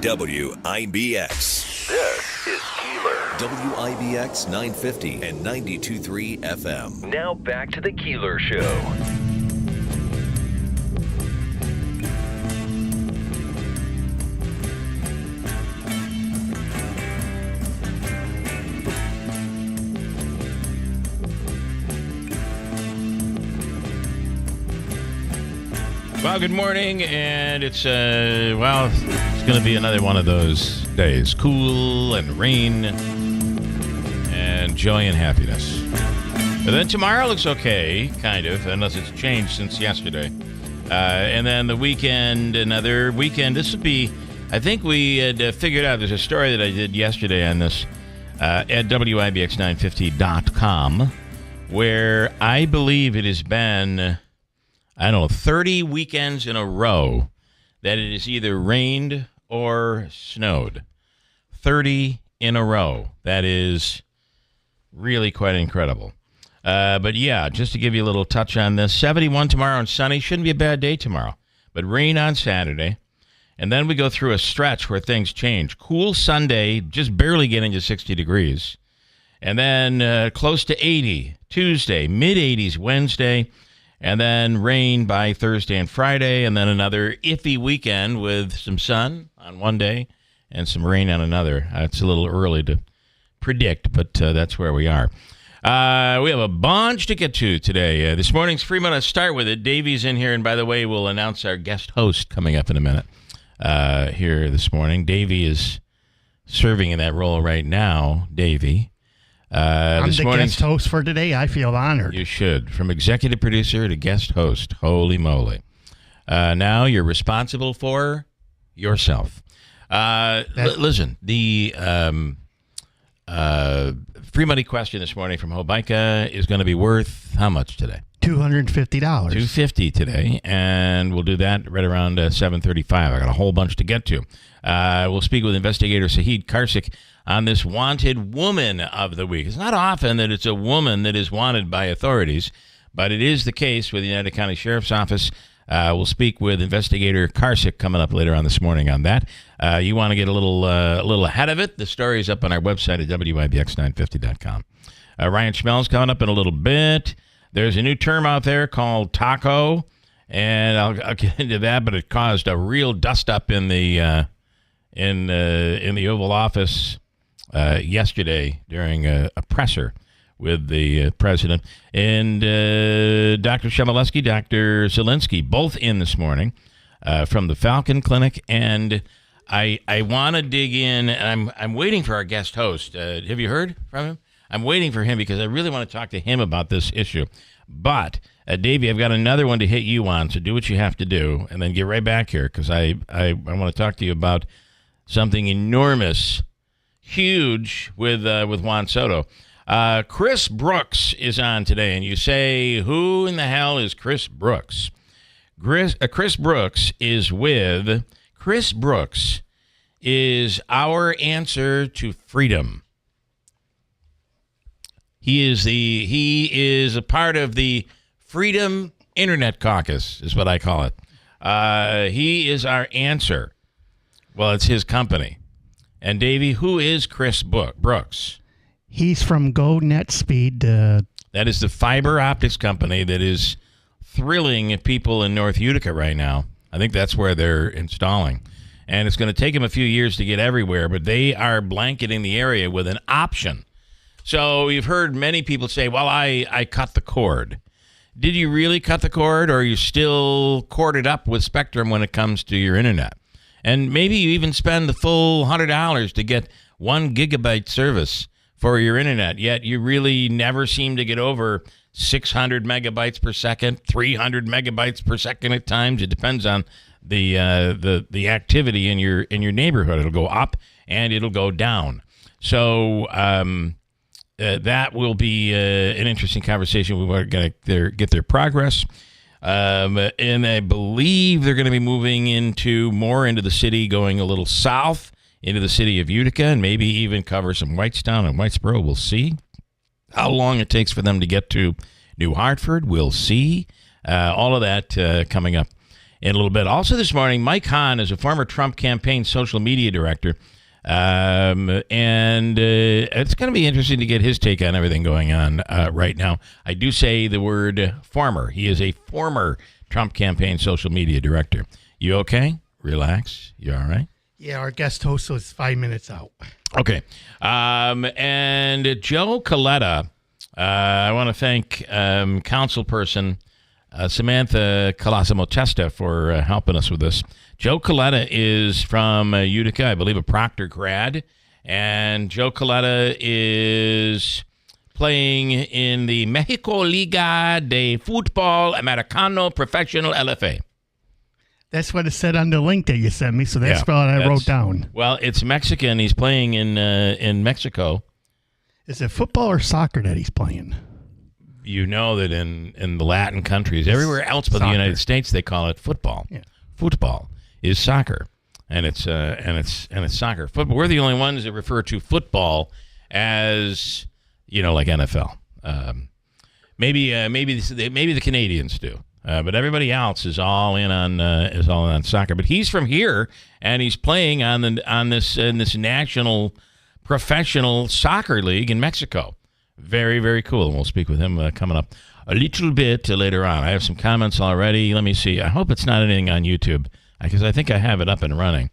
WIBX. This is Keeler. WIBX 950 and 92.3 FM. Now back to the Keeler Show. Well, good morning, and it's it's going to be another one of those days. Cool and rain and joy and happiness. But then tomorrow looks okay, kind of, unless it's changed since yesterday. And then the weekend, another weekend. This would be, I think we had figured out, there's a story that I did yesterday on this at WIBX950.com, where I believe it has been, 30 weekends in a row that it has either rained or snowed. 30 in a row. That is really quite incredible. But yeah, just to give you a little touch on this, 71 tomorrow and sunny. Shouldn't be a bad day tomorrow. But rain on Saturday. And then we go through a stretch where things change. Cool Sunday, just barely getting to 60 degrees. And then close to 80 Tuesday, mid-80s Wednesday. And then rain by Thursday and Friday, and then another iffy weekend with some sun on one day and some rain on another. It's a little early to predict, but that's where we are. We have a bunch to get to today. This morning's free. I'm going to start with it. Davey's in here, and by the way, we'll announce our guest host coming up in a minute here this morning. Davey is serving in that role right now. Davey. I'm the guest host for today. I feel honored. You should. From executive producer to guest host. Holy moly. Now you're responsible for yourself. Listen, the free money question this morning from Hobica is going to be worth how much today? $250. $250 today, and we'll do that right around 7:35. I got a whole bunch to get to. We'll speak with investigator Sahid Karsik on this wanted woman of the week. It's not often that it's a woman that is wanted by authorities, but it is the case with the United County Sheriff's Office. We'll speak with investigator Karsik coming up later on this morning on that. You want to get a little ahead of it? The story is up on our website at WIBX950.com. Ryan Schmel's coming up in a little bit. There's a new term out there called taco, and I'll get into that, but it caused a real dust-up in the Oval Office yesterday during a presser with the president. And Dr. Shemileski, Dr. Zielinski, both in this morning from the Falcon Clinic. And I want to dig in, and I'm waiting for our guest host. Have you heard from him? I'm waiting for him because I really want to talk to him about this issue. But, Davey, I've got another one to hit you on, so do what you have to do, and then get right back here because I want to talk to you about something enormous, huge with Juan Soto. Chris Brooks is on today, and you say, who in the hell is Chris Brooks? Chris Brooks is our answer to freedom. He is a part of the Freedom Internet Caucus, is what I call it. He is our answer. Well, it's his company. And, Davey, who is Chris Brooks? He's from GoNetspeed. That is the fiber optics company that is thrilling people in North Utica right now. I think that's where they're installing. And it's going to take them a few years to get everywhere, but they are blanketing the area with an option. So you've heard many people say, well, I cut the cord. Did you really cut the cord, or are you still corded up with Spectrum when it comes to your internet? And maybe you even spend the full $100 to get 1 gigabyte service for your internet, yet you really never seem to get over 600 megabytes per second, 300 megabytes per second at times. It depends on the activity in your neighborhood. It'll go up and it'll go down. So that will be an interesting conversation. We want to get their progress. And I believe they're going to be moving more into the city, going a little south into the city of Utica, and maybe even cover some Whitestown and Whitesboro. We'll see how long it takes for them to get to New Hartford. We'll see. All of that coming up in a little bit. Also this morning, Mike Hahn is a former Trump campaign social media director. And it's going to be interesting to get his take on everything going on right now. I do say the word former. He is a former Trump campaign social media director. You okay? Relax. You all right? Yeah, our guest host was 5 minutes out. Okay. And Joe Coletta, I want to thank councilperson Samantha Calasamo-Testa for helping us with this. Joe Coletta is from Utica, I believe a Proctor grad, and Joe Coletta is playing in the Mexico Liga de Fútbol Americano Professional LFA. That's what it said on the link that you sent me, so that's what I wrote down. Well, it's Mexican. He's playing in Mexico. Is it football or soccer that he's playing? You know that in the Latin countries, everywhere else but the United States, they call it football. Yeah. Football is soccer, and it's soccer. Football. We're the only ones that refer to football as like NFL. Maybe the Canadians do, but everybody else is all in on soccer. But he's from here, and he's playing on this national professional soccer league in Mexico. Very, very cool. And we'll speak with him coming up a little bit later on. I have some comments already. Let me see. I hope it's not anything on YouTube because I think I have it up and running.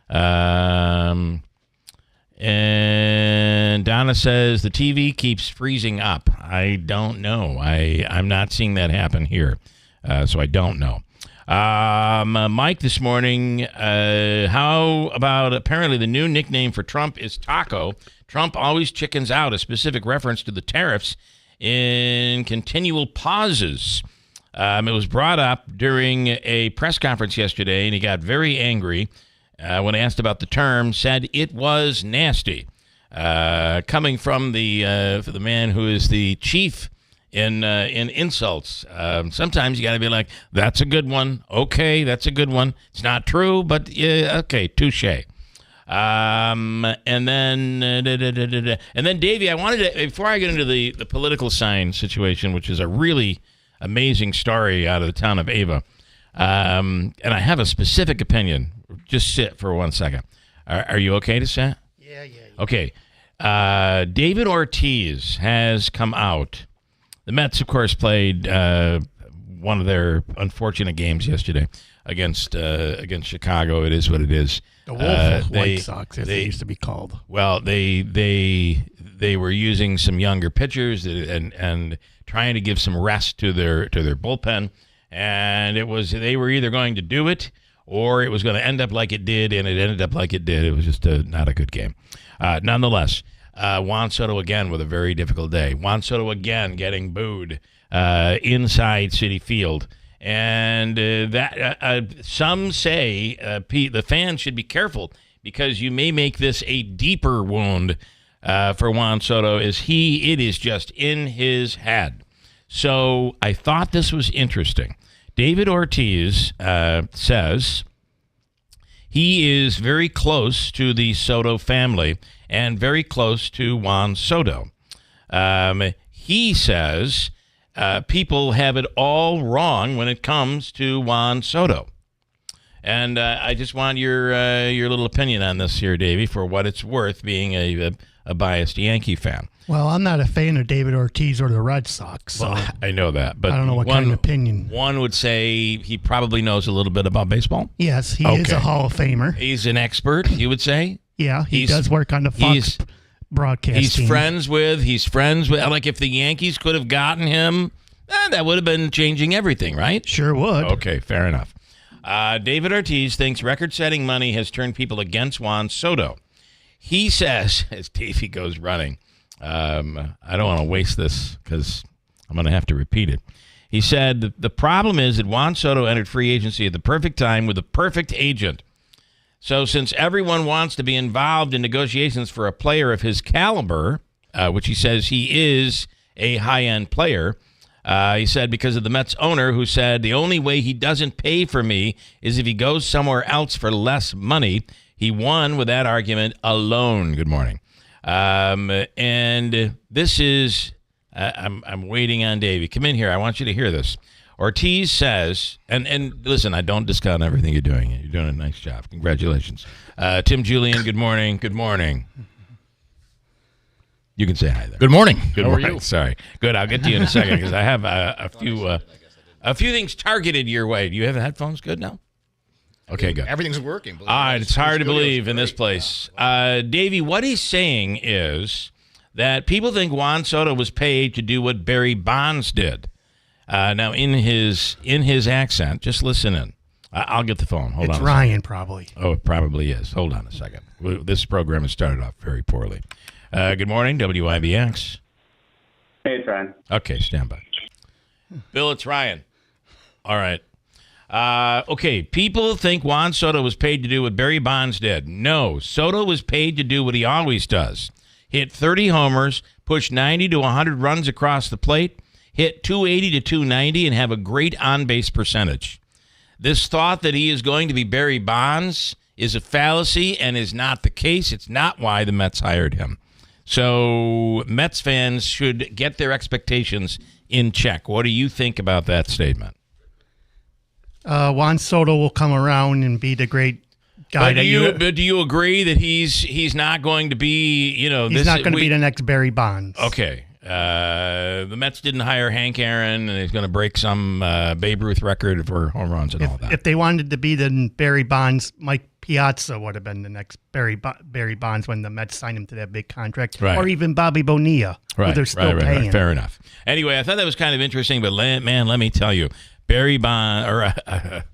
And Donna says the TV keeps freezing up. I don't know. I'm not seeing that happen here, so I don't know. Mike this morning, how about apparently the new nickname for Trump is Taco. Trump always chickens out, a specific reference to the tariffs in continual pauses. It was brought up during a press conference yesterday, and he got very angry when asked about the term, said it was nasty. Coming from the man who is the chief in insults. Sometimes you got to be like, that's a good one. Okay, that's a good one. It's not true, but yeah, okay, touche. And then Davey, I wanted to, before I get into the political sign situation, which is a really amazing story out of the town of Ava, and I have a specific opinion. Just sit for 1 second. Are you okay to sit? Yeah. Okay. David Ortiz has come out. The Mets, of course, played one of their unfortunate games yesterday against Chicago. It is what it is. The Wolf White Sox, as they used to be called. Well, they were using some younger pitchers and trying to give some rest to their bullpen, and they were either going to do it or it was going to end up like it did, and it ended up like it did. It was just not a good game. Nonetheless, Juan Soto again with a very difficult day. Juan Soto again getting booed inside Citi Field. And some say the fans should be careful because you may make this a deeper wound for Juan Soto as it is just in his head. So I thought this was interesting. David Ortiz says he is very close to the Soto family and very close to Juan Soto. He says people have it all wrong when it comes to Juan Soto. And I just want your little opinion on this here, Davey, for what it's worth being a biased Yankee fan. Well, I'm not a fan of David Ortiz or the Red Sox. So well, I know that, but I don't know what kind of opinion. One would say he probably knows a little bit about baseball. Yes, he is a Hall of Famer. He's an expert, you would say? Yeah, he does work on the Fox broadcast He's team. friends with, like if the Yankees could have gotten him, that would have been changing everything, right? Sure would. Okay, fair enough. David Ortiz thinks record-setting money has turned people against Juan Soto. He says, as Davey goes running, I don't want to waste this because I'm going to have to repeat it. He said, the problem is that Juan Soto entered free agency at the perfect time with the perfect agent. So since everyone wants to be involved in negotiations for a player of his caliber, which he says he is a high-end player, he said because of the Mets owner who said the only way he doesn't pay for me is if he goes somewhere else for less money. He won with that argument alone. Good morning. And this is, I'm waiting on Davey. Come in here. I want you to hear this. Ortiz says, and listen, I don't discount everything you're doing. You're doing a nice job. Congratulations. Tim Julian, good morning. Good morning. You can say hi there. Good morning. Good How morning. are you? Sorry. Good. I'll get to you in a second because I have a few things targeted your way. Do you have the headphones good now? Okay, good. Everything's working. All right, it's hard to believe in this place. Davey, what he's saying is that people think Juan Soto was paid to do what Barry Bonds did. Now, in his accent, just listen in. I'll get the phone. Hold on. It's Ryan, probably. Oh, it probably is. Hold on a second. This program has started off very poorly. Good morning, WIBX. Hey, it's Ryan. Okay, stand by. Bill, it's Ryan. All right. Okay, people think Juan Soto was paid to do what Barry Bonds did. No, Soto was paid to do what he always does. Hit 30 homers, push 90 to 100 runs across the plate, hit 280 to 290, and have a great on-base percentage. This thought that he is going to be Barry Bonds is a fallacy and is not the case. It's not why the Mets hired him. So Mets fans should get their expectations in check. What do you think about that statement? Juan Soto will come around and be the great guy. But do you agree that he's not going to be, he's not going to be the next Barry Bonds? Okay. The Mets didn't hire Hank Aaron, and he's going to break some Babe Ruth record for home runs and all that. If they wanted to be the Barry Bonds, Mike Piazza would have been the next Barry Bonds when the Mets signed him to that big contract, right. Or even Bobby Bonilla, who they're still paying. Fair enough. Anyway, I thought that was kind of interesting, but man, let me tell you, Barry Bonds or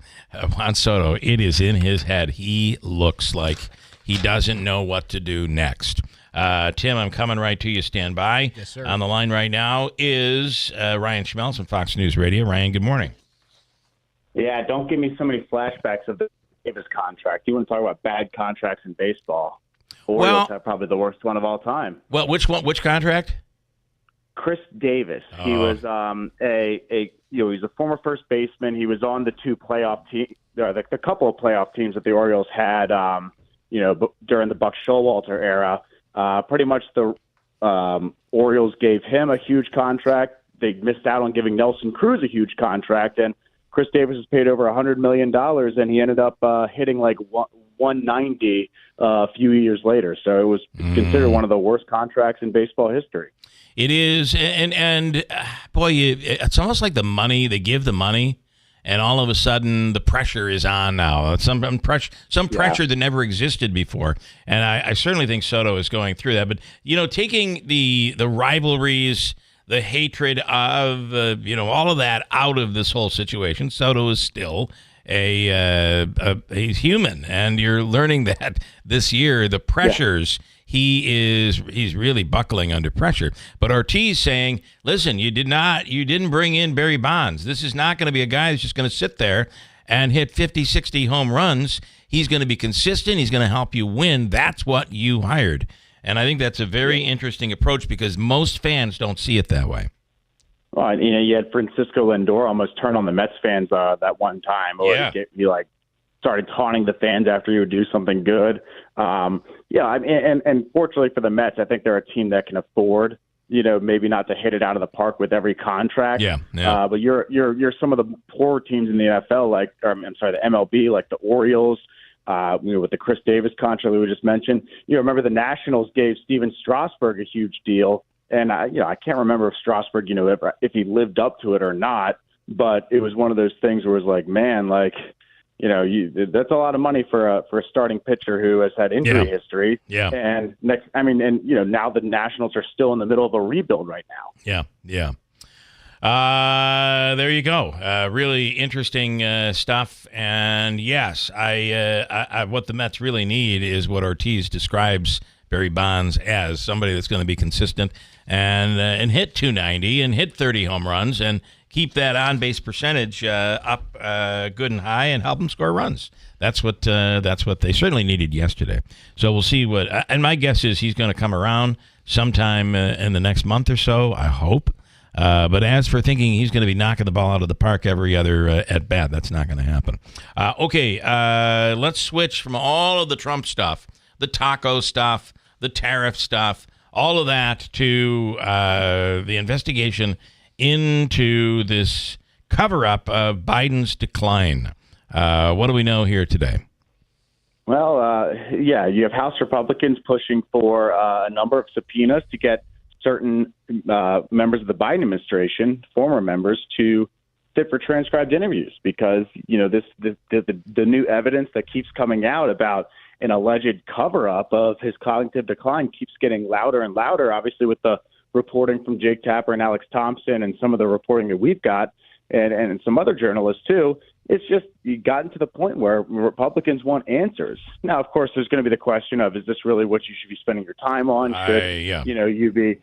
Juan Soto, it is in his head. He looks like he doesn't know what to do next. Tim, I'm coming right to you. Stand by. Yes, sir. On the line right now is Ryan Schmelz from Fox News Radio. Ryan, good morning. Yeah, don't give me so many flashbacks of the Davis contract. You want to talk about bad contracts in baseball? Orioles have probably the worst one of all time. Well, which one? Which contract? Chris Davis. He was he's a former first baseman. He was on the two playoff team, the couple of playoff teams that the Orioles had, during the Buck Showalter era. Pretty much the Orioles gave him a huge contract. They missed out on giving Nelson Cruz a huge contract, and Chris Davis was paid over $100 million, and he ended up hitting like 190 a few years later. So it was considered one of the worst contracts in baseball history. It is, and boy, it's almost like the money, they give the money, and all of a sudden the pressure is on now. Some pressure that never existed before, and I certainly think Soto is going through that. But, taking the rivalries, the hatred of, all of that out of this whole situation, Soto is still he's human, and you're learning that this year. The pressures, he's really buckling under pressure. But Ortiz saying, listen, you didn't bring in Barry Bonds. This is not going to be a guy that's just going to sit there and hit 50, 60 home runs. He's going to be consistent. He's going to help you win. That's what you hired. And I think that's a very interesting approach because most fans don't see it that way. Well, you had Francisco Lindor almost turn on the Mets fans that one time. He started taunting the fans after he would do something good. And fortunately for the Mets, I think they're a team that can afford, maybe not to hit it out of the park with every contract. But you're some of the poorer teams in the NFL, the MLB, like the Orioles. With the Chris Davis contract we just mentioned, remember the Nationals gave Steven Strasburg a huge deal. And I can't remember if Strasburg, if he lived up to it or not, but it was one of those things where it was like, man, that's a lot of money for a starting pitcher who has had injury history. Yeah. And now the Nationals are still in the middle of a rebuild right now. Yeah. There you go. Really interesting stuff. And yes, I what the Mets really need is what Ortiz describes Barry Bonds as, somebody that's going to be consistent and hit 290 and hit 30 home runs and keep that on-base percentage up good and high and help them score runs. That's what they certainly needed yesterday. So we'll see what. And my guess is he's going to come around sometime in the next month or so. I hope. But as for thinking he's going to be knocking the ball out of the park every other at bat, that's not going to happen. Let's switch from all of the Trump stuff, the taco stuff, the tariff stuff, all of that to the investigation into this cover-up of Biden's decline. What do we know here today? Well, you have House Republicans pushing for a number of subpoenas to get certain members of the Biden administration, former members, to sit for transcribed interviews because, the new evidence that keeps coming out about an alleged cover-up of his cognitive decline keeps getting louder and louder, obviously with the reporting from Jake Tapper and Alex Thompson and some of the reporting that we've got and some other journalists too. It's just gotten to the point where Republicans want answers. Now, of course, there's going to be the question of, is this really what you should be spending your time on? You be,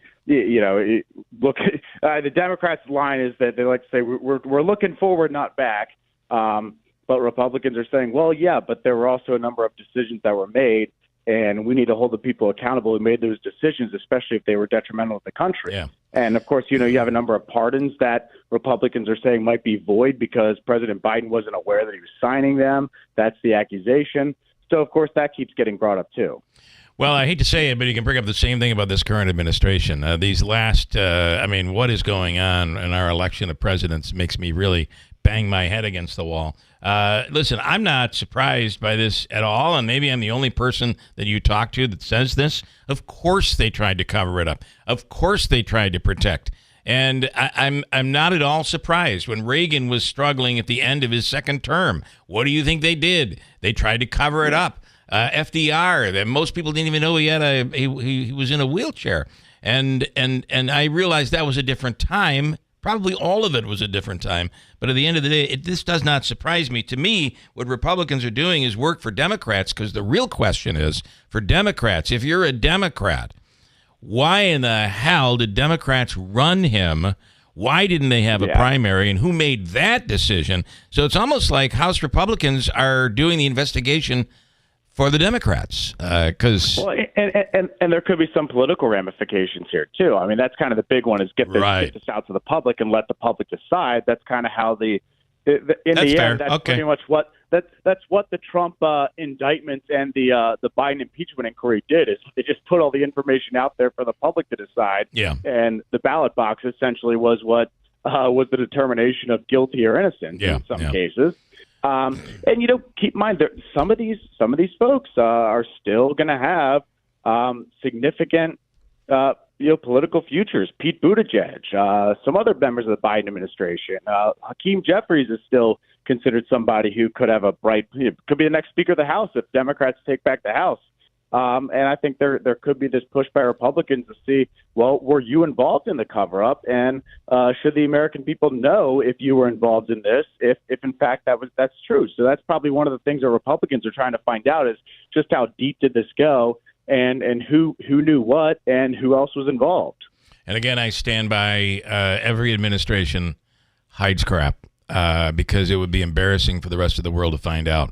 look, the Democrats' line is that they like to say, we're looking forward, not back. But Republicans are saying, well, yeah, but there were also a number of decisions that were made, and we need to hold the people accountable who made those decisions, especially if they were detrimental to the country. Yeah. And, of course, you have a number of pardons that Republicans are saying might be void because President Biden wasn't aware that he was signing them. That's the accusation. So, of course, that keeps getting brought up, too. Well, I hate to say it, but you can bring up the same thing about this current administration. These last, what is going on in our election of presidents makes me really bang my head against the wall. Listen, I'm not surprised by this at all, and maybe I'm the only person that you talk to that says this. Of course they tried to cover it up. Of course they tried to protect. And I'm not at all surprised. When Reagan was struggling at the end of his second term, what do you think they did? They tried to cover it up. FDR, that most people didn't even know he was in a wheelchair. And I realized that was a different time. Probably all of it was a different time. But at the end of the day, this does not surprise me. To me, what Republicans are doing is work for Democrats, because the real question is, for Democrats, if you're a Democrat, why in the hell did Democrats run him? Why didn't they have a primary, and who made that decision? So it's almost like House Republicans are doing the investigation for the Democrats, because and there could be some political ramifications here too. I mean, that's kind of the big one: is get this out to the public and let the public decide. That's kind of how the end. That's pretty much what that's what the Trump indictments and the Biden impeachment inquiry did. Is they just put all the information out there for the public to decide. Yeah. And the ballot box essentially was what was the determination of guilty or innocent in some cases. And keep in mind, some of these folks are still going to have significant, political futures. Pete Buttigieg, some other members of the Biden administration. Hakeem Jeffries is still considered somebody who could have a bright, could be the next Speaker of the House if Democrats take back the House. And I think there could be this push by Republicans to see, well, were you involved in the cover-up, and should the American people know if you were involved in this, if in fact that's true. So that's probably one of the things that Republicans are trying to find out, is just how deep did this go, and who knew what, and who else was involved. And again, I stand by every administration hides crap. Because it would be embarrassing for the rest of the world to find out.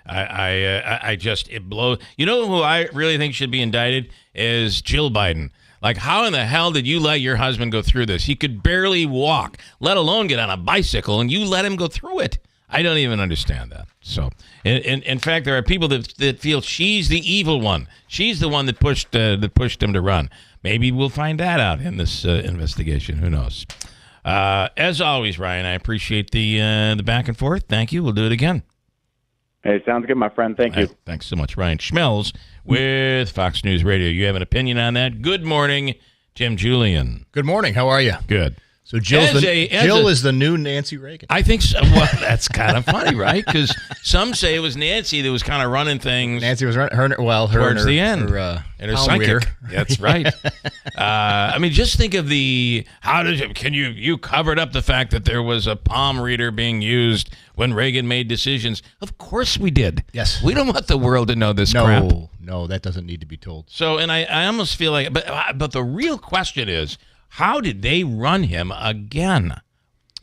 It blows. You know who I really think should be indicted is Jill Biden. Like, how in the hell did you let your husband go through this? He could barely walk, let alone get on a bicycle, and you let him go through it. I don't even understand that. So, in fact, there are people that feel she's the evil one. She's the one that pushed him to run. Maybe we'll find that out in this investigation. Who knows? As always, Ryan, I appreciate the back and forth. Thank you. We'll do it again. Hey, sounds good, my friend. Thank you. Thanks so much. Ryan Schmelz with Fox News Radio. You have an opinion on that? Good morning, Jim Julian. Good morning. How are you? Good. So Jill is the new Nancy Reagan. I think so. Well, that's kind of funny, right? Because some say it was Nancy that was kind of running things. Nancy was running her towards the end. Her psychic. That's right. Just think of you covered up the fact that there was a palm reader being used when Reagan made decisions. Of course we did. Yes. We don't want the world to know this crap. No, that doesn't need to be told. So, and I almost feel like, but the real question is, how did they run him again?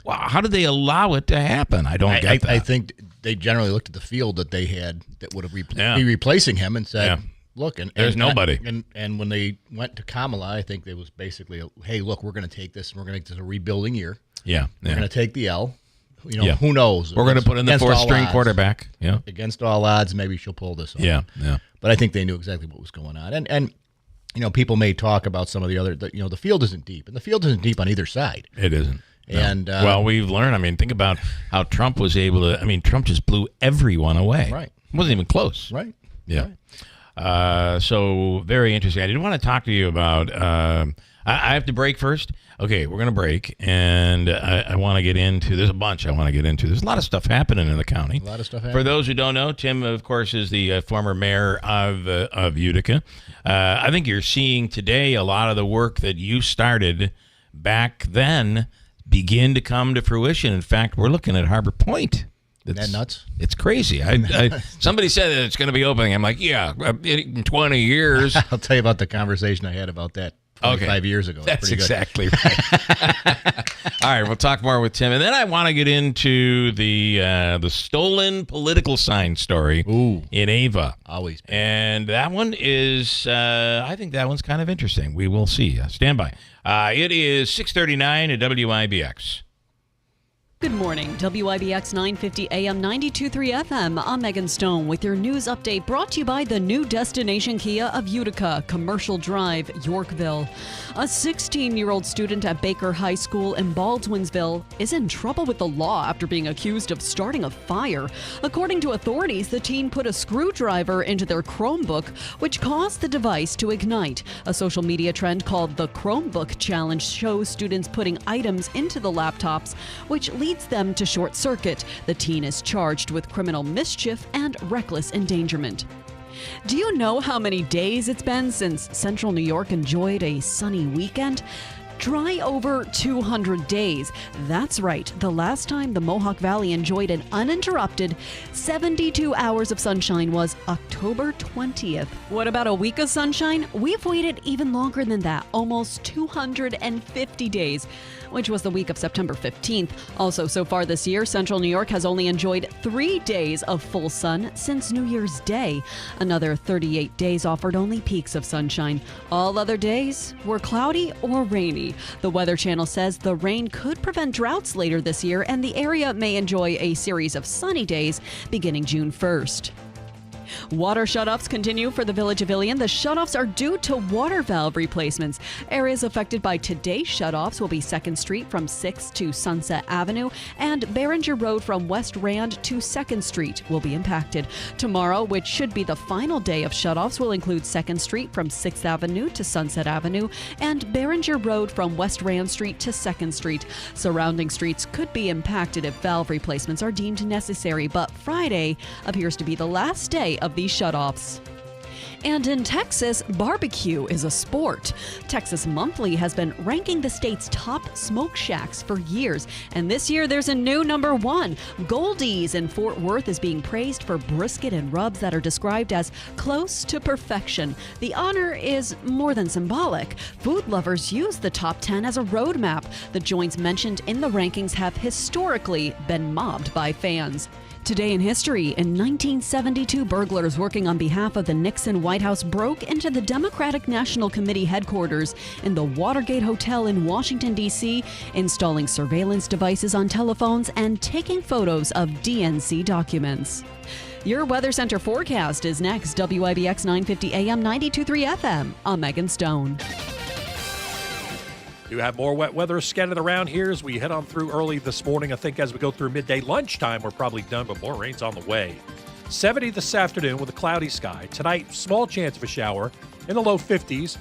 Well, how did they allow it to happen? I don't get that. I think they generally looked at the field that they had that would have be replacing him and said, look, and there's nobody. And when they went to Kamala, I think it was basically, hey, look, we're going to take this and we're going to make this a rebuilding year. Yeah. We're going to take the L. Who knows? We're going to put in the fourth-string quarterback. Yeah. Against all odds, maybe she'll pull this off. Yeah. But I think they knew exactly what was going on. And people may talk about some of the other, the field isn't deep. And the field isn't deep on either side. It isn't. And well, we've learned. I mean, think about how Trump was able to. I mean, Trump just blew everyone away. Right. It wasn't even close. Right. Yeah. So very interesting. I did want to talk to you about. I have to break first. Okay, we're going to break, and I want to get into. There's a bunch I want to get into. There's a lot of stuff happening in the county. A lot of stuff happening. For those who don't know, Tim, of course, is the former mayor of Utica. I think you're seeing today a lot of the work that you started back then begin to come to fruition. In fact, we're looking at Harbor Point. Isn't that nuts? It's crazy. Somebody said that it's going to be opening. I'm like, yeah, in 20 years. I'll tell you about the conversation I had about that 25 years ago. That's pretty good. exactly right. All right, we'll talk more with Tim. And then I want to get into the stolen political sign story in Ava. Always. And that one is, I think that one's kind of interesting. We will see. Stand by. It is 6:39 at WIBX. Good morning, WIBX 950 AM 92.3 FM. I'm Megan Stone with your news update brought to you by the new destination Kia of Utica, Commercial Drive, Yorkville. A 16-year-old student at Baker High School in Baldwinsville is in trouble with the law after being accused of starting a fire. According to authorities, the teen put a screwdriver into their Chromebook, which caused the device to ignite. A social media trend called the Chromebook Challenge shows students putting items into the laptops, which leads them to short circuit. The teen is charged with criminal mischief and reckless endangerment. Do you know how many days it's been since Central New York enjoyed a sunny weekend? Dry over 200 days. That's right. The last time the Mohawk Valley enjoyed an uninterrupted 72 hours of sunshine was October 20th. What about a week of sunshine? We've waited even longer than that, almost 250 days, which was the week of September 15th. Also, so far this year, Central New York has only enjoyed 3 days of full sun since New Year's Day. Another 38 days offered only peaks of sunshine. All other days were cloudy or rainy. The Weather Channel says the rain could prevent droughts later this year, and the area may enjoy a series of sunny days beginning June 1st. Water shutoffs continue for the Village of Ilion. The shutoffs are due to water valve replacements. Areas affected by today's shutoffs will be 2nd Street from 6th to Sunset Avenue, and Behringer Road from West Rand to 2nd Street will be impacted. Tomorrow, which should be the final day of shutoffs, will include 2nd Street from 6th Avenue to Sunset Avenue and Behringer Road from West Rand Street to 2nd Street. Surrounding streets could be impacted if valve replacements are deemed necessary, but Friday appears to be the last day of these shutoffs. And in Texas, barbecue is a sport. Texas Monthly has been ranking the state's top smoke shacks for years, and this year there's a new number 1. Goldie's in Fort Worth is being praised for brisket and rubs that are described as close to perfection. The honor is more than symbolic. Food lovers use the top 10 as a roadmap. The joints mentioned in the rankings have historically been mobbed by fans. Today in history, in 1972, burglars working on behalf of the Nixon White House broke into the Democratic National Committee headquarters in the Watergate Hotel in Washington, D.C., installing surveillance devices on telephones and taking photos of DNC documents. Your Weather Center forecast is next. WIBX 950 AM 92.3 FM. I'm Megan Stone. Do have more wet weather scattered around here as we head on through early this morning. I think as we go through midday lunchtime, we're probably done, but more rain's on the way. 70 this afternoon with a cloudy sky. Tonight, small chance of a shower in the low 50s.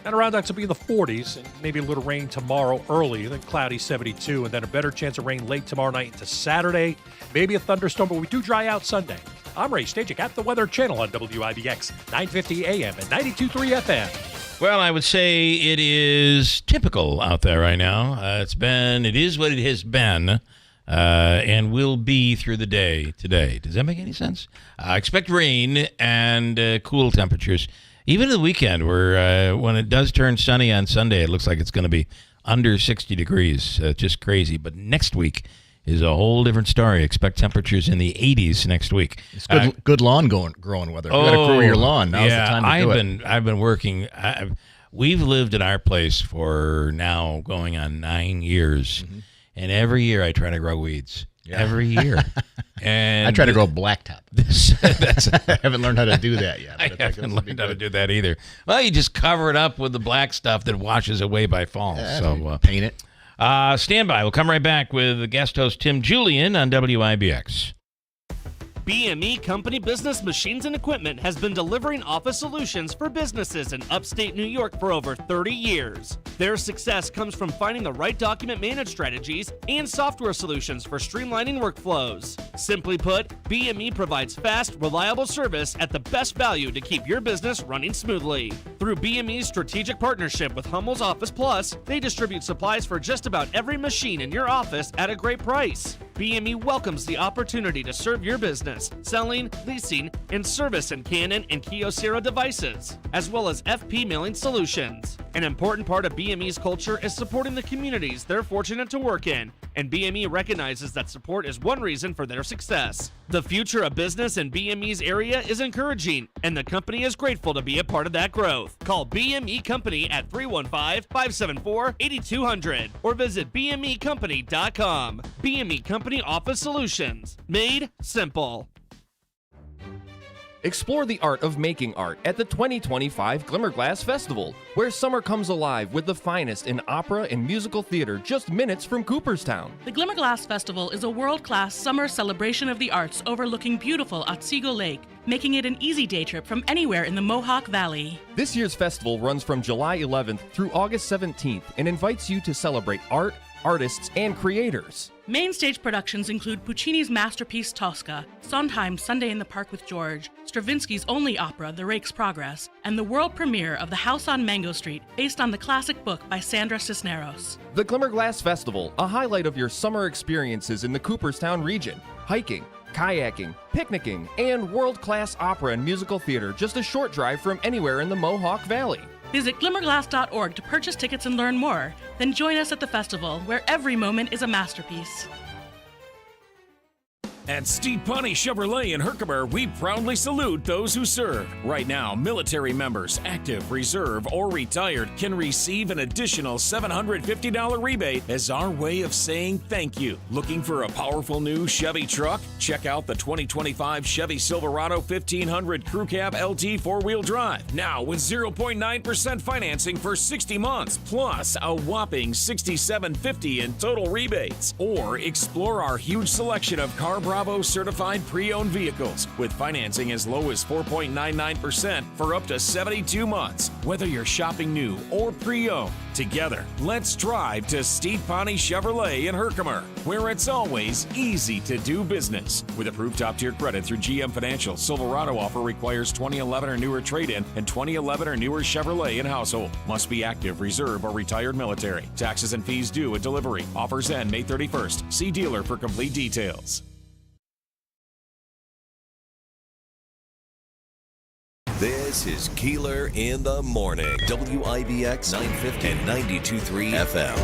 Adirondacks will be in the 40s, and maybe a little rain tomorrow early, then cloudy 72, and then a better chance of rain late tomorrow night into Saturday. Maybe a thunderstorm, but we do dry out Sunday. I'm Ray Stachik at the Weather Channel on WIBX 950 AM and 92.3 FM. Well, I would say it is typical out there right now. It is what it has been, and will be through the day today. Does that make any sense? Expect rain and cool temperatures. Even the weekend, where when it does turn sunny on Sunday, it looks like it's going to be under 60 degrees. Just crazy. But next week is a whole different story. Expect temperatures in the 80s next week. It's good lawn growing weather. You got to grow your lawn. Now's the time to do it. I've been working. We've lived at our place for now going on 9 years, and every year I try to grow weeds. Yeah. Every year. And I try to grow blacktop. I haven't learned how to do that yet. I haven't learned how to do that either. Well, you just cover it up with the black stuff that washes away by fall. So paint it. Stand by. We'll come right back with the guest host Tim Julian on WIBX. BME Company Business Machines and Equipment has been delivering office solutions for businesses in upstate New York for over 30 years. Their success comes from finding the right document management strategies and software solutions for streamlining workflows. Simply put, BME provides fast, reliable service at the best value to keep your business running smoothly. Through BME's strategic partnership with Hummel's Office Plus, they distribute supplies for just about every machine in your office at a great price. BME welcomes the opportunity to serve your business, selling, leasing, and service in Canon and Kyocera devices, as well as FP mailing solutions. An important part of BME's culture is supporting the communities they're fortunate to work in, and BME recognizes that support is one reason for their success. The future of business in BME's area is encouraging, and the company is grateful to be a part of that growth. Call BME Company at 315-574-8200 or visit BMEcompany.com. BME Company Office Solutions. Made simple. Explore the art of making art at the 2025 Glimmerglass Festival, where summer comes alive with the finest in opera and musical theater just minutes from Cooperstown. The Glimmerglass Festival is a world-class summer celebration of the arts overlooking beautiful Otsego Lake, making it an easy day trip from anywhere in the Mohawk Valley. This year's festival runs from July 11th through August 17th and invites you to celebrate art, artists, and creators. Main stage productions include Puccini's masterpiece Tosca, Sondheim's Sunday in the Park with George, Stravinsky's only opera, The Rake's Progress, and the world premiere of The House on Mango Street, based on the classic book by Sandra Cisneros. The Glimmerglass Festival, a highlight of your summer experiences in the Cooperstown region. Hiking, kayaking, picnicking, and world-class opera and musical theater just a short drive from anywhere in the Mohawk Valley. Visit glimmerglass.org to purchase tickets and learn more. Then join us at the festival, where every moment is a masterpiece. At Steve Pawnee Chevrolet in Herkimer, we proudly salute those who serve. Right now, military members, active, reserve, or retired, can receive an additional $750 rebate as our way of saying thank you. Looking for a powerful new Chevy truck? Check out the 2025 Chevy Silverado 1500 Crew Cab LT 4-wheel drive. Now with 0.9% financing for 60 months, plus a whopping $6,750 in total rebates. Or explore our huge selection of Car Bravo certified pre-owned vehicles with financing as low as 4.99% for up to 72 months. Whether you're shopping new or pre-owned, together, let's drive to Steve Pawnee Chevrolet in Herkimer, where it's always easy to do business. With approved top-tier credit through GM Financial, Silverado offer requires 2011 or newer trade-in and 2011 or newer Chevrolet in household. Must be active, reserve, or retired military. Taxes and fees due at delivery. Offers end May 31st. See dealer for complete details. This is Keeler in the Morning. WIBX 950 and 92.3 FM.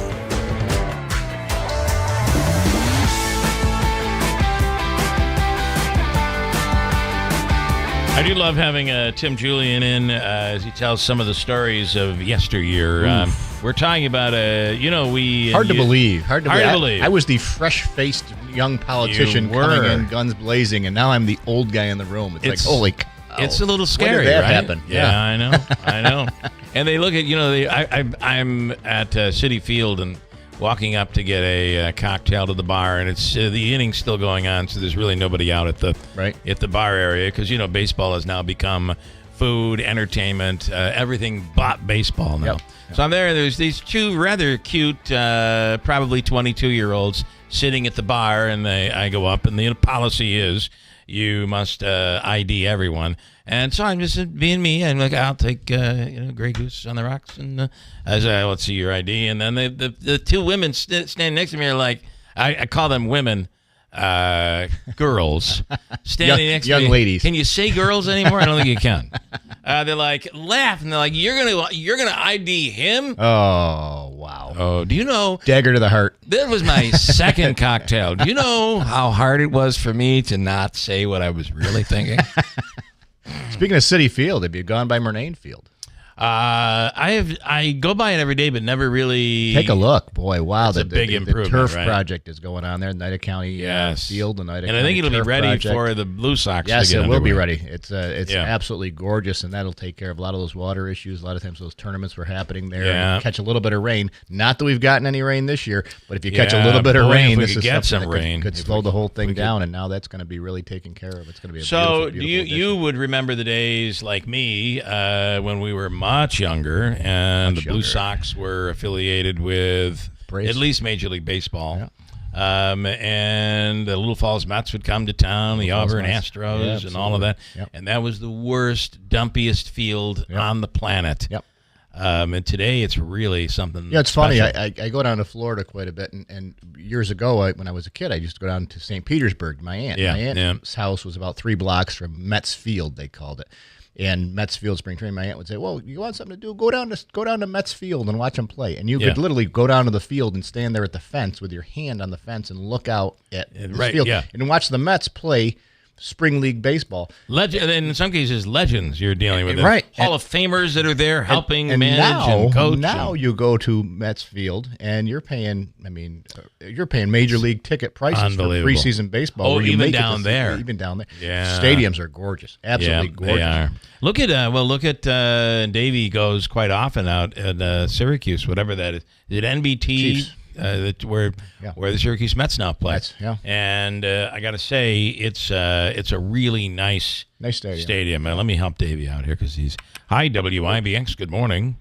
I do love having Tim Julian in as he tells some of the stories of yesteryear. We're talking about, Hard to believe. I was the fresh-faced young politician coming in, guns blazing, and now I'm the old guy in the room. It's like, holy cow. It's a little scary, when did that right? happen? Yeah, I know. And they look at, I'm at Citi Field and walking up to get a cocktail to the bar, and it's the inning's still going on, so there's really nobody out at the bar area because baseball has now become food, entertainment, everything but baseball now. Yep. So I'm there. There's these two rather cute, probably 22-year-olds sitting at the bar, and I go up, and the policy is you must ID everyone. And so I'm just being me. I'm like, I'll take Grey Goose on the rocks, and I say, let's see your ID. And then the two women standing next to me are like, I call them women, girls, standing next to me. Young ladies. Can you say girls anymore? I don't think you can. They're like, laugh, and they're like, you're gonna ID him? Oh, wow. Oh, do you know? Dagger to the heart. That was my second cocktail. Do you know how hard it was for me to not say what I was really thinking? Speaking of Citi Field, have you gone by Murnane Field? I go by it every day, but never really take a look. Boy, wow, the big improvement. The turf right? project is going on there, Nida County Field, the Nida County and I think it'll be ready project. for the Blue Sox. Yes, to get it will underway. be ready. It's absolutely gorgeous, and that'll take care of a lot of those water issues. A lot of times those tournaments were happening there. Yeah. And catch a little bit of rain. Not that we've gotten any rain this year, but if you catch a little bit of rain, this is get some something that rain. could slow the whole thing down, and now that's going to be really taken care of. It's going to be a so beautiful you would remember the days like me when we were much younger and the Blue Sox were affiliated with at least Major League Baseball. Yeah. And the Little Falls Mets would come to town, the Auburn Astros and all of that. Yep. And that was the worst, dumpiest field on the planet. Yep. And today it's really something. Yeah, it's special. funny. I go down to Florida quite a bit, and years ago, when I was a kid, I used to go down to St. Petersburg. My aunt's house was about 3 blocks from Mets Field, they called it. And Mets Field spring training, my aunt would say, "Well, you want something to do? Go down to Mets Field and watch them play." And you could literally go down to the field and stand there at the fence with your hand on the fence and look out at the field and watch the Mets play spring league baseball. And in some cases, legends you're dealing with. Right. Hall of Famers that are there helping and manage now, and coach. Now you go to Mets Field and you're paying, you're paying major league ticket prices for preseason baseball. Oh, even down there. Even down there. Yeah. Stadiums are gorgeous. Absolutely gorgeous. They are. Look at Davey goes quite often out at Syracuse, whatever that is. Is it NBT? Chiefs. Where the Syracuse Mets now play. And I got to say, it's a really nice stadium. Let me help Davey out here because he's hi WIBX. Good morning.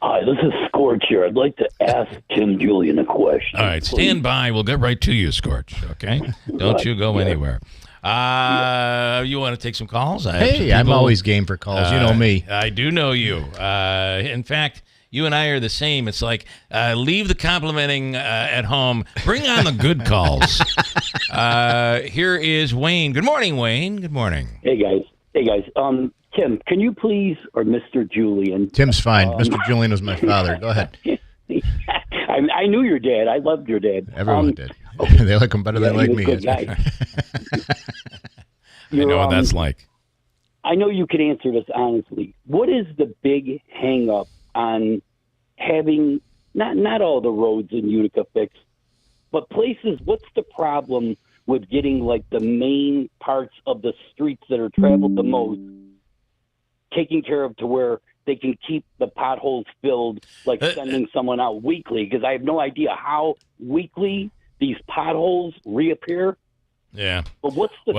Hi, this is Scorch here. I'd like to ask Tim Julian a question. All right, stand by. We'll get right to you, Scorch. Okay, don't you go anywhere. You want to take some calls? I'm always game for calls. You know me. I do know you. In fact. You and I are the same. It's like leave the complimenting at home. Bring on the good calls. Here is Wayne. Good morning, Wayne. Good morning. Hey guys. Tim, can you please, or Mr. Julian? Tim's fine. Mr. Julian was my father. Go ahead. I knew your dad. I loved your dad. Everyone did. They like him better than they like me. Good guy. I know what that's like. I know you can answer this honestly. What is the big hang-up on having not all the roads in Utica fixed, but places? What's the problem with getting like the main parts of the streets that are traveled the most taken care of to where they can keep the potholes filled, like sending someone out weekly? Because I have no idea how weekly these potholes reappear. Yeah. But what's the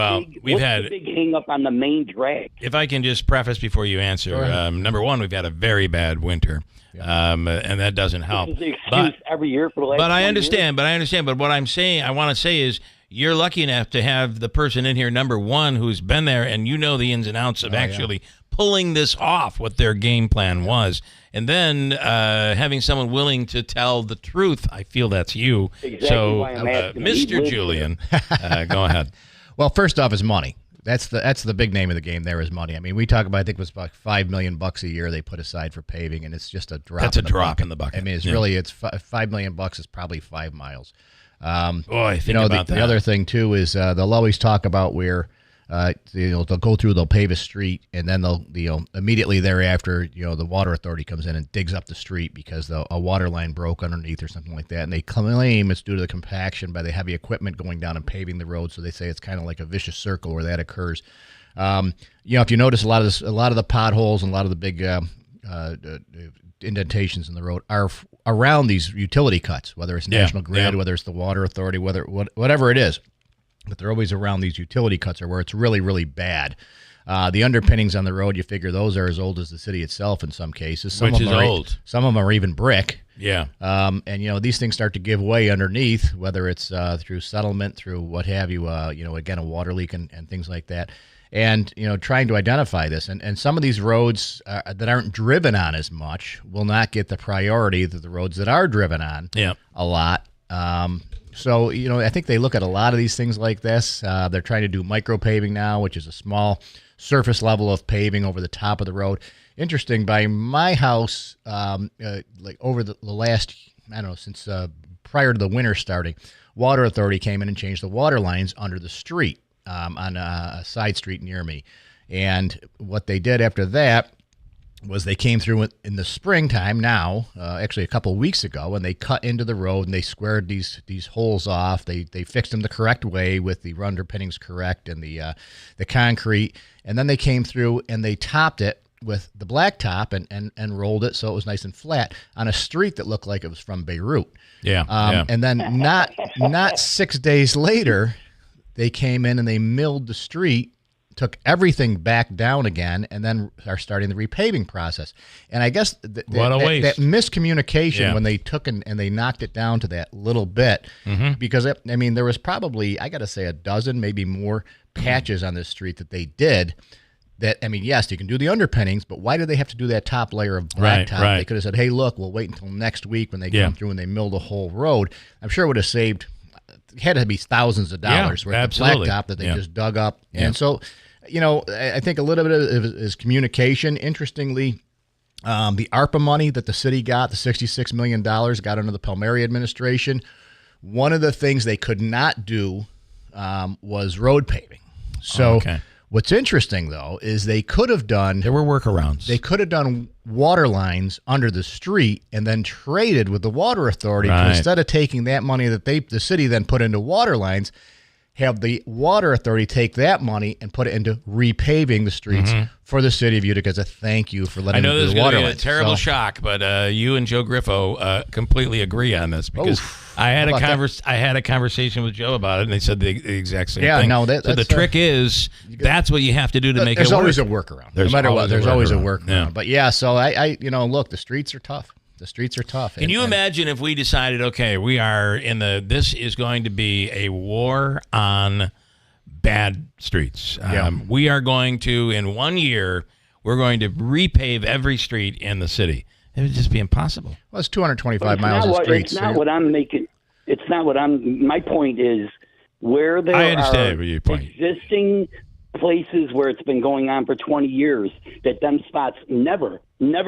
big hang up on the main drag? If I can just preface before you answer, number one, we've had a very bad winter, and that doesn't help. This is the excuse every year for the last. But I understand. But what I want to say is, you're lucky enough to have the person in here, number one, who's been there, and you know the ins and outs of actually pulling this off, what their game plan was. And then having someone willing to tell the truth, I feel that's you. Exactly so, why I'm asking. Mr. Julian, go ahead. Well, first off is money. That's the big name of the game. There is money. I mean, we talk about, I think it was about $5 million a year they put aside for paving, and it's just a drop. That's a drop in the bucket. I mean, it's really $5 million is probably 5 miles. Boy, think about that. The other thing too is they'll always talk about where. They'll go through, they'll pave a street, and then they'll immediately thereafter, the water authority comes in and digs up the street because a water line broke underneath or something like that, and they claim it's due to the compaction by the heavy equipment going down and paving the road. So they say it's kind of like a vicious circle where that occurs. If you notice, a lot of the potholes and a lot of the big indentations in the road are around these utility cuts, whether it's National Grid, whether it's the water authority, whatever it is. But they're always around these utility cuts or where it's really, really bad. The underpinnings on the road, you figure those are as old as the city itself in some cases. Which is old. Some of them are even brick. Yeah. And, these things start to give way underneath, whether it's through settlement, through what have you, again, a water leak and things like that. And, trying to identify this. And some of these roads that aren't driven on as much will not get the priority that the roads that are driven on a lot. So, I think they look at a lot of these things like this. They're trying to do micro paving now, which is a small surface level of paving over the top of the road. Interesting, by my house, like over the last, since prior to the winter starting, Water Authority came in and changed the water lines under the street on a side street near me. And what they did after that was they came through in the springtime now, actually a couple of weeks ago, and they cut into the road and they squared these holes off. They fixed them the correct way with the underpinnings correct and the concrete. And then they came through and they topped it with the blacktop and rolled it so it was nice and flat on a street that looked like it was from Beirut. Yeah. And then not 6 days later, they came in and they milled the street, took everything back down again, and then are starting the repaving process. And I guess that miscommunication when they took and they knocked it down to that little bit, because there was probably, I got to say, a dozen, maybe more patches on this street that they did. That, yes, you can do the underpinnings, but why do they have to do that top layer of blacktop? Right. They could have said, hey, look, we'll wait until next week when they come through and they mill the whole road. I'm sure it would have saved, had to be thousands of dollars worth of blacktop that they just dug up. Yeah. And so, I think a little bit of it is communication. Interestingly, the ARPA money that the city got, the $66 million got under the Palmieri administration. One of the things they could not do was road paving. So what's interesting, though, is they could have done... There were workarounds. They could have done water lines under the street and then traded with the water authority to, instead of taking that money that the city then put into water lines, have the water authority take that money and put it into repaving the streets for the city of Utica as a thank you for letting them do the water lines. I know this is going to be a terrible shock, but you and Joe Griffo completely agree on this because I had a conversation with Joe about it, and they said the exact same thing. No, so the trick is that's what you have to do to make it work. There's always a workround. No matter what, there's always a workaround. Yeah. But so I look, the streets are tough. The streets are tough. Can you imagine if we decided, okay, we are this is going to be a war on bad streets. We are going to, in 1 year, we're going to repave every street in the city. It would just be impossible. Well, it's 225 miles of streets. It's not what I'm making. It's not what I'm. My point is where there are existing places where it's been going on for 20 years that them spots never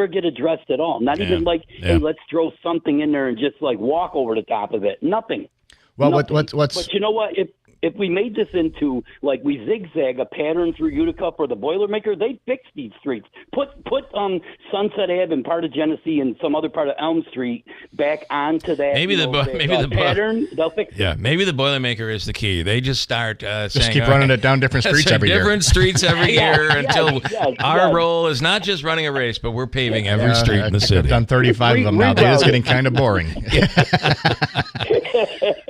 get addressed at all. Not even hey, let's throw something in there and just walk over the top of it. Nothing. Well, Nothing. what's But you know what? If we made this into we zigzag a pattern through Utica for the Boilermaker, they'd fix these streets. Put Sunset Ave and part of Genesee and some other part of Elm Street back onto that. Maybe the pattern. They'll fix it. Yeah, maybe the Boilermaker is the key. They just start saying, keep running it down different streets every year. Different streets every year until our role is not just running a race, but we're paving every street in the city. I've done 35 of them now. It is getting kind of boring.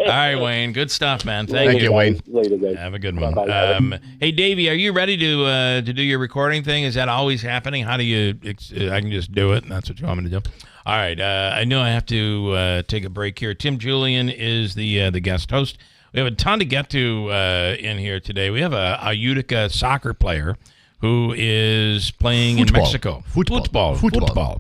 All right, Wayne. Good stuff, man. Thank you, Wayne. Later, guys. Have a good one. Hey, Davey, are you ready to do your recording thing? Is that always happening? How do you? I can just do it, and that's what you want me to do. All right. I know I have to take a break here. Tim Julian is the guest host. We have a ton to get to in here today. We have a Utica soccer player who is playing in Mexico. Football.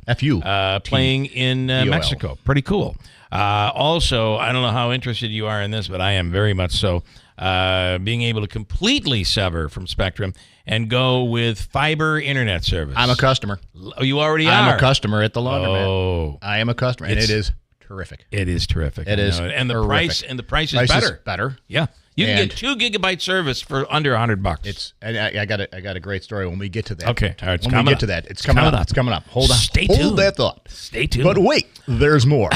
F-U. Playing in Mexico. Pretty cool. Also, I don't know how interested you are in this, but I am very much so. Being able to completely sever from Spectrum and go with fiber internet service. I'm a customer. Oh, you already are? I'm a customer at the laundromat. Oh. I am a customer, and it is terrific. It is terrific. It is and the terrific. price is better. Better. Yeah. You can get 2 gigabyte service for under $100. I got a great story when we get to that. Okay, all right, when we get to that, it's coming up. It's coming up. Hold on. Stay tuned. Hold that thought. Stay tuned. But wait, there's more.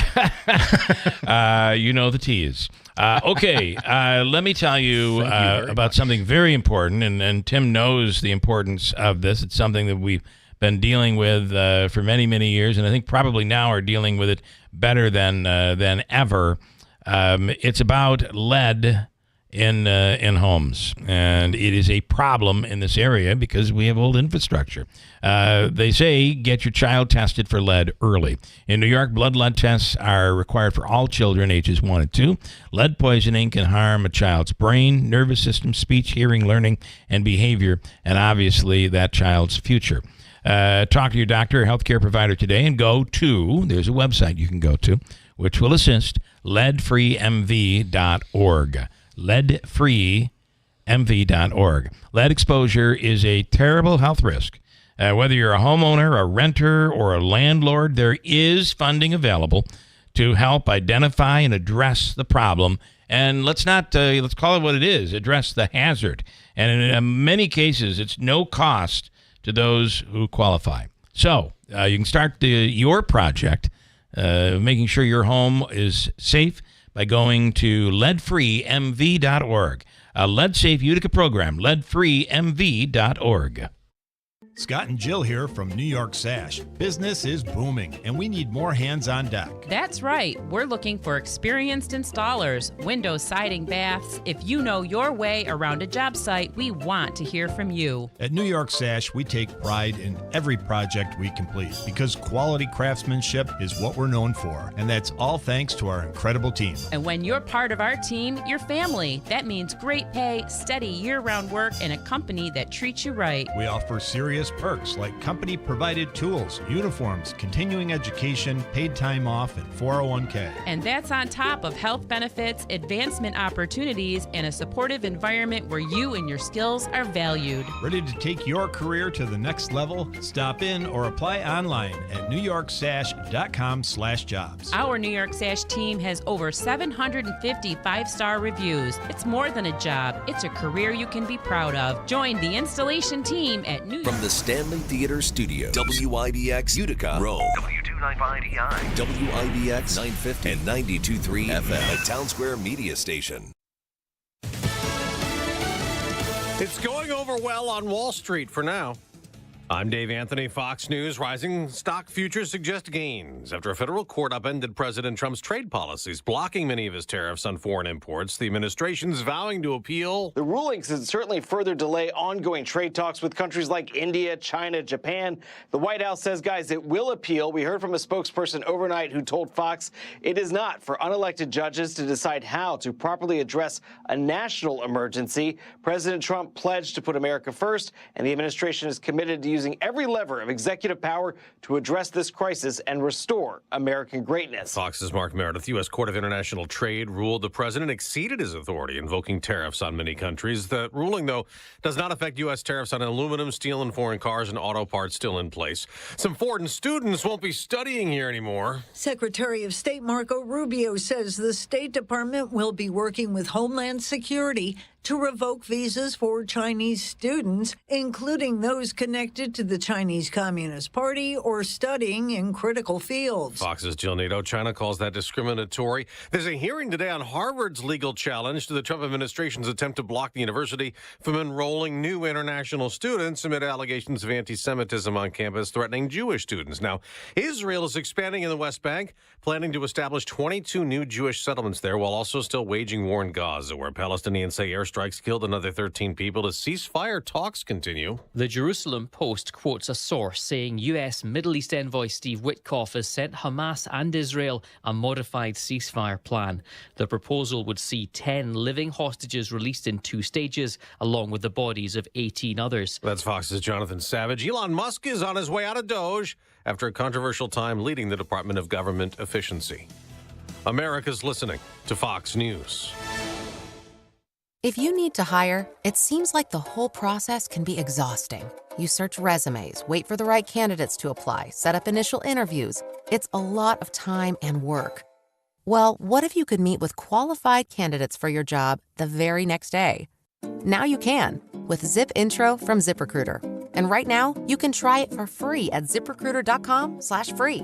You know the tease. Okay, let me tell you about something very important, and Tim knows the importance of this. It's something that we've been dealing with for many, many years, and I think probably now are dealing with it better than ever. It's about lead in homes, and it is a problem in this area because we have old infrastructure. They say get your child tested for lead early. In New York, blood lead tests are required for all children ages 1 and 2. Lead poisoning can harm a child's brain, nervous system, speech, hearing, learning, and behavior, and obviously that child's future. Talk to your doctor or healthcare provider today and go to, there's a website you can go to, which will assist, leadfreemv.org. leadfreemv.org. Lead exposure is a terrible health risk. Whether you're a homeowner, a renter, or a landlord, there is funding available to help identify and address the problem. And let's call it what it is, address the hazard. And in many cases, it's no cost to those who qualify. So You can start your project, making sure your home is safe by going to leadfreemv.org. A lead-safe Utica program, leadfreemv.org. Scott and Jill here from New York Sash. Business is booming, and we need more hands on deck. That's right. We're looking for experienced installers, windows, siding, baths. If you know your way around a job site, we want to hear from you. At New York Sash, we take pride in every project we complete because quality craftsmanship is what we're known for, and that's all thanks to our incredible team. And when you're part of our team, you're family. That means great pay, steady year-round work, and a company that treats you right. We offer serious perks like company-provided tools, uniforms, continuing education, paid time off, and 401k. And that's on top of health benefits, advancement opportunities, and a supportive environment where you and your skills are valued. Ready to take your career to the next level? Stop in or apply online at newyorksash.com/jobs. Our New York Sash team has over 750 five-star reviews. It's more than a job. It's a career you can be proud of. Join the installation team at New York. From the Stanley Theater Studios, WIBX Utica, Rome, W295DI, WIBX 950 and 92.3 FM, a Town Square media station. It's going over well on Wall Street for now. I'm Dave Anthony, Fox News. Rising stock futures suggest gains after a federal court upended President Trump's trade policies, blocking many of his tariffs on foreign imports. The administration's vowing to appeal. The rulings could certainly further delay ongoing trade talks with countries like India, China, Japan. The White House says, guys, it will appeal. We heard from a spokesperson overnight who told Fox it is not for unelected judges to decide how to properly address a national emergency. President Trump pledged to put America first, and the administration is committed to using every lever of executive power to address this crisis and restore American greatness. Fox's Mark Meredith. U.S. Court of International Trade ruled the president exceeded his authority, invoking tariffs on many countries. The ruling, though, does not affect U.S. tariffs on aluminum, steel, and foreign cars and auto parts still in place. Some foreign students won't be studying here anymore. Secretary of State Marco Rubio says the State Department will be working with Homeland Security to revoke visas for Chinese students, including those connected to the Chinese Communist Party or studying in critical fields. Fox's Jill Nato. China calls that discriminatory. There's a hearing today on Harvard's legal challenge to the Trump administration's attempt to block the university from enrolling new international students amid allegations of anti-Semitism on campus threatening Jewish students. Now, Israel is expanding in the West Bank, planning to establish 22 new Jewish settlements there while also still waging war in Gaza, where Palestinians say airstrikes killed another 13 people as ceasefire talks continue. The Jerusalem Post quotes a source saying U.S. Middle East envoy Steve Witkoff has sent Hamas and Israel a modified ceasefire plan. The proposal would see 10 living hostages released in 2 stages, along with the bodies of 18 others. That's Fox's Jonathan Savage. Elon Musk is on his way out of Doge after a controversial time leading the Department of Government Efficiency. America's listening to Fox News. If you need to hire, it seems like the whole process can be exhausting. You search resumes, wait for the right candidates to apply, set up initial interviews. It's a lot of time and work. Well, what if you could meet with qualified candidates for your job the very next day? Now you can with Zip Intro from ZipRecruiter. And right now, you can try it for free at ZipRecruiter.com/free.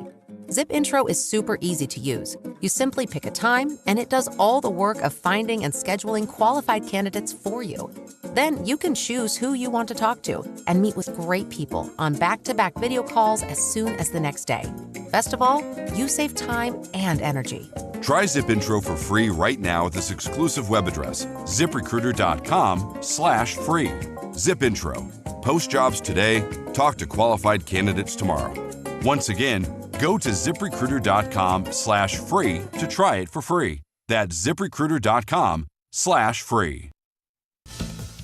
Zip Intro is super easy to use. You simply pick a time, and it does all the work of finding and scheduling qualified candidates for you. Then you can choose who you want to talk to and meet with great people on back-to-back video calls as soon as the next day. Best of all, you save time and energy. Try Zip Intro for free right now at this exclusive web address, ZipRecruiter.com/free. Zip Intro. Post jobs today. Talk to qualified candidates tomorrow. Once again, go to ZipRecruiter.com/free to try it for free. That's ZipRecruiter.com/free.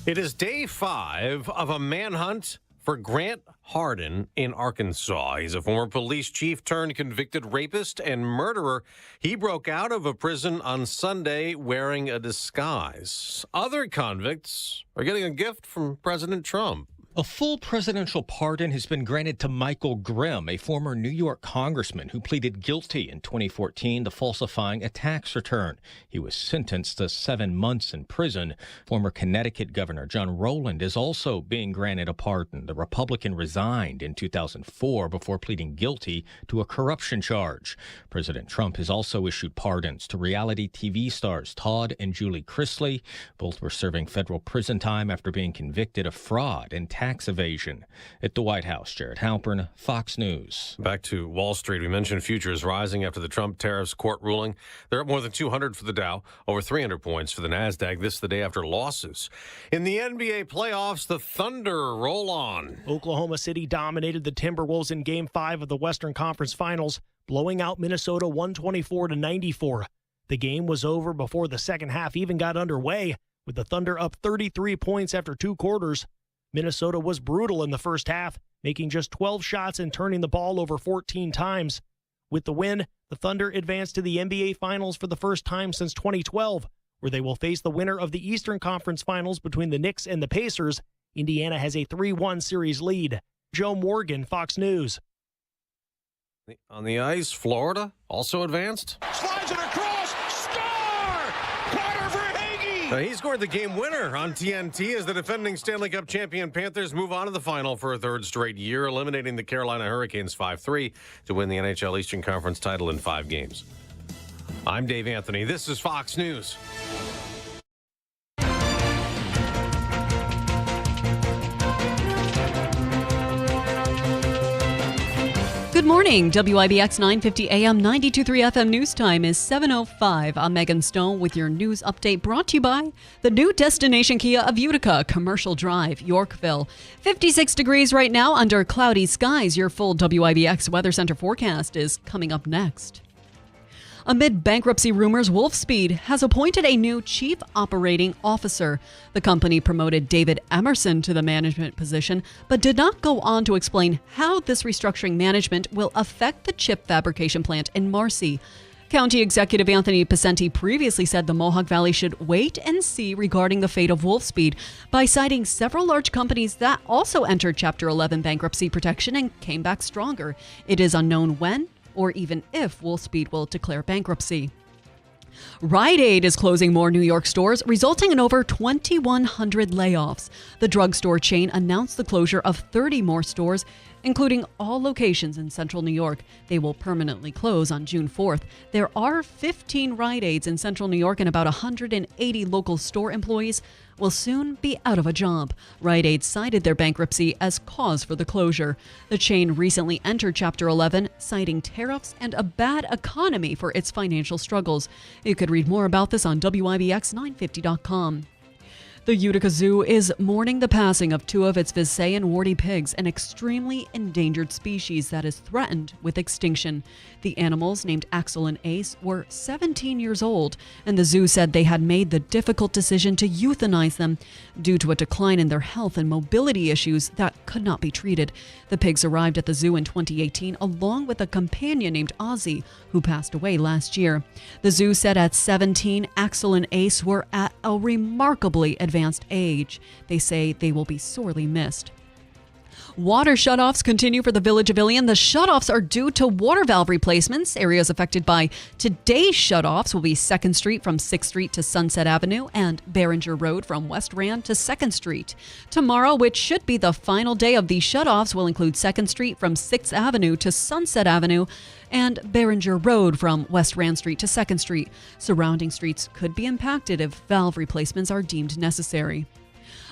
It is day 5 of a manhunt for Grant Hardin in Arkansas. He's a former police chief turned convicted rapist and murderer. He broke out of a prison on Sunday wearing a disguise. Other convicts are getting a gift from President Trump. A full presidential pardon has been granted to Michael Grimm, a former New York congressman who pleaded guilty in 2014 to falsifying a tax return. He was sentenced to 7 months in prison. Former Connecticut Governor John Rowland is also being granted a pardon. The Republican resigned in 2004 before pleading guilty to a corruption charge. President Trump has also issued pardons to reality TV stars Todd and Julie Chrisley. Both were serving federal prison time after being convicted of fraud and tax evasion. At the White House, Jared Halpern, Fox News. Back to Wall Street. We mentioned futures rising after the Trump tariffs court ruling. They're up more than 200 for the Dow, over 300 points for the NASDAQ. This the day after losses. In the NBA playoffs, the Thunder roll on. Oklahoma City dominated the Timberwolves in Game 5 of the Western Conference Finals, blowing out Minnesota 124-94. The game was over before the second half even got underway, with the Thunder up 33 points after 2 quarters. Minnesota was brutal in the first half, making just 12 shots and turning the ball over 14 times. With the win, the Thunder advanced to the NBA Finals for the first time since 2012, where they will face the winner of the Eastern Conference Finals between the Knicks and the Pacers. Indiana has a 3-1 series lead. Joe Morgan, Fox News. On the ice, Florida also advanced. Slides it across. Score! Carter Verhaeghe! He scored the game winner on TNT as the defending Stanley Cup champion Panthers move on to the final for a third straight year, eliminating the Carolina Hurricanes 5-3 to win the NHL Eastern Conference title in 5 games. I'm Dave Anthony. This is Fox News. Good morning. WIBX 950 AM 92.3 FM news time is 7:05. I'm Megan Stone with your news update brought to you by the new destination Kia of Utica, Commercial Drive, Yorkville. 56 degrees right now under cloudy skies. Your full WIBX Weather Center forecast is coming up next. Amid bankruptcy rumors, Wolfspeed has appointed a new chief operating officer. The company promoted David Emerson to the management position, but did not go on to explain how this restructuring management will affect the chip fabrication plant in Marcy. County Executive Anthony Picenti previously said the Mohawk Valley should wait and see regarding the fate of Wolfspeed by citing several large companies that also entered Chapter 11 bankruptcy protection and came back stronger. It is unknown when or even if Wolfspeed will declare bankruptcy. Rite Aid is closing more New York stores, resulting in over 2,100 layoffs. The drugstore chain announced the closure of 30 more stores, including all locations in central New York. They will permanently close on June 4th. There are 15 Rite Aids in central New York, and about 180 local store employees will soon be out of a job. Rite Aid cited their bankruptcy as cause for the closure. The chain recently entered Chapter 11, citing tariffs and a bad economy for its financial struggles. You could read more about this on WIBX950.com. The Utica Zoo is mourning the passing of 2 of its Visayan warty pigs, an extremely endangered species that is threatened with extinction. The animals, named Axel and Ace, were 17 years old, and the zoo said they had made the difficult decision to euthanize them due to a decline in their health and mobility issues that could not be treated. The pigs arrived at the zoo in 2018 along with a companion named Ozzy, who passed away last year. The zoo said at 17, Axel and Ace were at a remarkably advanced age. They say they will be sorely missed. Water shutoffs continue for the Village of Ilion. The shutoffs are due to water valve replacements. Areas affected by today's shutoffs will be 2nd Street from 6th Street to Sunset Avenue and Behringer Road from West Rand to 2nd Street. Tomorrow, which should be the final day of these shutoffs, will include 2nd Street from 6th Avenue to Sunset Avenue and Behringer Road from West Rand Street to 2nd Street. Surrounding streets could be impacted if valve replacements are deemed necessary.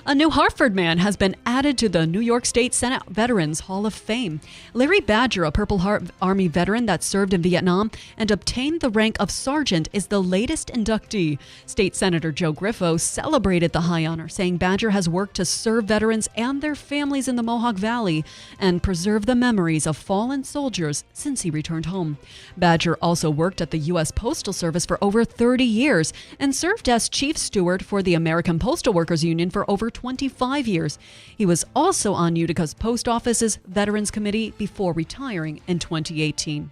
A new Hartford man has been added to the New York State Senate Veterans Hall of Fame. Larry Badger, a Purple Heart Army veteran that served in Vietnam and obtained the rank of sergeant, is the latest inductee. State Senator Joe Griffo celebrated the high honor, saying Badger has worked to serve veterans and their families in the Mohawk Valley and preserve the memories of fallen soldiers since he returned home. Badger also worked at the U.S. Postal Service for over 30 years and served as chief steward for the American Postal Workers Union for over 25 years. He was also on Utica's Post Office's Veterans Committee before retiring in 2018.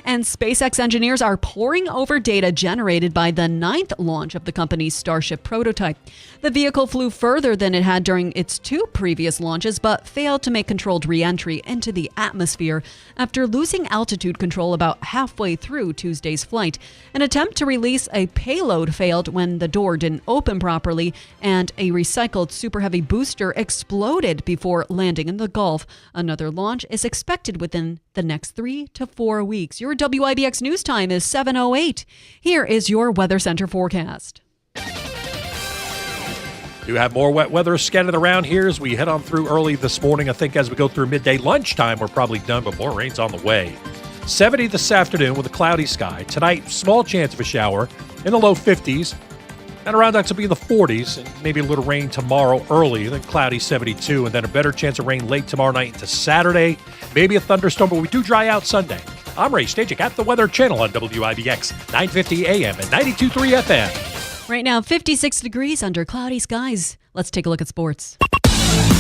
And SpaceX engineers are poring over data generated by the 9th launch of the company's Starship prototype. The vehicle flew further than it had during its 2 previous launches, but failed to make controlled re-entry into the atmosphere after losing altitude control about halfway through Tuesday's flight. An attempt to release a payload failed when the door didn't open properly, and a recycled Super Heavy booster exploded before landing in the Gulf. Another launch is expected within the next 3 to 4 weeks. Your WIBX news time is 7:08. Here is your Weather Center forecast. Do have more wet weather scattered around here as we head on through early this morning. I think as we go through midday lunchtime, we're probably done, but more rain's on the way. 70 this afternoon with a cloudy sky. Tonight, small chance of a shower in the low 50s. Adirondacks will be in the 40s, and maybe a little rain tomorrow early, then cloudy 72, and then a better chance of rain late tomorrow night into Saturday. Maybe a thunderstorm, but we do dry out Sunday. I'm Ray Stachik at the Weather Channel on WIBX 950 AM and 92.3 FM. Right now, 56 degrees under cloudy skies. Let's take a look at sports.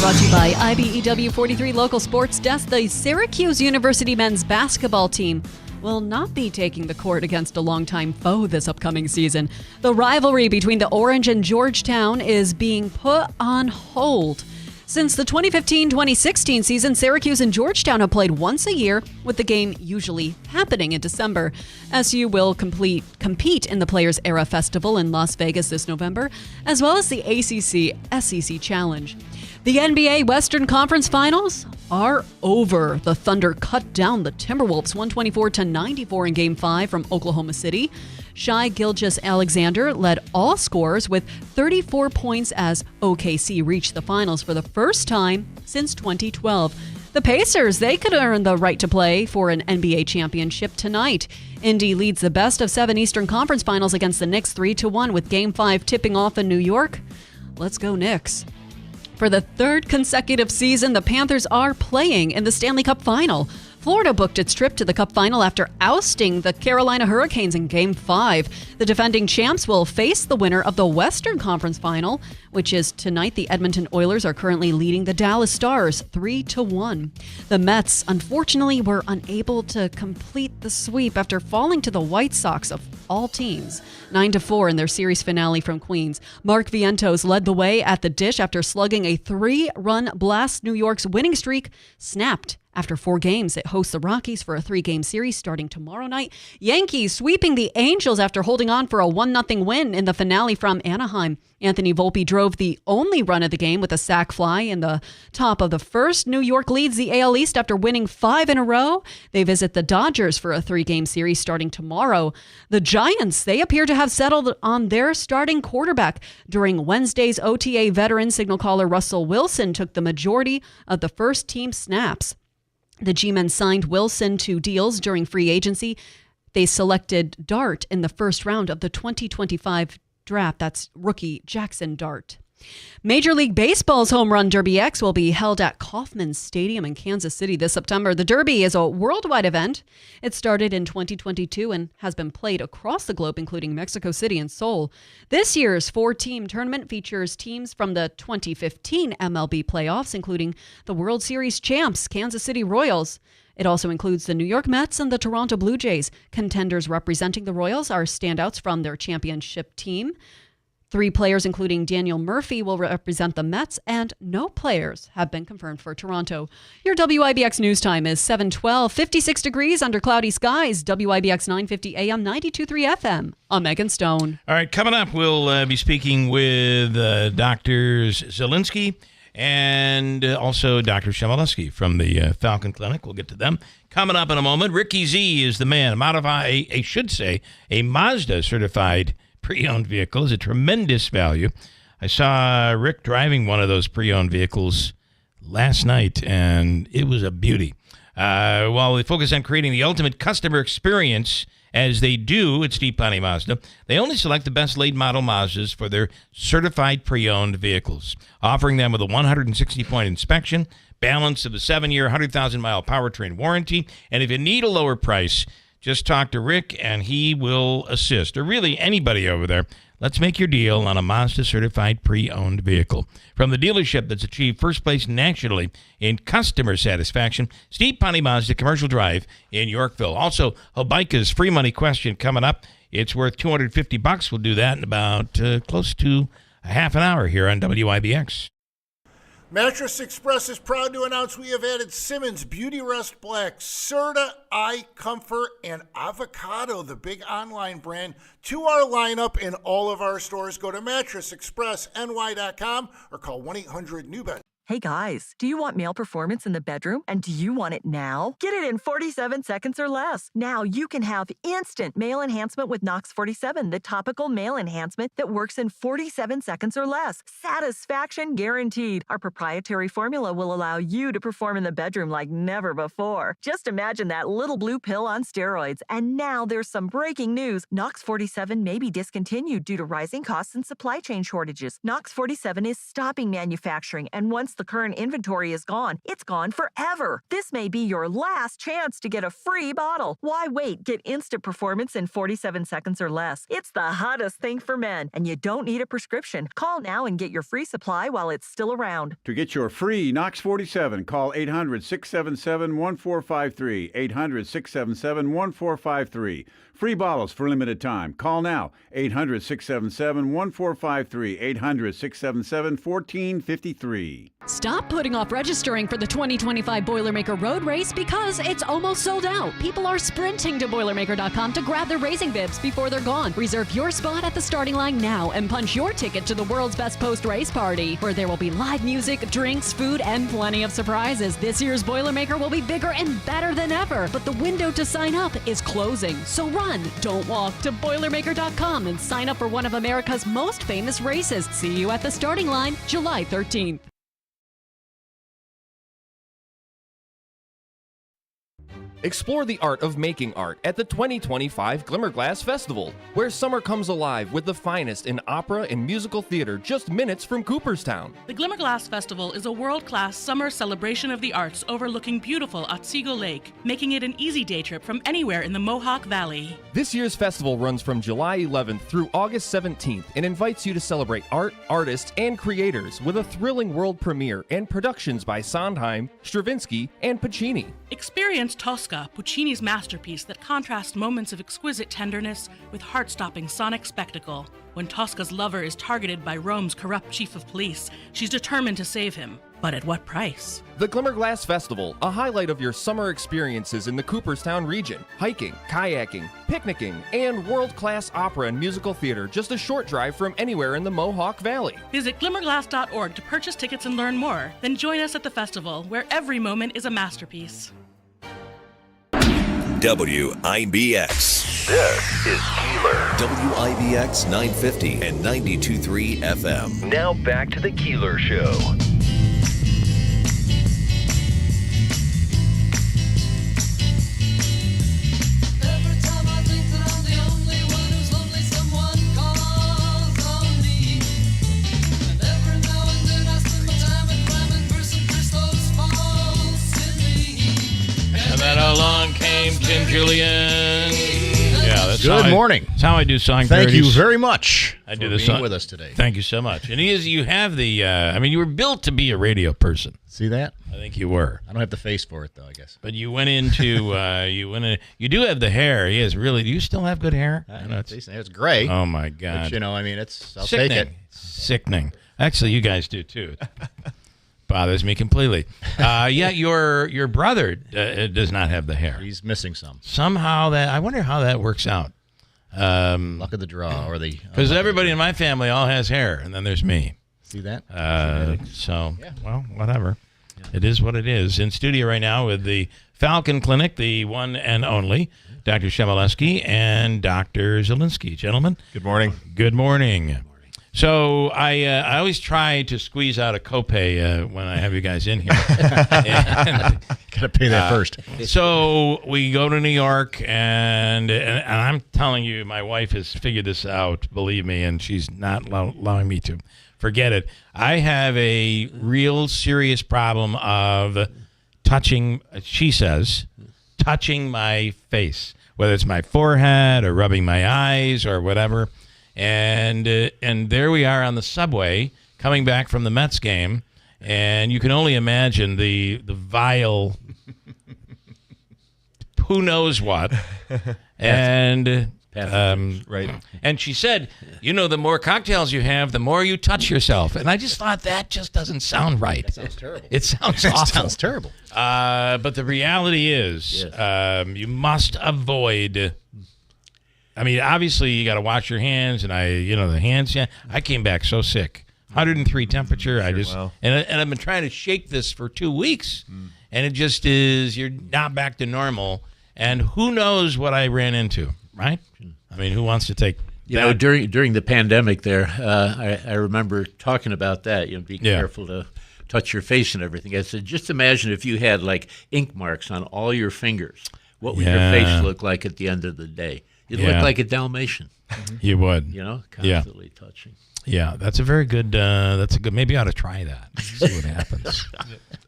Brought to you by IBEW 43 Local Sports Desk. The Syracuse University men's basketball team will not be taking the court against a longtime foe this upcoming season. The rivalry between the Orange and Georgetown is being put on hold. Since the 2015-2016 season, Syracuse and Georgetown have played once a year, with the game usually happening in December. SU will compete in the Players Era Festival in Las Vegas this November, as well as the ACC-SEC Challenge. The NBA Western Conference Finals are over. The Thunder cut down the Timberwolves 124-94 in Game 5 from Oklahoma City. Shai Gilgeous-Alexander led all scorers with 34 points as OKC reached the finals for the first time since 2012. The Pacers, they could earn the right to play for an NBA championship tonight. Indy leads the best of 7 Eastern Conference Finals against the Knicks 3-1 with Game 5 tipping off in New York. Let's go Knicks. For the 3rd consecutive season, the Panthers are playing in the Stanley Cup Final. Florida booked its trip to the Cup Final after ousting the Carolina Hurricanes in Game 5. The defending champs will face the winner of the Western Conference Final, which is tonight. The Edmonton Oilers are currently leading the Dallas Stars 3-1. The Mets, unfortunately, were unable to complete the sweep after falling to the White Sox of all teams, 9-4 in their series finale from Queens. Mark Vientos led the way at the dish after slugging a 3-run blast. New York's winning streak snapped after 4 games. It hosts the Rockies for a 3-game series starting tomorrow night. Yankees sweeping the Angels after holding on for a 1-0 win in the finale from Anaheim. Anthony Volpe drove the only run of the game with a sac fly in the top of the first. New York leads the AL East after winning 5 in a row. They visit the Dodgers for a 3-game series starting tomorrow. The Giants, they appear to have settled on their starting quarterback. During Wednesday's OTA, veteran signal caller Russell Wilson took the majority of the first team snaps. The G-men signed Wilson to deals during free agency. They selected Dart in the first round of the 2025 draft. That's rookie Jackson Dart. Major League Baseball's Home Run Derby X will be held at Kauffman Stadium in Kansas City this September. The Derby is a worldwide event. It started in 2022 and has been played across the globe, including Mexico City and Seoul. This year's 4-team tournament features teams from the 2015 MLB playoffs, including the World Series champs, Kansas City Royals. It also includes the New York Mets and the Toronto Blue Jays. Contenders representing the Royals are standouts from their championship team. 3 players, including Daniel Murphy, will represent the Mets, and no players have been confirmed for Toronto. Your WIBX news time is 7:12, 56 degrees under cloudy skies. WIBX 950 AM, 92.3 FM. I'm Megan Stone. All right, coming up, we'll be speaking with Drs. Zielinski and also Dr. Shemileski from the Falcon Clinic. We'll get to them coming up in a moment. Ricky Z is the man. A Mazda certified pre-owned vehicle is a tremendous value. I saw Rick driving one of those pre-owned vehicles last night, and it was a beauty. While they focus on creating the ultimate customer experience, as they do at Steve Ponte Mazda, they only select the best late model Mazdas for their certified pre-owned vehicles, offering them with a 160-point inspection, balance of a 7-year, 100,000-mile powertrain warranty, and if you need a lower price, just talk to Rick, and he will assist, or really anybody over there. Let's make your deal on a Mazda-certified pre-owned vehicle. From the dealership that's achieved first place nationally in customer satisfaction, Steve Ponte Mazda Commercial Drive in Yorkville. Also, Hobica's free money question coming up. It's worth $250. We'll do that in about close to a half an hour here on WIBX. Mattress Express is proud to announce we have added Simmons Beauty Rest Black, Serta Eye Comfort, and Avocado, the big online brand, to our lineup in all of our stores. Go to mattressexpressny.com or call 1-800-NEW-BED. Hey guys, do you want male performance in the bedroom? And do you want it now? Get it in 47 seconds or less. Now you can have instant male enhancement with Knox 47, the topical male enhancement that works in 47 seconds or less. Satisfaction guaranteed. Our proprietary formula will allow you to perform in the bedroom like never before. Just imagine that little blue pill on steroids. And now there's some breaking news. Knox 47 may be discontinued due to rising costs and supply chain shortages. Knox 47 is stopping manufacturing, and once the current inventory is gone, it's gone forever. This may be your last chance to get a free bottle. Why wait? Get instant performance in 47 seconds or less. It's the hottest thing for men, and you don't need a prescription. Call now and get your free supply while it's still around. To get your free Knox 47, call 800-677-1453, 800-677-1453. Free bottles for limited time. Call now, 800-677-1453, 800-677-1453. Stop putting off registering for the 2025 Boilermaker Road Race because it's almost sold out. People are sprinting to Boilermaker.com to grab their racing bibs before they're gone. Reserve your spot at the starting line now and punch your ticket to the world's best post-race party, where there will be live music, drinks, food, and plenty of surprises. This year's Boilermaker will be bigger and better than ever, but the window to sign up is closing. So run, don't walk, to Boilermaker.com and sign up for one of America's most famous races. See you at the starting line July 13th. Explore the art of making art at the 2025 Glimmerglass Festival, where summer comes alive with the finest in opera and musical theater just minutes from Cooperstown. The Glimmerglass Festival is a world-class summer celebration of the arts overlooking beautiful Otsego Lake, making it an easy day trip from anywhere in the Mohawk Valley. This year's festival runs from July 11th through August 17th and invites you to celebrate art, artists, and creators with a thrilling world premiere and productions by Sondheim, Stravinsky, and Puccini. Experience Tosca, Puccini's masterpiece that contrasts moments of exquisite tenderness with heart-stopping sonic spectacle. When Tosca's lover is targeted by Rome's corrupt chief of police, she's determined to save him. But at what price? The Glimmerglass Festival, a highlight of your summer experiences in the Cooperstown region. Hiking, kayaking, picnicking, and world-class opera and musical theater just a short drive from anywhere in the Mohawk Valley. Visit glimmerglass.org to purchase tickets and learn more. Then join us at the festival, where every moment is a masterpiece. WIBX. This is Keeler. WIBX 950 and 92.3 FM. Now back to the Keeler Show. Along came Tim Julian. Yeah, that's Good morning. That's how I do song Thank parodies. you very much I for do the being song with us today. Thank you so much. And you have the. I mean, you were built to be a radio person. See that? I think you were. I don't have the face for it though, I guess. But you went into. You do have the hair. He has really. Do you still have good hair? It's gray. Oh my God. But, I mean, I'll sickening. take it. Sickening. Actually, you guys do too. Bothers me completely. Your brother does not have the hair. He's missing some. Somehow I wonder how that works out. Luck of the draw, or the because everybody in my family all has hair, and then there's me. See that? Well, whatever. Yeah. It is what it is. In studio right now with the Falcon Clinic, the one and only Dr. Shemileski and Dr. Zielinski. Gentlemen, good morning. Good morning. So I always try to squeeze out a copay when I have you guys in here. Got to pay that first. So we go to New York, and I'm telling you, my wife has figured this out, believe me, and she's not allowing me to. Forget it. I have a real serious problem of touching, she says, touching my face, whether it's my forehead or rubbing my eyes or whatever. and there we are on the subway coming back from the Mets game, and you can only imagine the vile, who knows what, and. Right. And she said, the more cocktails you have, the more you touch yourself. And I just thought that just doesn't sound right. That sounds terrible. It sounds awful. Sounds terrible. But the reality is, you must avoid. I mean, obviously, you got to wash your hands, and the hands. Yeah, I came back so sick, 103 temperature. And I've been trying to shake this for 2 weeks, and it just is. You're not back to normal, and who knows what I ran into, right? I mean, who wants to take? During the pandemic, there, I remember talking about that. Be careful to touch your face and everything. I said, just imagine if you had like ink marks on all your fingers. What would your face look like at the end of the day? You'd look like a Dalmatian. You would. Constantly touching. Yeah, that's a very good. Maybe I ought to try that. See what happens.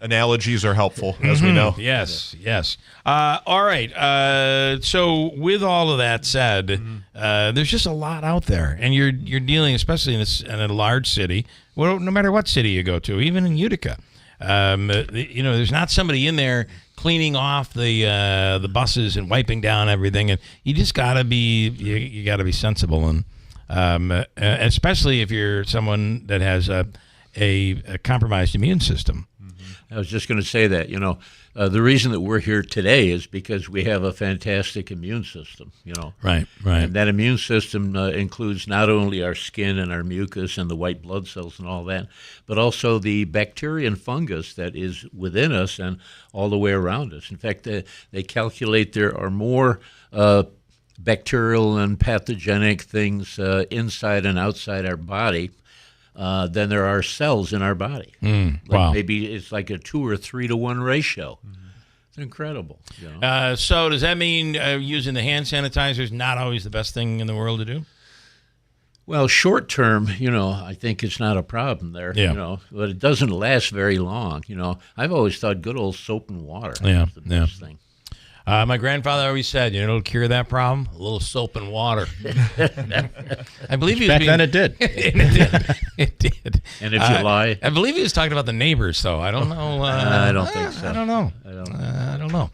Analogies are helpful, as we know. Yes. All right. So with all of that said, there's just a lot out there, and you're dealing, especially in a large city. Well, no matter what city you go to, even in Utica, there's not somebody in there cleaning off the buses and wiping down everything, and you just gotta be you gotta be sensible, and especially if you're someone that has a compromised immune system. I was just going to say that, the reason that we're here today is because we have a fantastic immune system, Right. And that immune system includes not only our skin and our mucus and the white blood cells and all that, but also the bacteria and fungus that is within us and all the way around us. In fact, they calculate there are more bacterial and pathogenic things inside and outside our body than there are cells in our body. Wow. Maybe it's like a 2 or 3 to 1 ratio. It's incredible. So does that mean using the hand sanitizer is not always the best thing in the world to do? Well, short term, I think it's not a problem there. But it doesn't last very long. I've always thought good old soap and water is the best thing. My grandfather always said, it'll cure that problem, a little soap and water. I believe he was then it did. It did. And if you lie, I believe he was talking about the neighbors, though. I don't know. I don't think so. I don't know.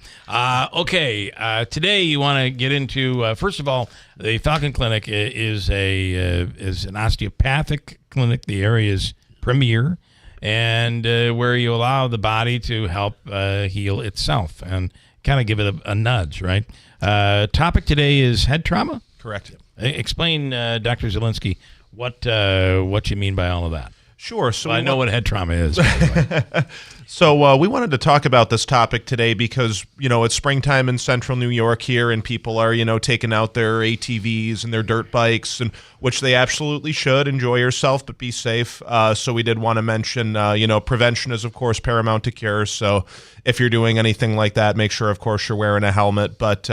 Okay. Today you want to get into first of all, the Falcon Clinic is an osteopathic clinic. The area's premier, and where you allow the body to help heal itself and kind of give it a nudge, right? Topic today is head trauma. Correct. Explain, Dr. Zielinski, what you mean by all of that. Sure. So I know what head trauma is. So we wanted to talk about this topic today because, it's springtime in central New York here, and people are, taking out their ATVs and their dirt bikes, and which they absolutely should. Enjoy yourself, but be safe. So we did want to mention, prevention is, of course, paramount to cure. So if you're doing anything like that, make sure, of course, you're wearing a helmet. But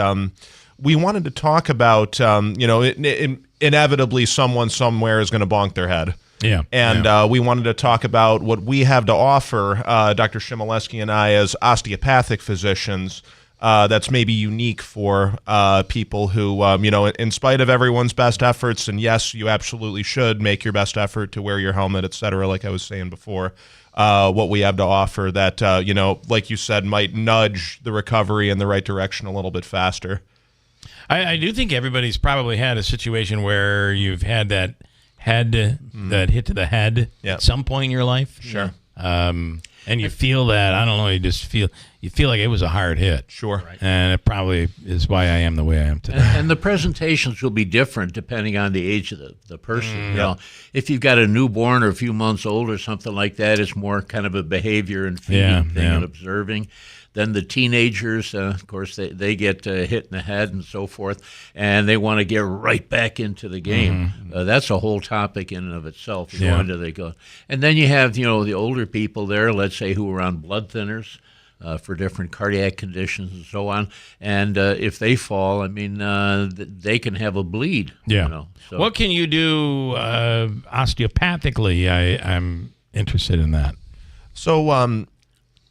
we wanted to talk about, inevitably someone somewhere is going to bonk their head. Yeah. And we wanted to talk about what we have to offer, Dr. Shimoleski and I, as osteopathic physicians, that's maybe unique for people who, in spite of everyone's best efforts, and yes, you absolutely should make your best effort to wear your helmet, et cetera, like I was saying before, what we have to offer that, like you said, might nudge the recovery in the right direction a little bit faster. I do think everybody's probably had a situation where you've had that that hit to the head at some point in your life. Sure. And you feel that, I don't know, you feel like it was a hard hit. Sure. Right. And it probably is why I am the way I am today. And the presentations will be different depending on the age of the person. If you've got a newborn or a few months old or something like that, it's more kind of a behavior and feeding thing and observing. Then the teenagers, of course, they get hit in the head and so forth, and they want to get right back into the game. That's a whole topic in and of itself. When do they go? And then you have, the older people there, let's say, who are on blood thinners for different cardiac conditions and so on. And if they fall, I mean, they can have a bleed. Yeah. So. What can you do osteopathically? I'm interested in that. So,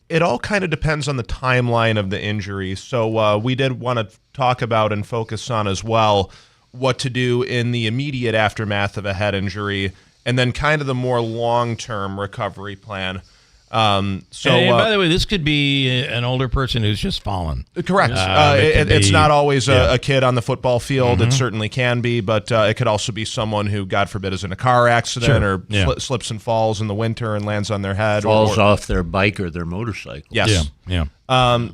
it all kind of depends on the timeline of the injury. So we did want to talk about and focus on as well what to do in the immediate aftermath of a head injury, and then kind of the more long-term recovery plan. And by the way, this could be an older person who's just fallen. Correct. It's not always a kid on the football field. It certainly can be, but it could also be someone who, God forbid, is in a car accident or slips and falls in the winter and lands on their head. Falls off their bike or their motorcycle. Yes. Yeah.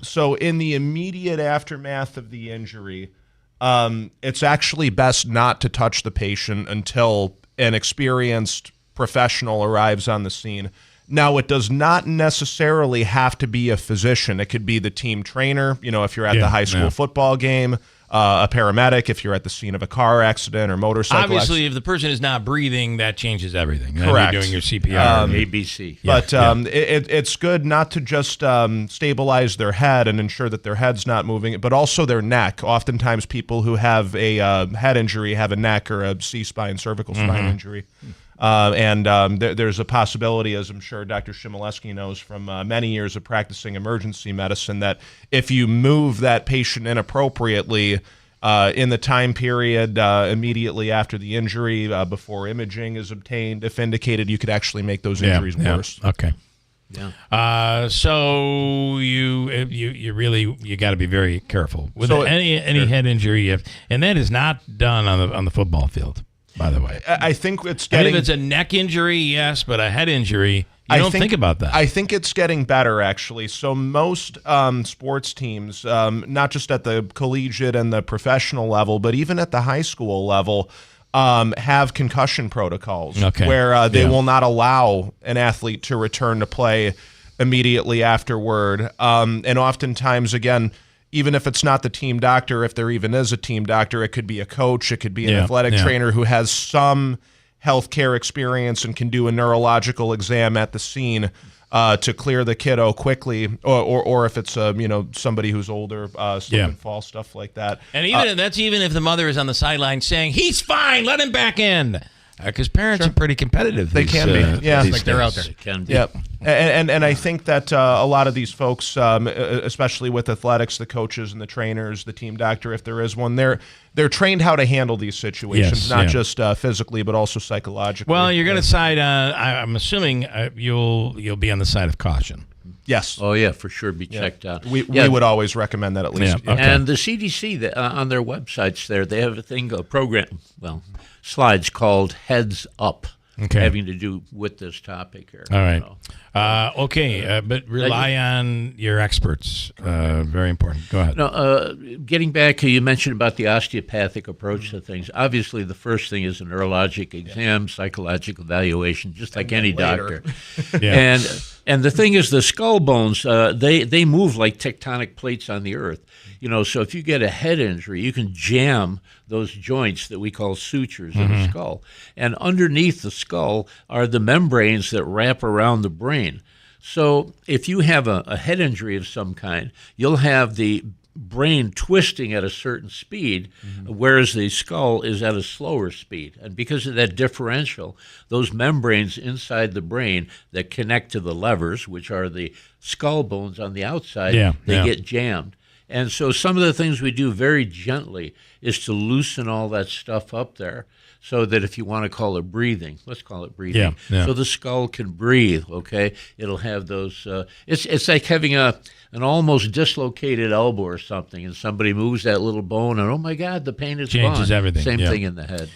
So in the immediate aftermath of the injury, it's actually best not to touch the patient until an experienced professional arrives on the scene. Now, it does not necessarily have to be a physician. It could be the team trainer, if you're at the high school football game, a paramedic if you're at the scene of a car accident or motorcycle Obviously, if the person is not breathing, that changes everything. Correct. You're doing your CPR. ABC. But it's good not to just stabilize their head and ensure that their head's not moving, but also their neck. Oftentimes, people who have a head injury have a neck or a C-spine, cervical spine injury. There's a possibility, as I'm sure Dr. Shimoleski knows from many years of practicing emergency medicine, that if you move that patient inappropriately in the time period immediately after the injury, before imaging is obtained, if indicated, you could actually make those injuries worse. Okay. Yeah. So you got to be very careful with any head injury, and that is not done on the football field. By the way, I think it's getting. If it's a neck injury, yes, but a head injury, you don't think about that. I think it's getting better, actually. So most sports teams, not just at the collegiate and the professional level, but even at the high school level, have concussion protocols where they will not allow an athlete to return to play immediately afterward. And oftentimes, again, even if it's not the team doctor, if there even is a team doctor, it could be a coach, it could be an athletic trainer who has some healthcare experience and can do a neurological exam at the scene to clear the kiddo quickly, or if it's somebody who's older, slip and fall, stuff like that. And even if the mother is on the sideline saying he's fine, let him back in. Because parents are pretty competitive. They can be. Yeah. Like they're out there. They can be. Yep. And I think that a lot of these folks, especially with athletics, the coaches and the trainers, the team doctor, if there is one, they're trained how to handle these situations, not just physically, but also psychologically. Well, you're going to side on, I'm assuming you'll be on the side of caution. Yes. Oh, yeah, for sure. Be checked out. We would always recommend that at least. Yeah. Okay. And the CDC, on their websites there, they have a program, slides called Heads Up, having to do with this topic here. All right. But rely on your experts. Very important. Go ahead. No, getting back, you mentioned about the osteopathic approach to things. Obviously, the first thing is a neurologic exam, psychological evaluation, just like any doctor. And the thing is, the skull bones, they move like tectonic plates on the earth. So if you get a head injury, you can jam those joints that we call sutures in the skull. And underneath the skull are the membranes that wrap around the brain. So if you have a head injury of some kind, you'll have the brain twisting at a certain speed, whereas the skull is at a slower speed. And because of that differential, those membranes inside the brain that connect to the levers, which are the skull bones on the outside, they get jammed. And so some of the things we do very gently is to loosen all that stuff up there so that if you want to call it breathing, let's call it breathing. So the skull can breathe, okay? It'll have those, it's like having an almost dislocated elbow or something, and somebody moves that little bone, and oh my God, the pain is changes gone. Everything. Same thing in the head.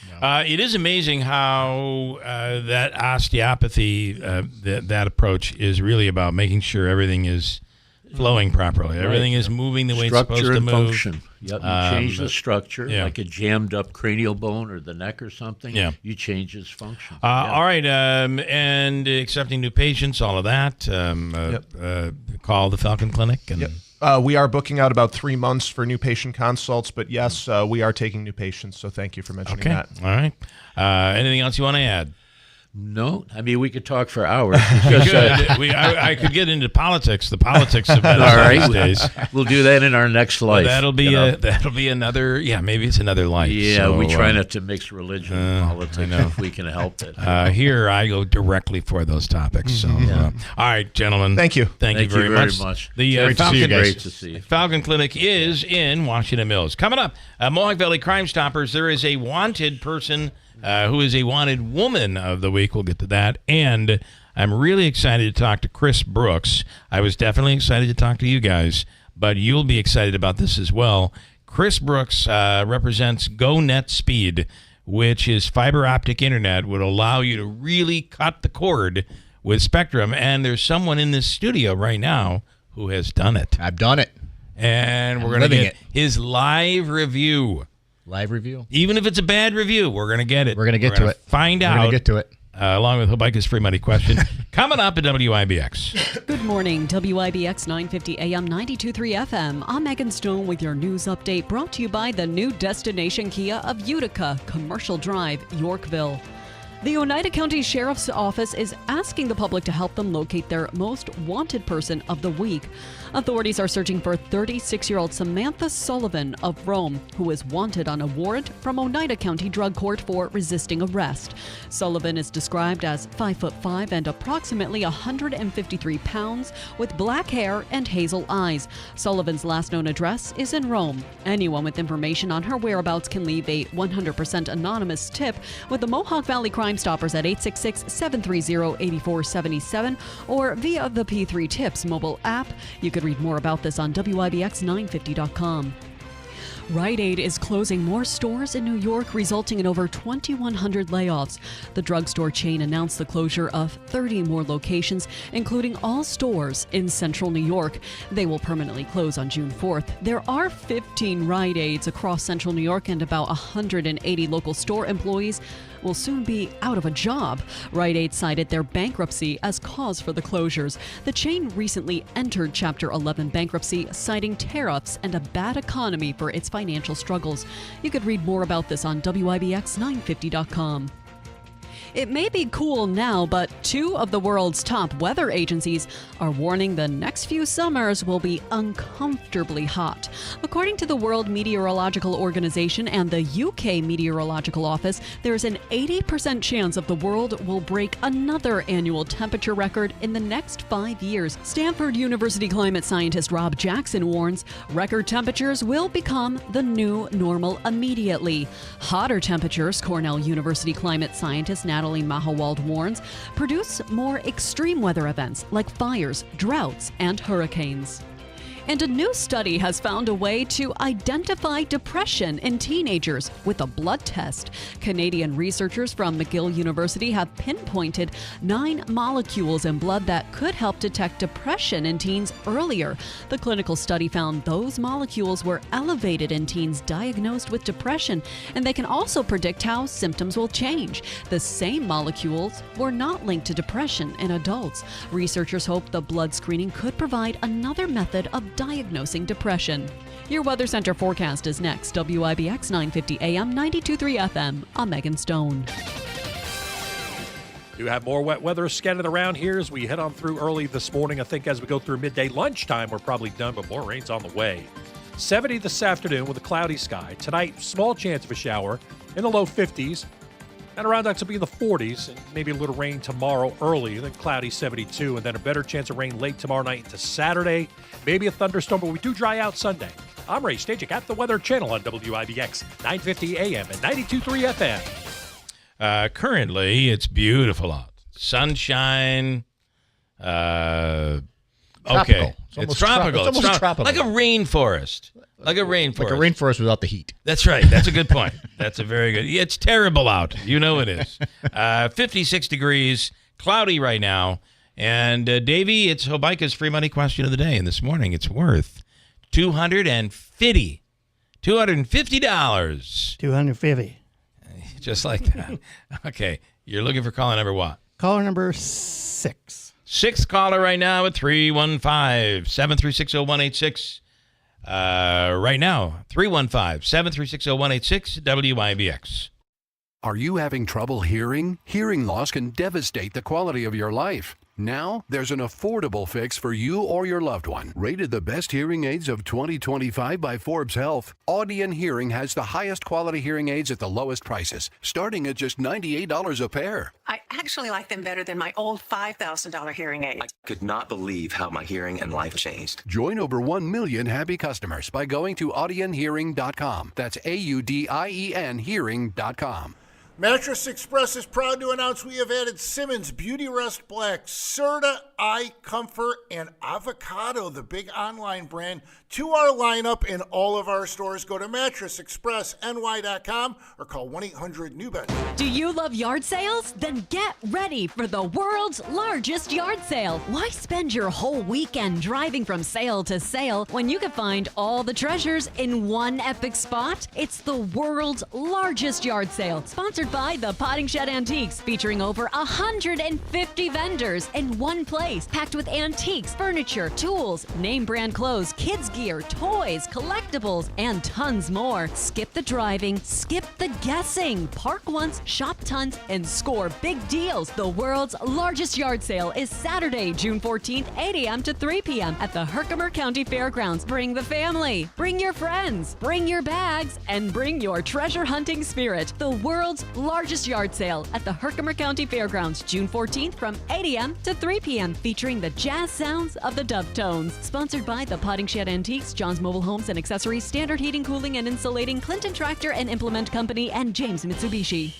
It is amazing how that osteopathy, that approach is really about making sure everything is flowing properly. Everything is moving the way it's supposed to move. Structure and function. Yep. You change the structure, like a jammed up cranial bone or the neck or something. You change its function. All right. And accepting new patients, all of that. Call the Falcon Clinic. And we are booking out about 3 months for new patient consults, but yes, we are taking new patients. So thank you for mentioning that. All right. Anything else you want to add? No, I mean, we could talk for hours. I could get into politics. The politics of medicine all right. these days. We'll do that in our next life. That'll be another. Yeah, maybe it's another life. Yeah, so, we try not to mix religion and politics if we can help it. Here I go directly for those topics. So, all right, gentlemen. Thank you. Thank you very much. The Great to see you. Falcon Clinic is in Washington Mills. Coming up, Mohawk Valley Crime Stoppers. There is a wanted person. Who is a wanted woman of the week. We'll get to that. And I'm really excited to talk to Chris Brooks. I was definitely excited to talk to you guys, but you'll be excited about this as well. Chris Brooks represents GoNet Speed, which is fiber optic internet, would allow you to really cut the cord with Spectrum. And there's someone in this studio right now who has done it. I've done it. And we're going to get his live review. Live review? Even if it's a bad review, we're going to get it. We're going to get to it. Find out. We're going to get to it. Along with Hobike's free money question. Coming up at WIBX. Good morning, WIBX 950 AM 92.3 FM. I'm Megan Stone with your news update brought to you by the new destination Kia of Utica, Commercial Drive, Yorkville. The Oneida County Sheriff's Office is asking the public to help them locate their most wanted person of the week. Authorities are searching for 36-year-old Samantha Sullivan of Rome, who is wanted on a warrant from Oneida County Drug Court for resisting arrest. Sullivan is described as 5'5" and approximately 153 pounds, with black hair and hazel eyes. Sullivan's last known address is in Rome. Anyone with information on her whereabouts can leave a 100% anonymous tip with the Mohawk Valley Crime Stoppers at 866-730-8477 or via the P3 Tips mobile app. You could read more about this on WIBX950.com. Rite Aid is closing more stores in New York, resulting in over 2,100 layoffs. The drugstore chain announced the closure of 30 more locations, including all stores in central New York. They will permanently close on June 4th. There are 15 Rite Aids across central New York, and about 180 local store employees will soon be out of a job. Rite Aid cited their bankruptcy as cause for the closures. The chain recently entered Chapter 11 bankruptcy, citing tariffs and a bad economy for its financial struggles. You could read more about this on WIBX950.com. It may be cool now, but two of the world's top weather agencies are warning the next few summers will be uncomfortably hot. According to the World Meteorological Organization and the UK Meteorological Office, there's an 80% chance of the world will break another annual temperature record in the next 5 years. Stanford University climate scientist Rob Jackson warns record temperatures will become the new normal immediately. Hotter temperatures, Cornell University climate scientist Natalie Mahawald warns, produce more extreme weather events like fires, droughts, and hurricanes. And a new study has found a way to identify depression in teenagers with a blood test. Canadian researchers from McGill University have pinpointed 9 molecules in blood that could help detect depression in teens earlier. The clinical study found those molecules were elevated in teens diagnosed with depression, and they can also predict how symptoms will change. The same molecules were not linked to depression in adults. Researchers hope the blood screening could provide another method of diagnosing depression. Your Weather Center forecast is next. WIBX 950 AM 92.3 FM. I'm Megan Stone. Do have more wet weather scattered around here as we head on through early this morning. I think as we go through midday lunchtime, we're probably done, but more rain's on the way. 70 this afternoon with a cloudy sky. Tonight, small chance of a shower in the low 50s. And around that will be in the 40s, and maybe a little rain tomorrow early, then cloudy 72, and then a better chance of rain late tomorrow night into Saturday. Maybe a thunderstorm, but we do dry out Sunday. I'm Ray Stachik at the Weather Channel on WIBX 950 AM and 92.3 FM. Currently, it's beautiful out. Sunshine. Okay. It's tropical. It's almost tropical. Like a rainforest. Like a rainforest. Like a rainforest without the heat. That's right. That's a good point. That's a very good. It's terrible out. You know it is. 56 degrees, cloudy right now. And Davey, it's Hobike's free money question of the day. And this morning, it's worth $250. $250. Just like that. Okay. You're looking for caller number what? Caller number 6. Sixth caller right now at 315-736-0186. Right now, 315-736-0186, WIBX. Are you having trouble hearing? Hearing loss can devastate the quality of your life. Now, there's an affordable fix for you or your loved one. Rated the best hearing aids of 2025 by Forbes Health, Audion Hearing has the highest quality hearing aids at the lowest prices, starting at just $98 a pair. I actually like them better than my old $5,000 hearing aid. I could not believe how my hearing and life changed. Join over 1 million happy customers by going to audionhearing.com. That's AUDIEN hearing.com. Mattress Express is proud to announce we have added Simmons Beauty Rest Black, Serta Eye Comfort, and Avocado, the big online brand, to our lineup in all of our stores. Go to mattressexpressny.com or call 1-800-NEW-BED. Do you love yard sales? Then get ready for the world's largest yard sale. Why spend your whole weekend driving from sale to sale when you can find all the treasures in one epic spot? It's the world's largest yard sale, sponsored by the Potting Shed Antiques, featuring over 150 vendors in one place, packed with antiques, furniture, tools, name brand clothes, kids gear, toys, collectibles, and tons more. Skip the driving, skip the guessing. Park once, shop tons, and score big deals. The world's largest yard sale is Saturday, June 14th, 8 a.m. to 3 p.m. at the Herkimer County Fairgrounds. Bring the family, bring your friends, bring your bags, and bring your treasure hunting spirit. The world's largest yard sale at the Herkimer County Fairgrounds, June 14th from 8 a.m. to 3 p.m. featuring the jazz sounds of the Dove Tones. Sponsored by the Potting Shed Antiques, John's Mobile Homes and Accessories, Standard Heating, Cooling, and Insulating, Clinton Tractor and Implement Company, and James Mitsubishi.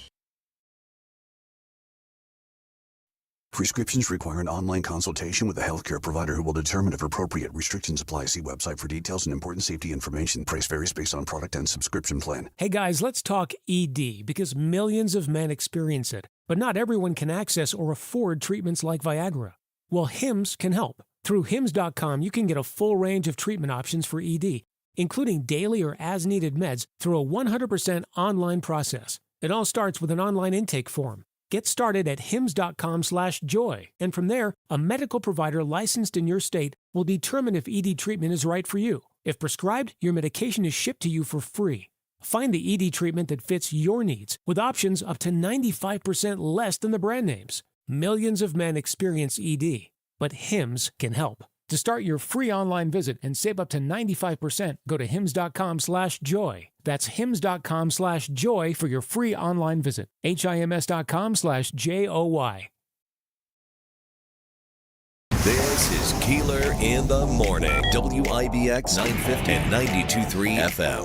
Prescriptions require an online consultation with a healthcare provider who will determine if appropriate. Restrictions apply. See website for details and important safety information. Price varies based on product and subscription plan. Hey guys, let's talk ED, because millions of men experience it, but not everyone can access or afford treatments like Viagra. Well, Hims can help. Through Hims.com, you can get a full range of treatment options for ED, including daily or as-needed meds through a 100% online process. It all starts with an online intake form. Get started at hims.com/joy, and from there, a medical provider licensed in your state will determine if ED treatment is right for you. If prescribed, your medication is shipped to you for free. Find the ED treatment that fits your needs, with options up to 95% less than the brand names. Millions of men experience ED, but Hims can help. To start your free online visit and save up to 95%, go to hims.com/joy. That's hims.com/joy for your free online visit. HIMS.com/JOY. This is Keeler in the Morning. WIBX 950 and 92.3 FM.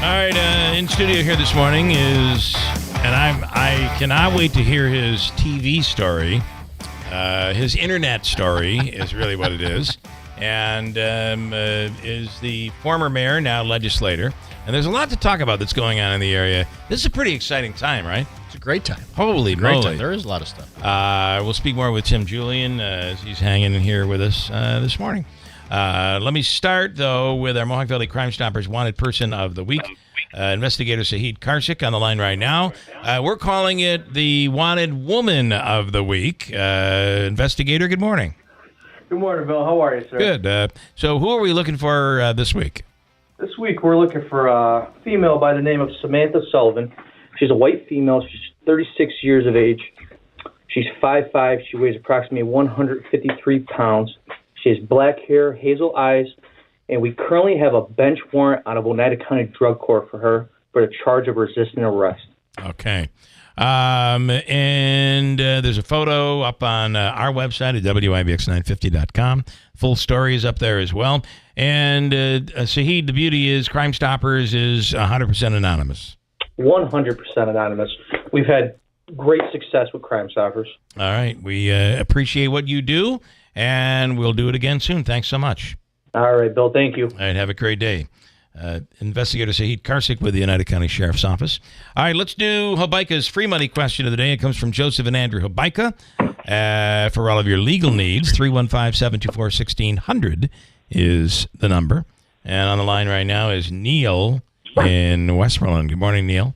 All right, in studio here this morning is, and I cannot wait to hear his TV story. His internet story is really what it is, and is the former mayor, now legislator. And there's a lot to talk about that's going on in the area. This is a pretty exciting time, right? It's a great time. Holy moly. There is a lot of stuff. We'll speak more with Tim Julian as he's hanging in here with us this morning. Let me start, though, with our Mohawk Valley Crime Stoppers Wanted Person of the Week. Investigator Sahid Karsik on the line right now. We're calling it the Wanted Woman of the Week. Investigator, good morning. Good morning, Bill. How are you, sir? Good. So who are we looking for this week? This week we're looking for a female by the name of Samantha Sullivan. She's a white female. She's 36 years of age. She's 5'5". She weighs approximately 153 pounds. She has black hair, hazel eyes, and we currently have a bench warrant out of Oneida County Drug Court for her for the charge of resisting arrest. Okay. And there's a photo up on our website at WIBX950.com. Full story is up there as well. And Sahid, the beauty is Crime Stoppers is 100% anonymous. 100% anonymous. We've had great success with Crime Stoppers. All right. We appreciate what you do, and we'll do it again soon. Thanks so much. All right, Bill. Thank you. All right. Have a great day. Investigator Sahid Karsik with the Oneida County Sheriff's Office. All right, let's do Hobaika's free money question of the day. It comes from Joseph and Andrew Hobaika. For all of your legal needs, 315-724-1600 is the number. And on the line right now is Neil in Westmoreland. Good morning, Neil.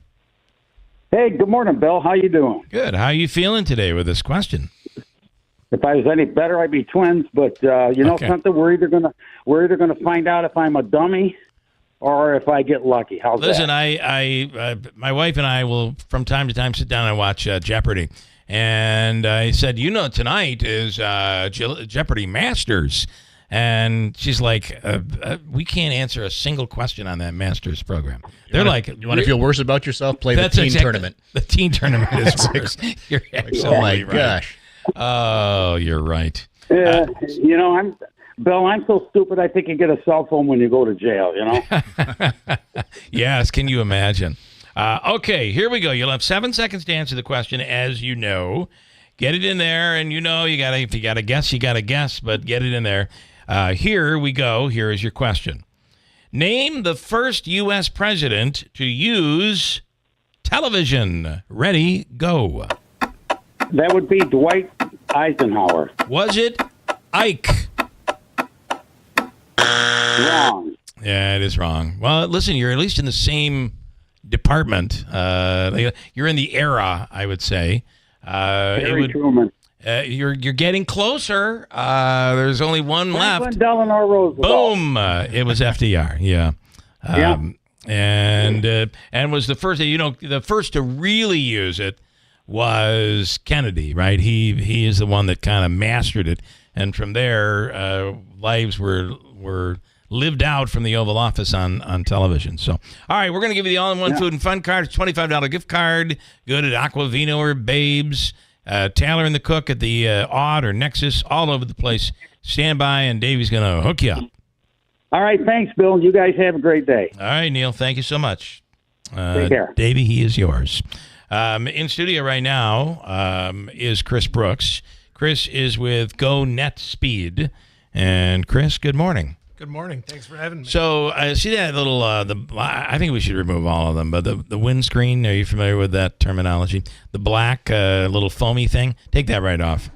Hey, good morning, Bill. How you doing? Good. How are you feeling today with this question? If I was any better, I'd be twins. But you know something, we're either gonna find out if I'm a dummy or if I get lucky. How's Listen, that? my wife and I will from time to time sit down and watch Jeopardy. And I said, tonight is Jeopardy Masters. And she's like, we can't answer a single question on that Masters program. They're like, you want to feel worse about yourself? Play the teen tournament. The teen tournament is worse. You're absolutely right. Gosh. Oh, you're right. Bill, I'm so stupid I think you get a cell phone when you go to jail, Yes, can you imagine? Okay, here we go. You'll have 7 seconds to answer the question, as you know. Get it in there, and if you got to guess, you got to guess, but get it in there. Here we go. Here is your question. Name the first U.S. president to use television. Ready, go. That would be Dwight Eisenhower. Was it Ike? Wrong. Yeah, it is wrong. Well, listen, you're at least in the same department. You're in the era, I would say. Harry Truman. You're getting closer. There's only one Franklin left. Delano Roosevelt. Boom! It was FDR. Yeah. And was the first. The first to really use it was Kennedy. Right. He is the one that kind of mastered it, and from there, lives were lived out from the Oval Office on television. So, all right, we're going to give you the all-in-one food and fun card. It's $25 gift card. Good at Aquavino or Babes. Taylor and the Cook at the Odd or Nexus, all over the place. Stand by, and Davey's going to hook you up. All right, thanks, Bill. You guys have a great day. All right, Neil, thank you so much. Take care. Davey, he is yours. In studio right now is Chris Brooks. Chris is with Go Net Speed. And Chris, good morning. Good morning. Thanks for having me. So see that little, I think we should remove all of them, but the windscreen, are you familiar with that terminology? The black little foamy thing, take that right off.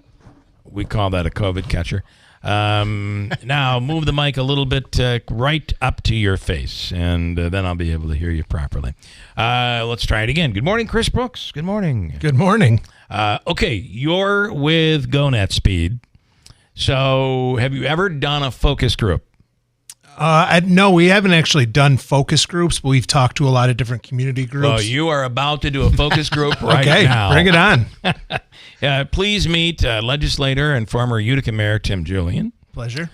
We call that a COVID catcher. Now move the mic a little bit right up to your face, and then I'll be able to hear you properly. Let's try it again. Good morning, Chris Brooks. Good morning. Good morning. Okay, you're with GoNet Speed. So have you ever done a focus group? No, we haven't actually done focus groups, but we've talked to a lot of different community groups. Well, you are about to do a focus group right now. Okay, bring it on. Please meet legislator and former Utica Mayor Tim Julian. Pleasure.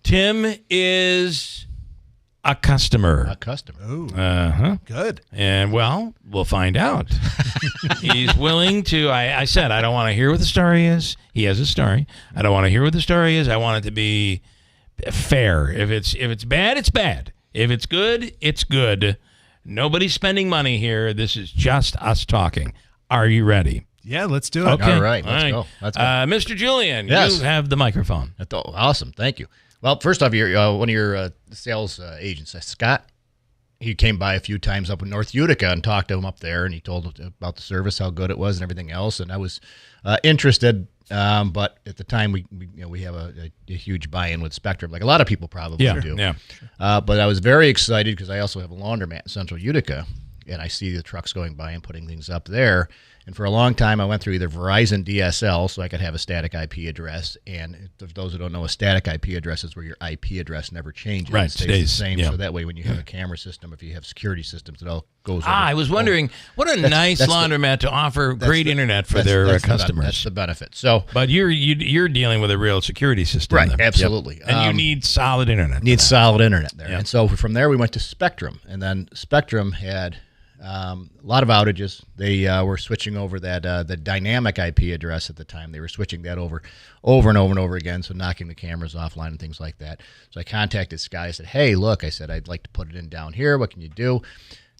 Tim is a customer. A customer. Ooh. Good. And, well, we'll find out. He's willing to, I said, I don't want to hear what the story is. He has a story. I don't want to hear what the story is. I want it to be fair. If it's bad, it's bad. If it's good, it's good. Nobody's spending money here. This is just us talking. Are you ready? Yeah, let's do it. Okay. All right, let's go. Mr. Julian, yes. You have the microphone. Awesome, thank you. Well, first off, one of your sales agents, Scott, he came by a few times up in North Utica and talked to him up there, and he told about the service, how good it was, and everything else. And I was interested, but at the time we have a huge buy-in with Spectrum, like a lot of people probably do. Yeah. But I was very excited because I also have a laundromat in Central Utica, and I see the trucks going by and putting things up there. And for a long time, I went through either Verizon DSL so I could have a static IP address. And for those who don't know, a static IP address is where your IP address never changes. Right, it stays the same. yeah. So that way, when you have a camera system, if you have security systems, it all goes over. I was wondering, what a nice laundromat to offer great internet for their customers. That's the benefit. So, but you're dealing with a real security system. Right, then. absolutely. Yep. And you need solid internet. Solid internet there. Yep. And so from there, we went to Spectrum. And then Spectrum had a lot of outages. They were switching over the dynamic IP address at the time. They were switching that over and over again, so knocking the cameras offline and things like that. So I contacted Sky. I said, hey, look, I'd like to put it in down here. What can you do?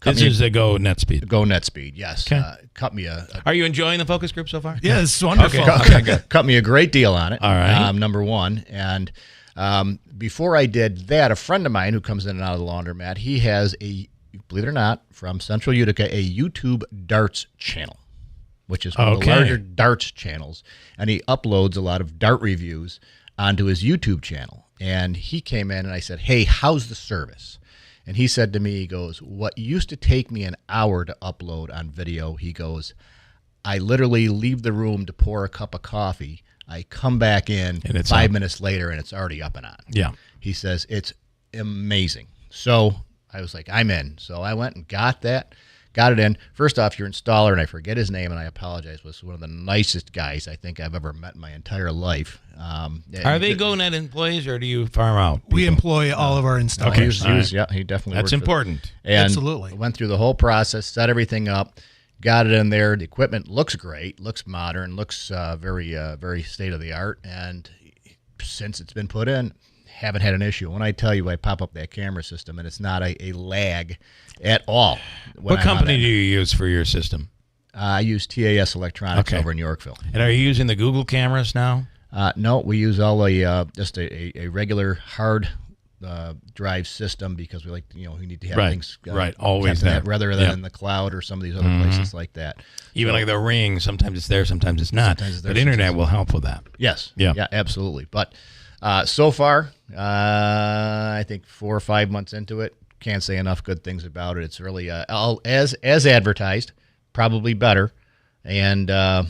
This is the Go Net Speed. Go Net Speed, yes. Okay. Cut me a Are you enjoying the focus group so far? Yeah, it's wonderful. Okay. Cut me a great deal on it. All right. Number one. And before I did that, a friend of mine who comes in and out of the laundromat, he has believe it or not, from Central Utica, a YouTube darts channel, which is one of the larger darts channels. And he uploads a lot of dart reviews onto his YouTube channel. And he came in and I said, hey, how's the service? And he said to me, he goes, what used to take me an hour to upload on video, he goes, I literally leave the room to pour a cup of coffee. I come back in and 5 minutes later and it's already up and on. Yeah. He says, it's amazing. So I was like, I'm in. So I went and got it in. First off, your installer, and I forget his name, and I apologize, was one of the nicest guys I think I've ever met in my entire life. Are they GoNet employees, or do you farm out people? We employ all of our installers. Okay. He definitely That's important. And Absolutely. Went through the whole process, set everything up, got it in there. The equipment looks great, looks modern, looks very state-of-the-art, and since it's been put in, haven't had an issue. When I tell you I pop up that camera system, and it's not a lag at all. What company do you use for your system? I use TAS Electronics over in Yorkville. And are you using the Google cameras now? No, we use all just a regular hard drive system because we like we need to have things always kept in there that rather than in the cloud or some of these other places like that. Even like the Ring, sometimes it's there, sometimes it's not. But internet will help with that. Yes, yeah, absolutely. But so far, I think 4 or 5 months into it, can't say enough good things about it. It's really as advertised, probably better, and I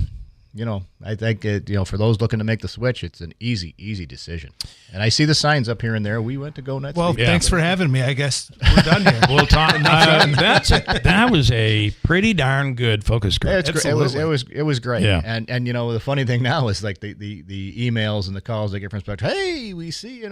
think for those looking to make the switch, it's an easy decision. And I see the signs up here and there. We went to GoNet. Well, thanks for having me. I guess we're done here. We'll talk. That was a pretty darn good focus group. It was great. Yeah. And the funny thing now is like the emails and the calls I get from Spectrum. Hey, we see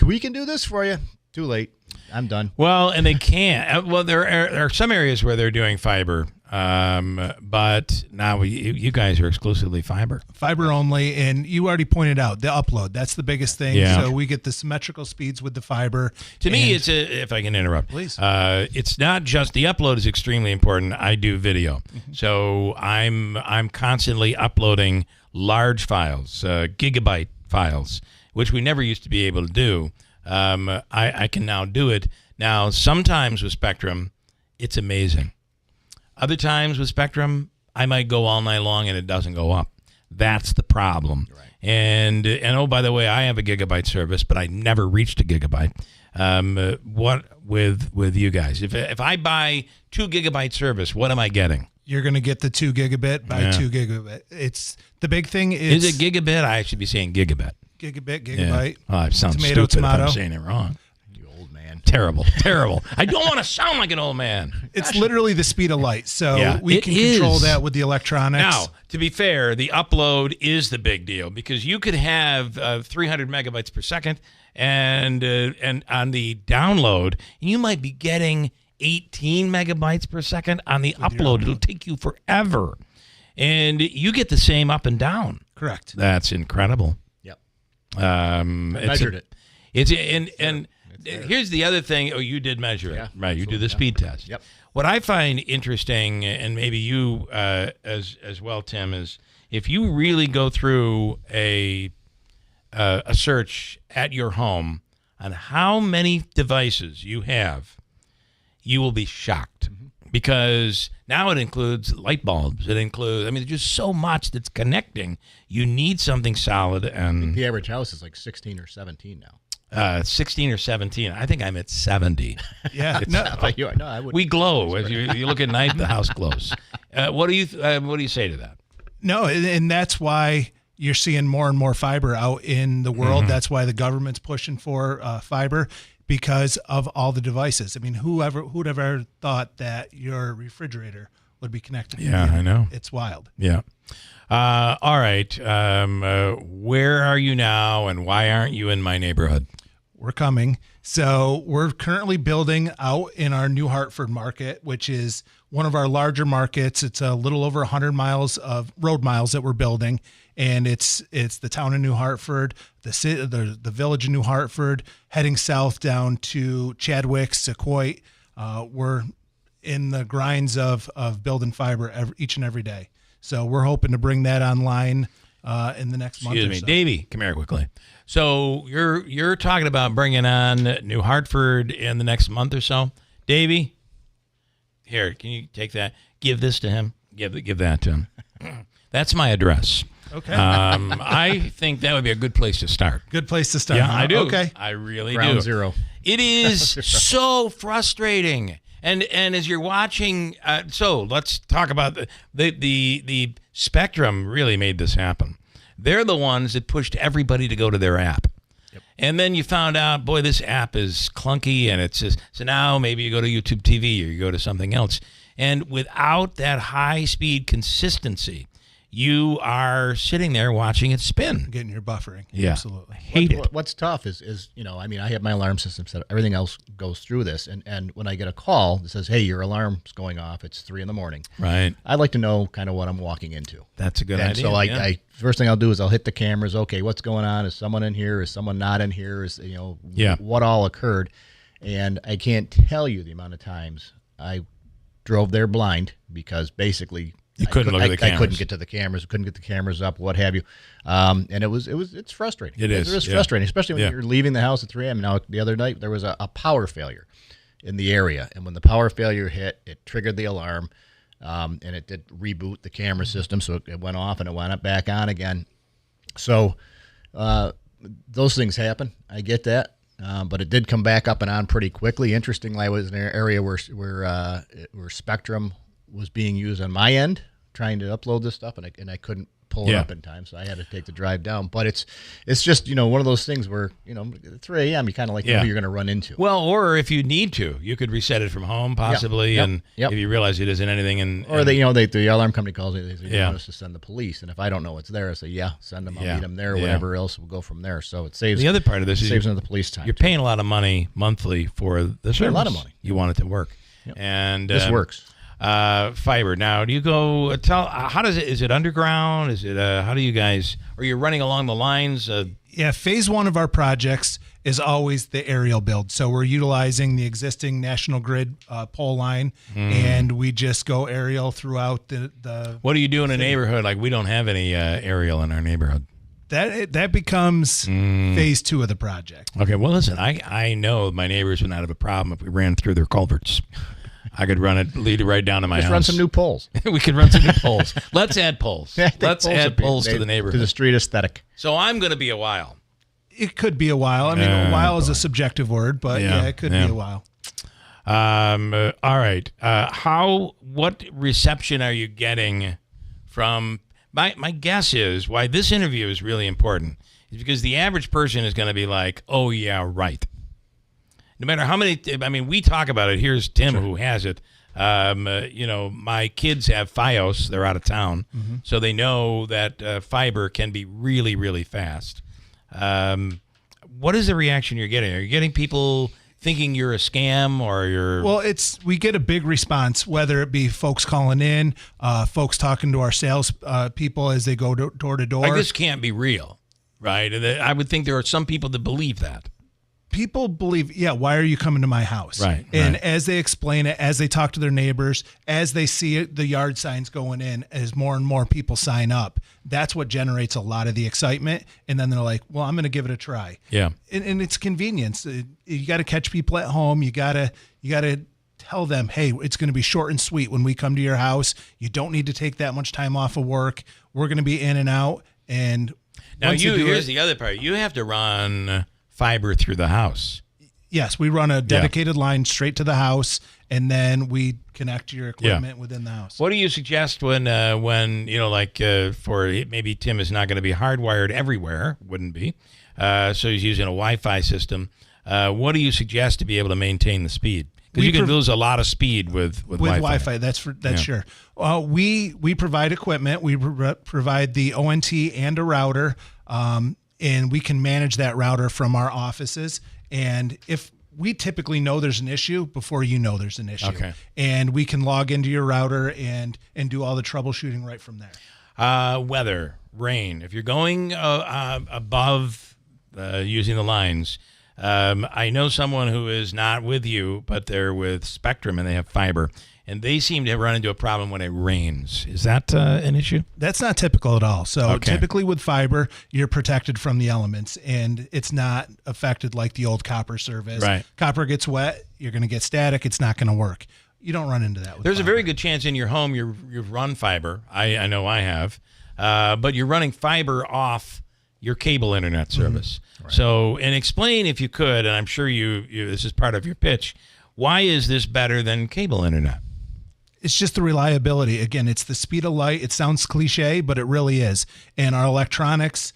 we can do this for you. Too late. I'm done. Well, and they can't. Well, there are some areas where they're doing fiber, but now you guys are exclusively fiber. Fiber only, and you already pointed out the upload. That's the biggest thing. Yeah. So we get the symmetrical speeds with the fiber. To me, if I can interrupt, please. It's not just the upload is extremely important. I do video, so I'm constantly uploading large files, gigabyte files, which we never used to be able to do. I can now do it. Now, sometimes with Spectrum, it's amazing. Other times with Spectrum, I might go all night long and it doesn't go up. That's the problem. Right. And oh, by the way, I have a gigabyte service, but I never reached a gigabyte. What with you guys? If I buy 2 gigabyte service, what am I getting? You're going to get the 2 gigabit by 2 gigabit. It's the big thing is it gigabit? I should be saying gigabit. Gigabyte. Yeah. Oh, I sound tomato. If I'm saying it wrong. You old man. Terrible. I don't want to sound like an old man. It's literally the speed of light, so we can control that with the electronics. Now, to be fair, the upload is the big deal because you could have 300 megabytes per second, and on the download, you might be getting 18 megabytes per second on the upload. It'll take you forever, and you get the same up and down. Correct. That's incredible. Measured it. And here's the other thing. Oh, you did measure it, right? You do the speed test. Yep. What I find interesting, and maybe you as well, Tim, is if you really go through a search at your home on how many devices you have, you will be shocked. Because now it includes light bulbs. It includes, there's just so much that's connecting. You need something solid. And the average house is like 16 or 17 now. 16 or 17. I think I'm at 70. Yeah. I would. We glow. As you look at night, the house glows. What do you say to that? No, and that's why you're seeing more and more fiber out in the world. That's why the government's pushing for fiber. Because of all the devices. Who'd ever thought that your refrigerator would be connected to I know. It's wild. Yeah. All right. Where are you now, and why aren't you in my neighborhood? We're coming. So we're currently building out in our New Hartford market, which is one of our larger markets. It's a little over 100 miles of road miles that we're building. And it's the town of New Hartford, the village of New Hartford, heading south down to Chadwick, Sequoia. We're in the grinds of building fiber each and every day. So we're hoping to bring that online in the next month or so. Davey, come here quickly. So you're talking about bringing on New Hartford in the next month or so. Davey, here, can you take that? Give this to him. Give that to him. That's my address. Okay. I think that would be a good place to start. Good place to start. Yeah, I do. Okay. I really Ground do. zero. It is so frustrating. And as you're watching, so let's talk about the Spectrum really made this happen. They're the ones that pushed everybody to go to their app. And then you found out, boy, this app is clunky, and it's just, so now maybe you go to YouTube TV or you go to something else. And without that high-speed consistency, you are sitting there watching it spin. Getting your buffering. Yeah. Absolutely. Hate it. What's tough is, I mean, I have my alarm system set up. Everything else goes through this. And when I get a call that says, hey, your alarm's going off, it's 3 a.m. Right. I'd like to know kind of what I'm walking into. That's a good idea. So I first thing I'll do is I'll hit the cameras. Okay, what's going on? Is someone in here? Is someone not in here? Is, what all occurred? And I can't tell you the amount of times I drove there blind because basically you couldn't look at the cameras. I couldn't get to the cameras, couldn't get the cameras up, what have you. And it's frustrating. It is. It is frustrating, especially when you're leaving the house at 3 a.m. Now, the other night, there was a power failure in the area. And when the power failure hit, it triggered the alarm, and it did reboot the camera system. So it went off and it went back on again. So those things happen. I get that. But it did come back up and on pretty quickly. Interestingly, I was in an area where Spectrum was being used on my end, trying to upload this stuff, and I couldn't pull it up in time, so I had to take the drive down. But it's just one of those things where at 3 a.m. you kind of like know who you're going to run into. Well, or if you need to, you could reset it from home possibly, and if you realize it isn't anything, or the alarm company calls me, they say, want us to send the police, and if I don't know what's there, I say send them. I'll meet them there. Whatever else, we'll go from there. So it saves. The other part of this saves another police time. You're paying a lot of money monthly for the service. A lot of money. You want it to work, and this works. Fiber. Now, do you go how does it? Is it underground? Is it how do you guys? Are you running along the lines? Phase 1 of our projects is always the aerial build. So we're utilizing the existing National Grid pole line, and we just go aerial throughout the. What do you do in a neighborhood? Like we don't have any aerial in our neighborhood. That becomes phase 2 of the project. Okay. Well, listen, I know my neighbors would not have a problem if we ran through their culverts. I could lead it right down to my house. Just run some new poles. We could run some new poles. Let's add poles. Let's add poles to the neighborhood. To the street aesthetic. So I'm going to be a while. It could be a while. I mean, a while is a subjective word, but it could be a while. All right. What reception are you getting from, my guess is why this interview is really important is because the average person is going to be like, oh, yeah, right. No matter how many, we talk about it. Here's Tim who has it. My kids have Fios. They're out of town. So they know that fiber can be really, really fast. What is the reaction you're getting? Are you getting people thinking you're a scam or you're... Well, we get a big response, whether it be folks calling in, folks talking to our sales people as they go door to door. Like this can't be real, right? And I would think there are some people that believe that. People believe, why are you coming to my house? Right. And as they explain it, as they talk to their neighbors, as they see it, the yard signs going in, as more and more people sign up, that's what generates a lot of the excitement. And then they're like, well, I'm going to give it a try. Yeah. And it's convenience. You got to catch people at home. You got to tell them, hey, it's going to be short and sweet when we come to your house. You don't need to take that much time off of work. We're going to be in and out. And now here's the other part. You have to run fiber through the house. Yes, we run a dedicated line straight to the house, and then we connect your equipment within the house. What do you suggest when for maybe Tim is not going to be hardwired everywhere, wouldn't be, so he's using a Wi-Fi system. What do you suggest to be able to maintain the speed? Because you can lose a lot of speed with Wi-Fi. That's sure. We provide equipment. We provide the ONT and a router. And we can manage that router from our offices. And if we typically know there's an issue before you know there's an issue. Okay. And we can log into your router and do all the troubleshooting right from there. Weather, rain. If you're going above using the lines, I know someone who is not with you, but they're with Spectrum and they have fiber. And they seem to run into a problem when it rains. Is that an issue? That's not typical at all. So typically with fiber, you're protected from the elements, and it's not affected like the old copper service. Right. Copper gets wet, you're going to get static. It's not going to work. You don't run into that with There's fiber. a very good chance in your home you've run fiber. I know I have. But you're running fiber off your cable internet service. Right. So, and explain if you could, and I'm sure you this is part of your pitch, why is this better than cable internet? It's just the reliability. Again, it's the speed of light. It sounds cliche, but it really is. And our electronics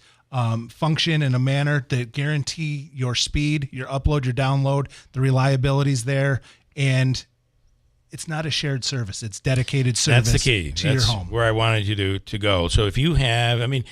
function in a manner that guarantee your speed, your upload, your download, the reliability's there, and it's not a shared service. It's dedicated service. That's the key. To That's your home. where I wanted you to go. So if you have, I mean,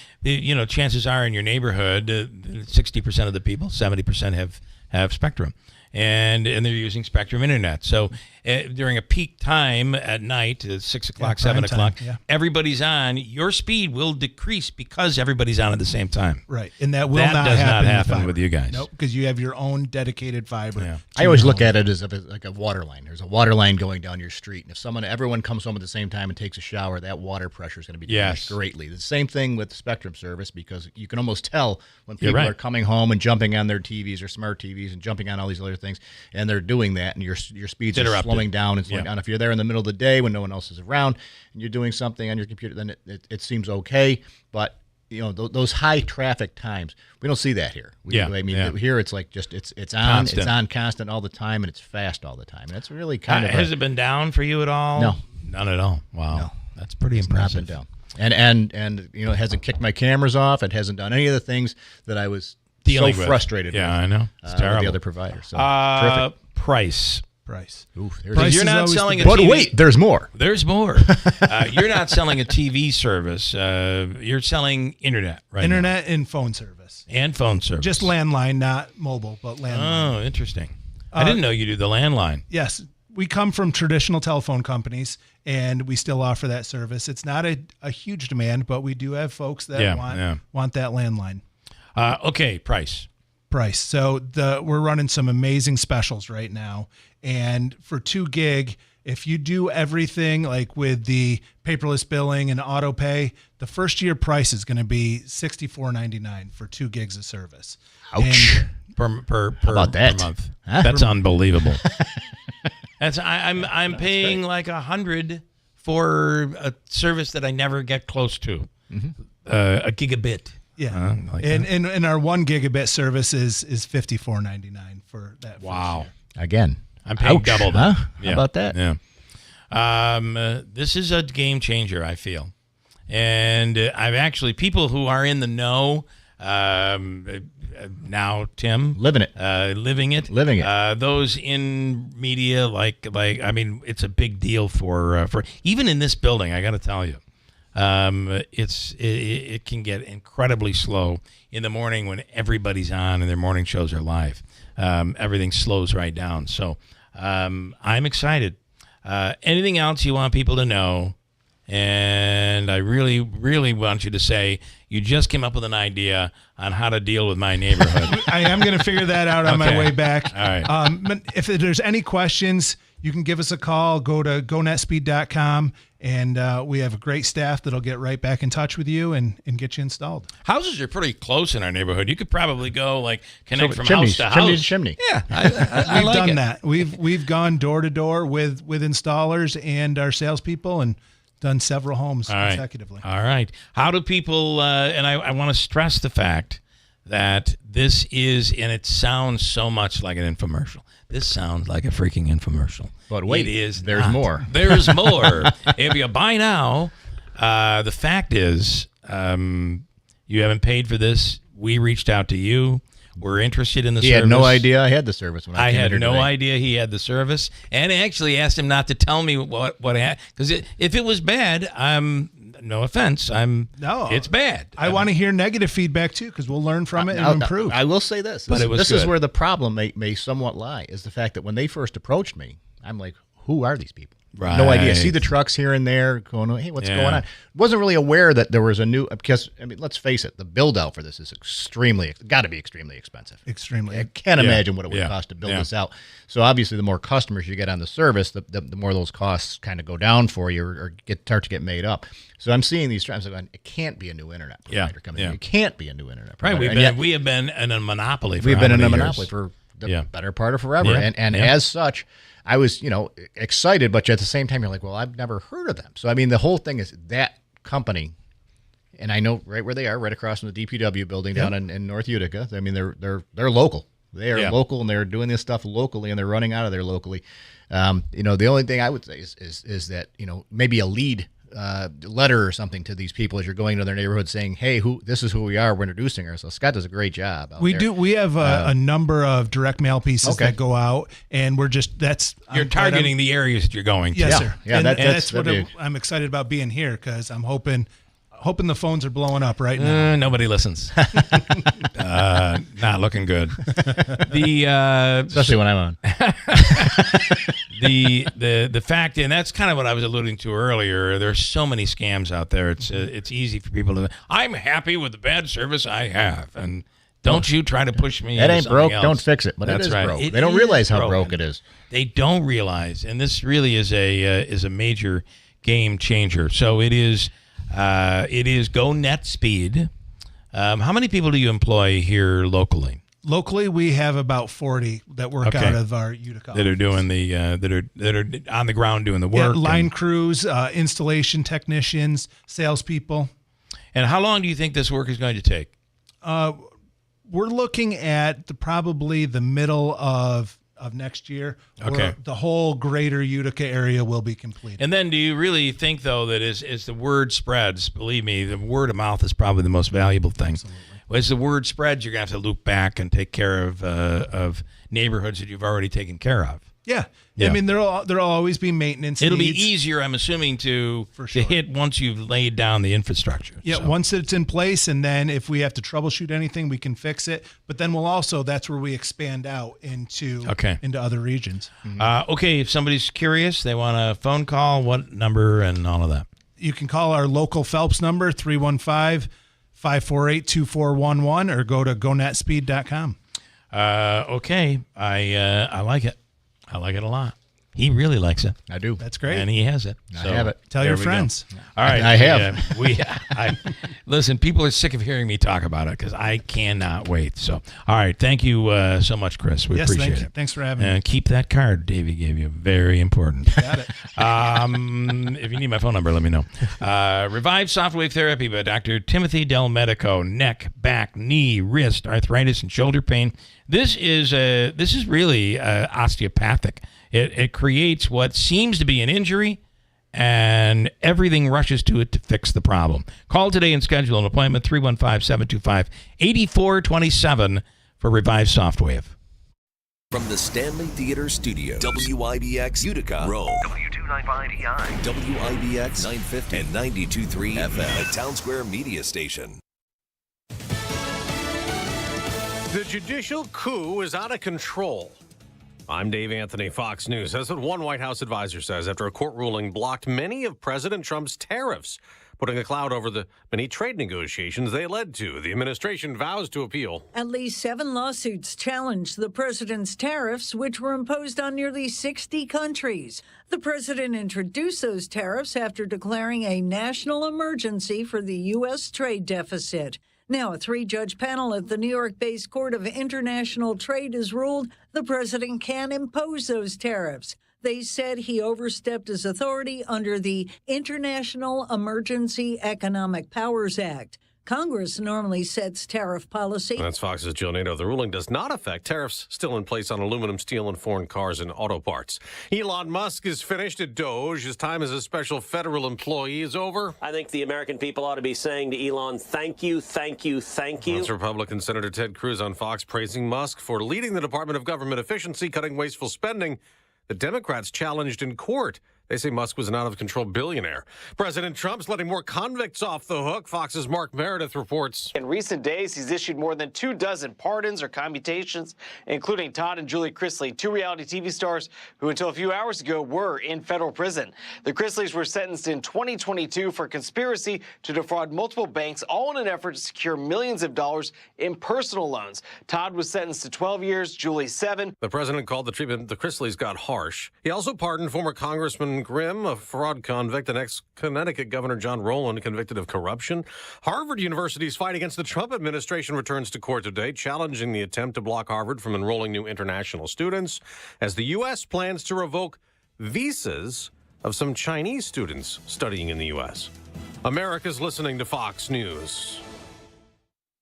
chances are in your neighborhood, 60% of the people, 70% have Spectrum. And they're using Spectrum Internet. So during a peak time at night, 6 o'clock, 7 o'clock, everybody's on. Your speed will decrease because everybody's on at the same time. Right, and that will that not does happen not happen with you guys. Nope, because you have your own dedicated fiber. Yeah. I always look at it as like a water line. There's a water line going down your street, and if everyone comes home at the same time and takes a shower, that water pressure is going to be diminished greatly. The same thing with the Spectrum service, because you can almost tell when people are coming home and jumping on their TVs or smart TVs and jumping on all these other things, and they're doing that, and your speeds are slowing down and slowing down. If you're there in the middle of the day when no one else is around and you're doing something on your computer, then it seems okay. But those high traffic times, we don't see that here. Here it's like just it's on, constant. It's on constant all the time, and it's fast all the time. And it's really kind of. Has it been down for you at all? No, none at all. Wow, no. That's pretty it's impressive. Not been down. And it hasn't kicked my cameras off. It hasn't done any of the things that I was dealing so frustrated with. Yeah, I know. It's terrible. With the other provider. So terrific. Price. Oof, you're not selling a TV. But wait, there's more. There's more. You're not selling a TV service. You're selling internet, right? Internet and phone service. And phone service. Just landline, not mobile, but landline. Oh, interesting. I didn't know you do the landline. Yes. We come from traditional telephone companies, and we still offer that service. It's not a huge demand, but we do have folks that want that landline. Okay, price. So we're running some amazing specials right now. And for 2 gig, if you do everything like with the paperless billing and auto pay, the first year price is going to be $64.99 for 2 gigs of service. Ouch. Per about that? Per month. Huh? That's unbelievable. I'm paying like $100 for a service that I never get close to. A gigabit. Yeah, and our 1 gigabit service is $54.99 for that. Wow! Again, I'm paying double that. Huh? How about that? Yeah. This is a game changer, I feel, and I've actually people who are in the know. Now, Tim, living it. Those in media, like I mean, it's a big deal for even in this building. I got to tell you. It can get incredibly slow in the morning when everybody's on and their morning shows are live. Everything slows right down. So I'm excited. Anything else you want people to know? And I really, really want you to say you just came up with an idea on how to deal with my neighborhood. I am going to figure that out on my way back. All right. If there's any questions, you can give us a call. Go to gonetspeed.com, and we have a great staff that'll get right back in touch with you and get you installed. Houses are pretty close in our neighborhood. You could probably go connect from chimneys, house to chimney house. to chimney. Yeah, We've done that. We've gone door to door with installers and our salespeople and done several homes consecutively. All right. How do people? And I want to stress the fact that this is, and it sounds so much like an infomercial. This sounds like a freaking infomercial. But wait, it is there's not. more. There's more. If you buy now, the fact is you haven't paid for this. We reached out to you. We're interested in the service. He had no idea I had the service when I came had here no today. idea he had the service, and I actually asked him not to tell me what I had, because if it was bad, no offense, it's bad. I want to hear negative feedback too, because we'll learn from it and improve. I will say this. But this is where the problem may somewhat lie, is the fact that when they first approached me, I'm like, who are these people? Right. No idea. See the trucks here and there going, hey, what's going on? Wasn't really aware that there was a new, because, I mean, let's face it, the build out for this is got to be extremely expensive. Extremely. I can't imagine what it would cost to build this out. So obviously the more customers you get on the service, the more those costs kind of go down for you or start to get made up. So I'm seeing these trends going, it can't be a new internet provider coming in. It can't be a new internet provider. Right. We have been in a monopoly for We've been in a years? monopoly for the better part of forever. Yeah. And as such, I was, excited, but at the same time, you're like, well, I've never heard of them. So, I mean, the whole thing is that company, and I know right where they are, right across from the DPW building down in North Utica. I mean, they're local. They are local, and they're doing this stuff locally, and they're running out of there locally. The only thing I would say is that, maybe a lead letter or something to these people as you're going to their neighborhood saying, hey, this is who we are. We're introducing ourselves. Scott does a great job. We do. We have a number of direct mail pieces that go out, and you're targeting the areas that you're going to. Yes, sir. Yeah, that's what I'm excited about being here, because I'm hoping the phones are blowing up right now. Nobody listens. Not looking good. Especially when I'm on. The fact, and that's kind of what I was alluding to earlier. There's so many scams out there. It's easy for people to. I'm happy with the bad service I have, and don't you try to push me. That ain't broke. Else. Don't fix it. But that's it is right. broke. They don't realize how broke it is. They don't realize, and this really is a major game changer. So it is Go Net Speed. How many people do you employ here locally? Locally, we have about 40 that work out of our Utica that are doing that are on the ground doing the work. Yeah, line crews, installation technicians, salespeople. And how long do you think this work is going to take? We're looking at probably the middle of next year. Okay. The whole greater Utica area will be completed. And then do you really think, though, that as the word spreads, believe me, the word of mouth is probably the most valuable thing. Absolutely. As the word spreads, you're going to have to loop back and take care of neighborhoods that you've already taken care of. Yeah. I mean, there'll always be maintenance It'll needs. be easier, I'm assuming, to hit once you've laid down the infrastructure. Yeah, once it's in place, and then if we have to troubleshoot anything, we can fix it. But then that's where we expand out into other regions. Okay, if somebody's curious, they want a phone call, what number and all of that? You can call our local Phelps number, 315-548-2411, or go to gonetspeed.com. Okay, I like it. I like it a lot. He really likes it. I do. That's great. And he has it. I have it. Tell your friends. All right. I have. Listen, people are sick of hearing me talk about it because I cannot wait. So, all right. Thank you so much, Chris. We appreciate it. Thanks for having me. And keep that card Davey gave you. Very important. Got it. If you need my phone number, let me know. Revive Soft Wave Therapy by Dr. Timothy Del Medico. Neck, back, knee, wrist, arthritis, and shoulder pain. This is really osteopathic. It creates what seems to be an injury, and everything rushes to it to fix the problem. Call today and schedule an appointment, 315-725-8427 for Revive Softwave. From the Stanley Theater Studio, WIBX Utica, Rome, W295EI, WIBX 950 and 92.3 FM, a Town Square media station. The judicial coup is out of control. I'm Dave Anthony, Fox News. That's what one White House advisor says after a court ruling blocked many of President Trump's tariffs, putting a cloud over the many trade negotiations they led to. The administration vows to appeal. At least 7 lawsuits challenged the president's tariffs, which were imposed on nearly 60 countries. The president introduced those tariffs after declaring a national emergency for the U.S. trade deficit. Now, a 3-judge panel at the New York-based Court of International Trade has ruled the president can impose those tariffs. They said he overstepped his authority under the International Emergency Economic Powers Act. Congress normally sets tariff policy. That's Fox's Jill Nato. The ruling does not affect tariffs still in place on aluminum, steel, and foreign cars and auto parts. Elon Musk is finished at Doge. His time as a special federal employee is over. I think the American people ought to be saying to Elon, thank you, thank you, thank you. That's Republican Senator Ted Cruz on Fox praising Musk for leading the Department of Government Efficiency, cutting wasteful spending. The Democrats challenged in court. They say Musk was an out-of-control billionaire. President Trump's letting more convicts off the hook. Fox's Mark Meredith reports. In recent days, he's issued more than 24 pardons or commutations, including Todd and Julie Chrisley, 2 reality TV stars who until a few hours ago were in federal prison. The Chrisleys were sentenced in 2022 for conspiracy to defraud multiple banks, all in an effort to secure millions of dollars in personal loans. Todd was sentenced to 12 years, Julie 7. The president called the treatment the Chrisleys got harsh. He also pardoned former Congressman Grimm, a fraud convict, and ex-Connecticut Governor John Rowland, convicted of corruption. Harvard University's fight against the Trump administration returns to court today, challenging the attempt to block Harvard from enrolling new international students, as the U.S. plans to revoke visas of some Chinese students studying in the U.S. America's listening to Fox News.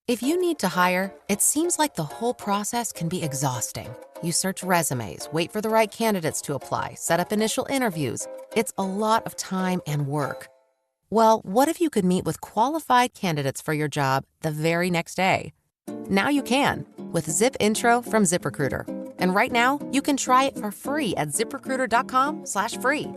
If you need to hire, it seems like the whole process can be exhausting. You search resumes, wait for the right candidates to apply, set up initial interviews. It's a lot of time and work. Well, what if you could meet with qualified candidates for your job the very next day? Now you can with Zip Intro from ZipRecruiter. And right now, you can try it for free at ziprecruiter.com/free.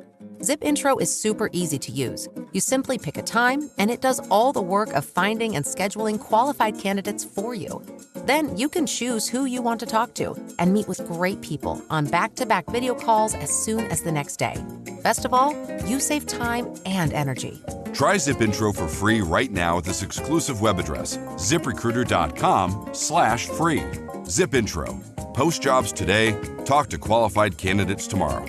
Zip Intro is super easy to use. You simply pick a time, and it does all the work of finding and scheduling qualified candidates for you. Then you can choose who you want to talk to and meet with great people on back-to-back video calls as soon as the next day. Best of all, you save time and energy. Try Zip Intro for free right now at this exclusive web address, ziprecruiter.com/free. Zip Intro. Post jobs today, talk to qualified candidates tomorrow.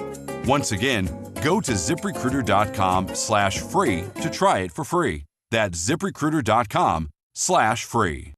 Once again, go to ziprecruiter.com/free to try it for free. That's ziprecruiter.com/free.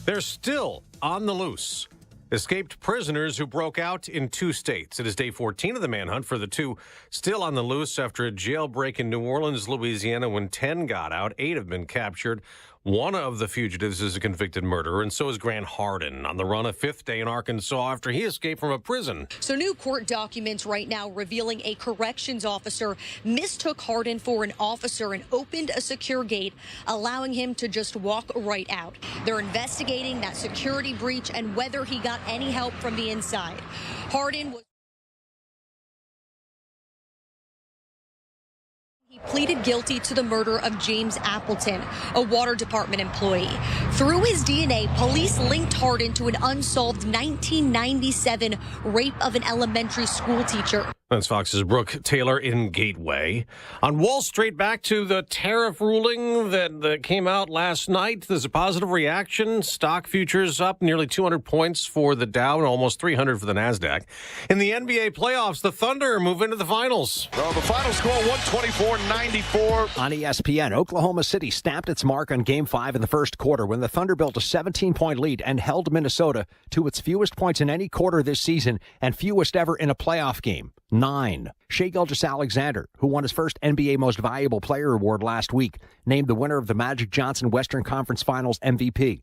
They're still on the loose. Escaped prisoners who broke out in 2 states. It is day 14 of the manhunt for the 2 still on the loose after a jailbreak in New Orleans, Louisiana, when 10 got out. 8 have been captured. One of the fugitives is a convicted murderer, and so is Grant Hardin, on the run a 5th day in Arkansas after he escaped from a prison. So new court documents right now revealing a corrections officer mistook Hardin for an officer and opened a secure gate, allowing him to just walk right out. They're investigating that security breach and whether he got any help from the inside. Hardin was... He pleaded guilty to the murder of James Appleton, a water department employee. Through his DNA, police linked Hardin to an unsolved 1997 rape of an elementary school teacher. That's Fox's Brooke Taylor in Gateway. On Wall Street, back to the tariff ruling that came out last night. There's a positive reaction. Stock futures up nearly 200 points for the Dow and almost 300 for the NASDAQ. In the NBA playoffs, the Thunder move into the finals. Well, the final score, 124-94. On ESPN, Oklahoma City snapped its mark on Game 5 in the first quarter when the Thunder built a 17-point lead and held Minnesota to its fewest points in any quarter this season and fewest ever in a playoff game. 9. Shai Gilgeous-Alexander, who won his first NBA Most Valuable Player award last week, named the winner of the Magic Johnson Western Conference Finals MVP.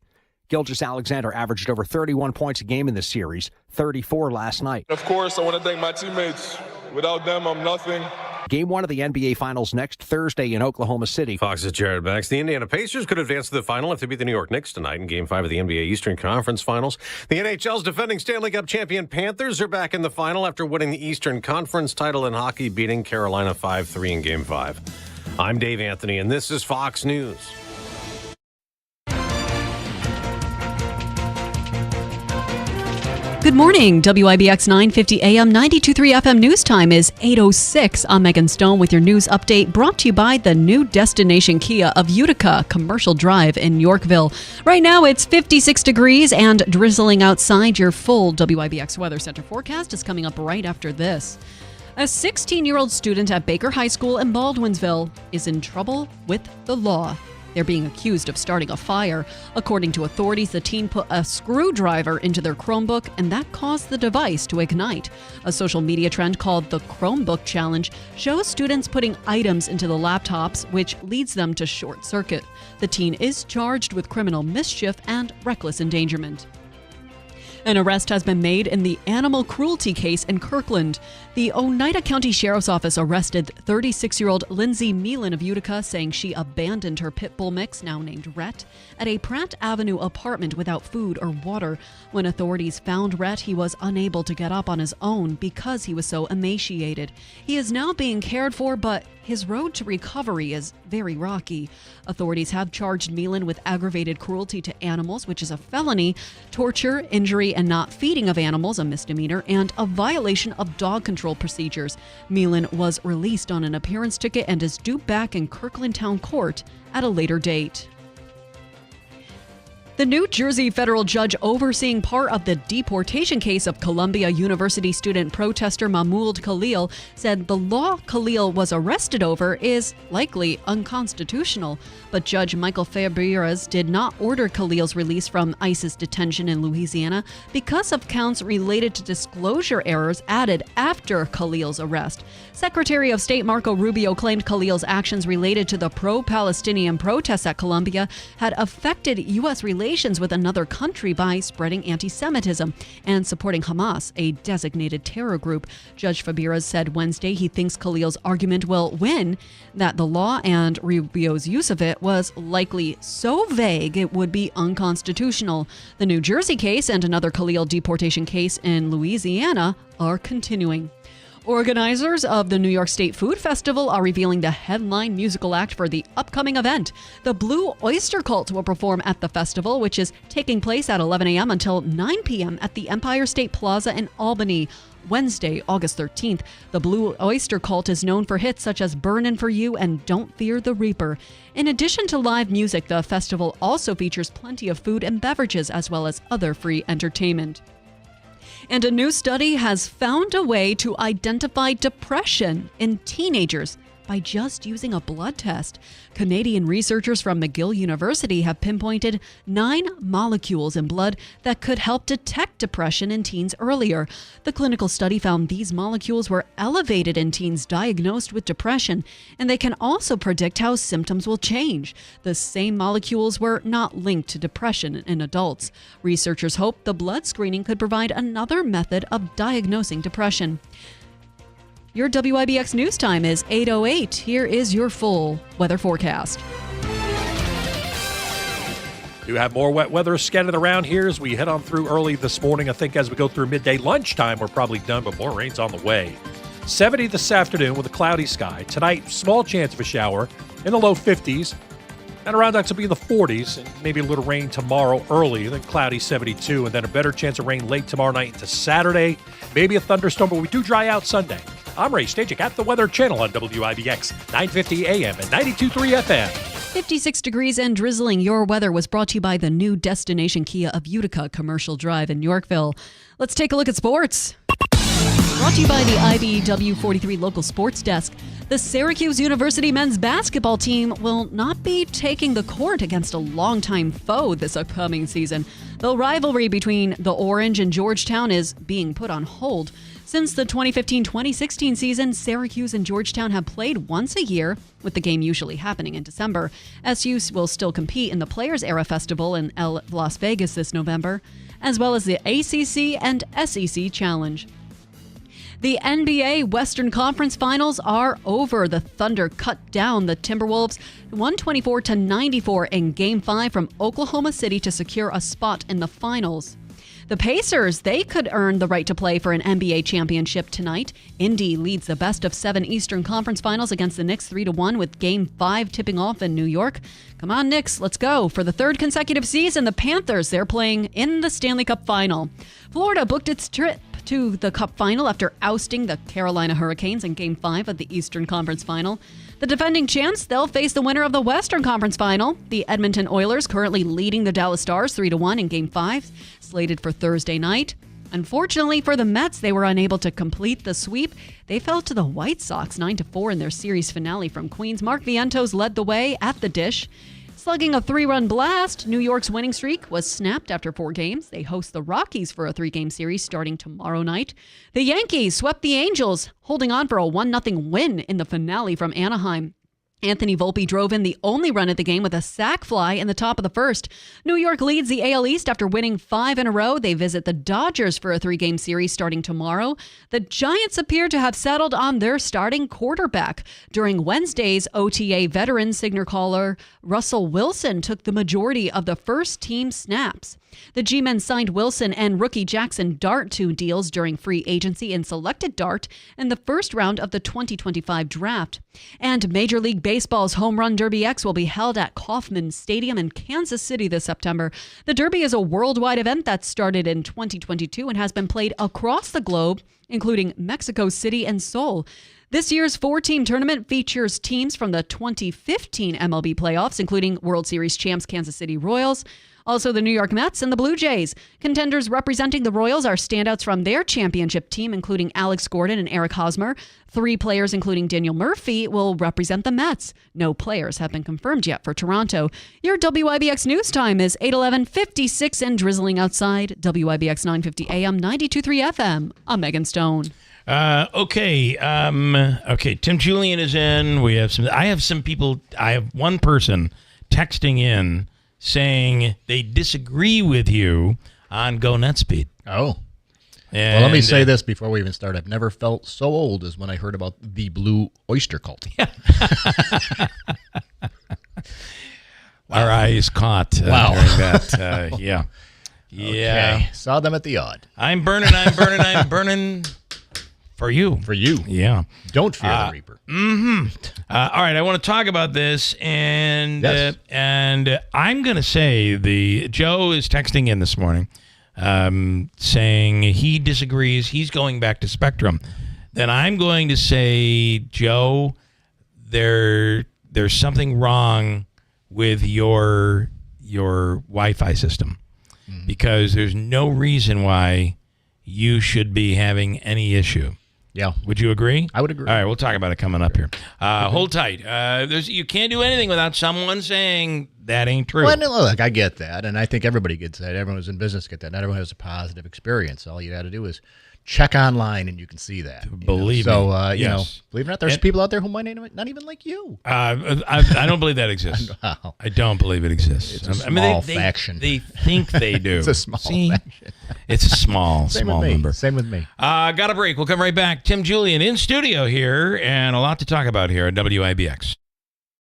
Gilgeous-Alexander averaged over 31 points a game in this series, 34 last night. Of course, I want to thank my teammates. Without them, I'm nothing. Game 1 of the NBA Finals next Thursday in Oklahoma City. Fox's Jared Bax. The Indiana Pacers could advance to the final if they beat the New York Knicks tonight in Game 5 of the NBA Eastern Conference Finals. The NHL's defending Stanley Cup champion Panthers are back in the final after winning the Eastern Conference title in hockey, beating Carolina 5-3 in Game 5. I'm Dave Anthony, and this is Fox News. Good morning. WIBX 950 AM 92.3 FM news time is 8:06. I'm Megan Stone with your news update brought to you by the new destination Kia of Utica Commercial Drive in Yorkville. Right now it's 56 degrees and drizzling outside. Your full WIBX Weather Center forecast is coming up right after this. A 16-year-old student at Baker High School in Baldwinsville is in trouble with the law. They're being accused of starting a fire. According to authorities, the teen put a screwdriver into their Chromebook, and that caused the device to ignite. A social media trend called the Chromebook Challenge shows students putting items into the laptops, which leads them to short circuit. The teen is charged with criminal mischief and reckless endangerment. An arrest has been made in the animal cruelty case in Kirkland. The Oneida County Sheriff's Office arrested 36-year-old Lindsay Meelan of Utica, saying she abandoned her pit bull mix, now named Rhett, at a Pratt Avenue apartment without food or water. When authorities found Rhett, he was unable to get up on his own because he was so emaciated. He is now being cared for, but his road to recovery is very rocky. Authorities have charged Meelan with aggravated cruelty to animals, which is a felony, torture, injury, and not feeding of animals, a misdemeanor, and a violation of dog control procedures. Meelan was released on an appearance ticket and is due back in Kirkland Town Court at a later date. The New Jersey federal judge overseeing part of the deportation case of Columbia University student protester Mahmoud Khalil said the law Khalil was arrested over is likely unconstitutional. But Judge Michael Fabregas did not order Khalil's release from ISIS detention in Louisiana because of counts related to disclosure errors added after Khalil's arrest. Secretary of State Marco Rubio claimed Khalil's actions related to the pro-Palestinian protests at Columbia had affected U.S. relations relations with another country by spreading anti-Semitism and supporting Hamas, a designated terror group. Judge Fabiras said Wednesday he thinks Khalil's argument will win, that the law and Rubio's use of it was likely so vague it would be unconstitutional. The New Jersey case and another Khalil deportation case in Louisiana are continuing. Organizers of the New York State Food Festival are revealing the headline musical act for the upcoming event. The Blue Oyster Cult will perform at the festival, which is taking place at 11 a.m. until 9 p.m. at the Empire State Plaza in Albany. Wednesday, August 13th. The Blue Oyster Cult is known for hits such as Burnin' For You and Don't Fear the Reaper. In addition to live music, the festival also features plenty of food and beverages as well as other free entertainment. And a new study has found a way to identify depression in teenagers by just using a blood test. Canadian researchers from McGill University have pinpointed 9 molecules in blood that could help detect depression in teens earlier. The clinical study found these molecules were elevated in teens diagnosed with depression, and they can also predict how symptoms will change. The same molecules were not linked to depression in adults. Researchers hope the blood screening could provide another method of diagnosing depression. Your WIBX news time is 8:08. Here is your full weather forecast. Do have more wet weather scattered around here as we head on through early this morning. I think as we go through midday lunchtime, we're probably done, but more rain's on the way. 70 this afternoon with a cloudy sky. Tonight, small chance of a shower in the low 50s. Adirondacks will be in the 40s, and maybe a little rain tomorrow early, then cloudy 72, and then a better chance of rain late tomorrow night into Saturday. Maybe a thunderstorm, but we do dry out Sunday. I'm Ray Stachik at the Weather Channel on WIBX 950 AM and 92.3 FM. 56 degrees and drizzling. Your weather was brought to you by the new Destination Kia of Utica Commercial Drive in Yorkville. Let's take a look at sports. Brought to you by the IBEW 43 local sports desk. The Syracuse University men's basketball team will not be taking the court against a longtime foe this upcoming season. The rivalry between the Orange and Georgetown is being put on hold. Since the 2015-2016 season, Syracuse and Georgetown have played once a year, with the game usually happening in December. SU will still compete in the Players Era Festival in Las Vegas this November, as well as the ACC and SEC Challenge. The NBA Western Conference Finals are over. The Thunder cut down the Timberwolves 124-94 in Game 5 from Oklahoma City to secure a spot in the finals. The Pacers, they could earn the right to play for an NBA championship tonight. Indy leads the best-of-7 Eastern Conference Finals against the Knicks 3-1 with Game 5 tipping off in New York. Come on, Knicks, let's go. For the third consecutive season, the Panthers, they're playing in the Stanley Cup Final. Florida booked its trip to the Cup Final after ousting the Carolina Hurricanes in Game 5 of the Eastern Conference Final. The defending champs, they'll face the winner of the Western Conference Final. The Edmonton Oilers currently leading the Dallas Stars 3-1 in Game 5, slated for Thursday night. Unfortunately for the Mets, they were unable to complete the sweep. They fell to the White Sox 9-4 in their series finale from Queens. Mark Vientos led the way at the dish. Slugging a 3-run blast, New York's winning streak was snapped after 4 games. They host the Rockies for a 3-game series starting tomorrow night. The Yankees swept the Angels, holding on for a 1-0 win in the finale from Anaheim. Anthony Volpe drove in the only run at the game with a sac fly in the top of the first. New York leads the AL East after winning 5 in a row. They visit the Dodgers for a 3-game series starting tomorrow. The Giants appear to have settled on their starting quarterback. During Wednesday's OTA, veteran signal caller Russell Wilson took the majority of the first-team snaps. The G-men signed Wilson and rookie Jackson Dart to deals during free agency and selected Dart in the first round of the 2025 draft. And Major League Baseball's Home Run Derby X will be held at Kauffman Stadium in Kansas City this September. The Derby is a worldwide event that started in 2022 and has been played across the globe, including Mexico City and Seoul. This year's 4-team tournament features teams from the 2015 MLB playoffs, including World Series champs Kansas City Royals, also the New York Mets and the Blue Jays. Contenders representing the Royals are standouts from their championship team, including Alex Gordon and Eric Hosmer. 3 players, including Daniel Murphy, will represent the Mets. No players have been confirmed yet for Toronto. Your WIBX news time is 8:11, 56 and drizzling outside. WIBX 950 AM, 92.3 FM. I'm Megan Stone. Okay. Tim Julian is in. I have some people. I have one person texting in saying they disagree with you on Go NetSpeed. Oh. And, well, let me say this before we even start. I've never felt so old as when I heard about the Blue Oyster Cult. Our eyes caught during that. Yeah. Okay. Saw them at the Odd. I'm burning for you. For you. Yeah. Don't fear the Reaper. All right, I want to talk about this, and I'm going to say Joe is texting in this morning saying he disagrees. He's going back to Spectrum. Then I'm going to say, Joe, there's something wrong with your Wi-Fi system because there's no reason why you should be having any issue. Yeah. Would you agree? I would agree. All right, we'll talk about it coming up here. Hold tight. You can't do anything without someone saying that ain't true. Well, no, look, I get that, and I think everybody gets that. Everyone who's in business gets that. Not everyone has a positive experience. All you got to do is check online, and you can see that. Believe me. So, you know, Yes. believe it or not, there's people out there who might not even like you. I don't believe that exists. Wow. I don't believe it exists. It's a small faction. They think they do. It's a small faction. It's a small Same with me. number. Same with me. Got a break. We'll come right back. Tim Julian in studio here, and a lot to talk about here at WIBX.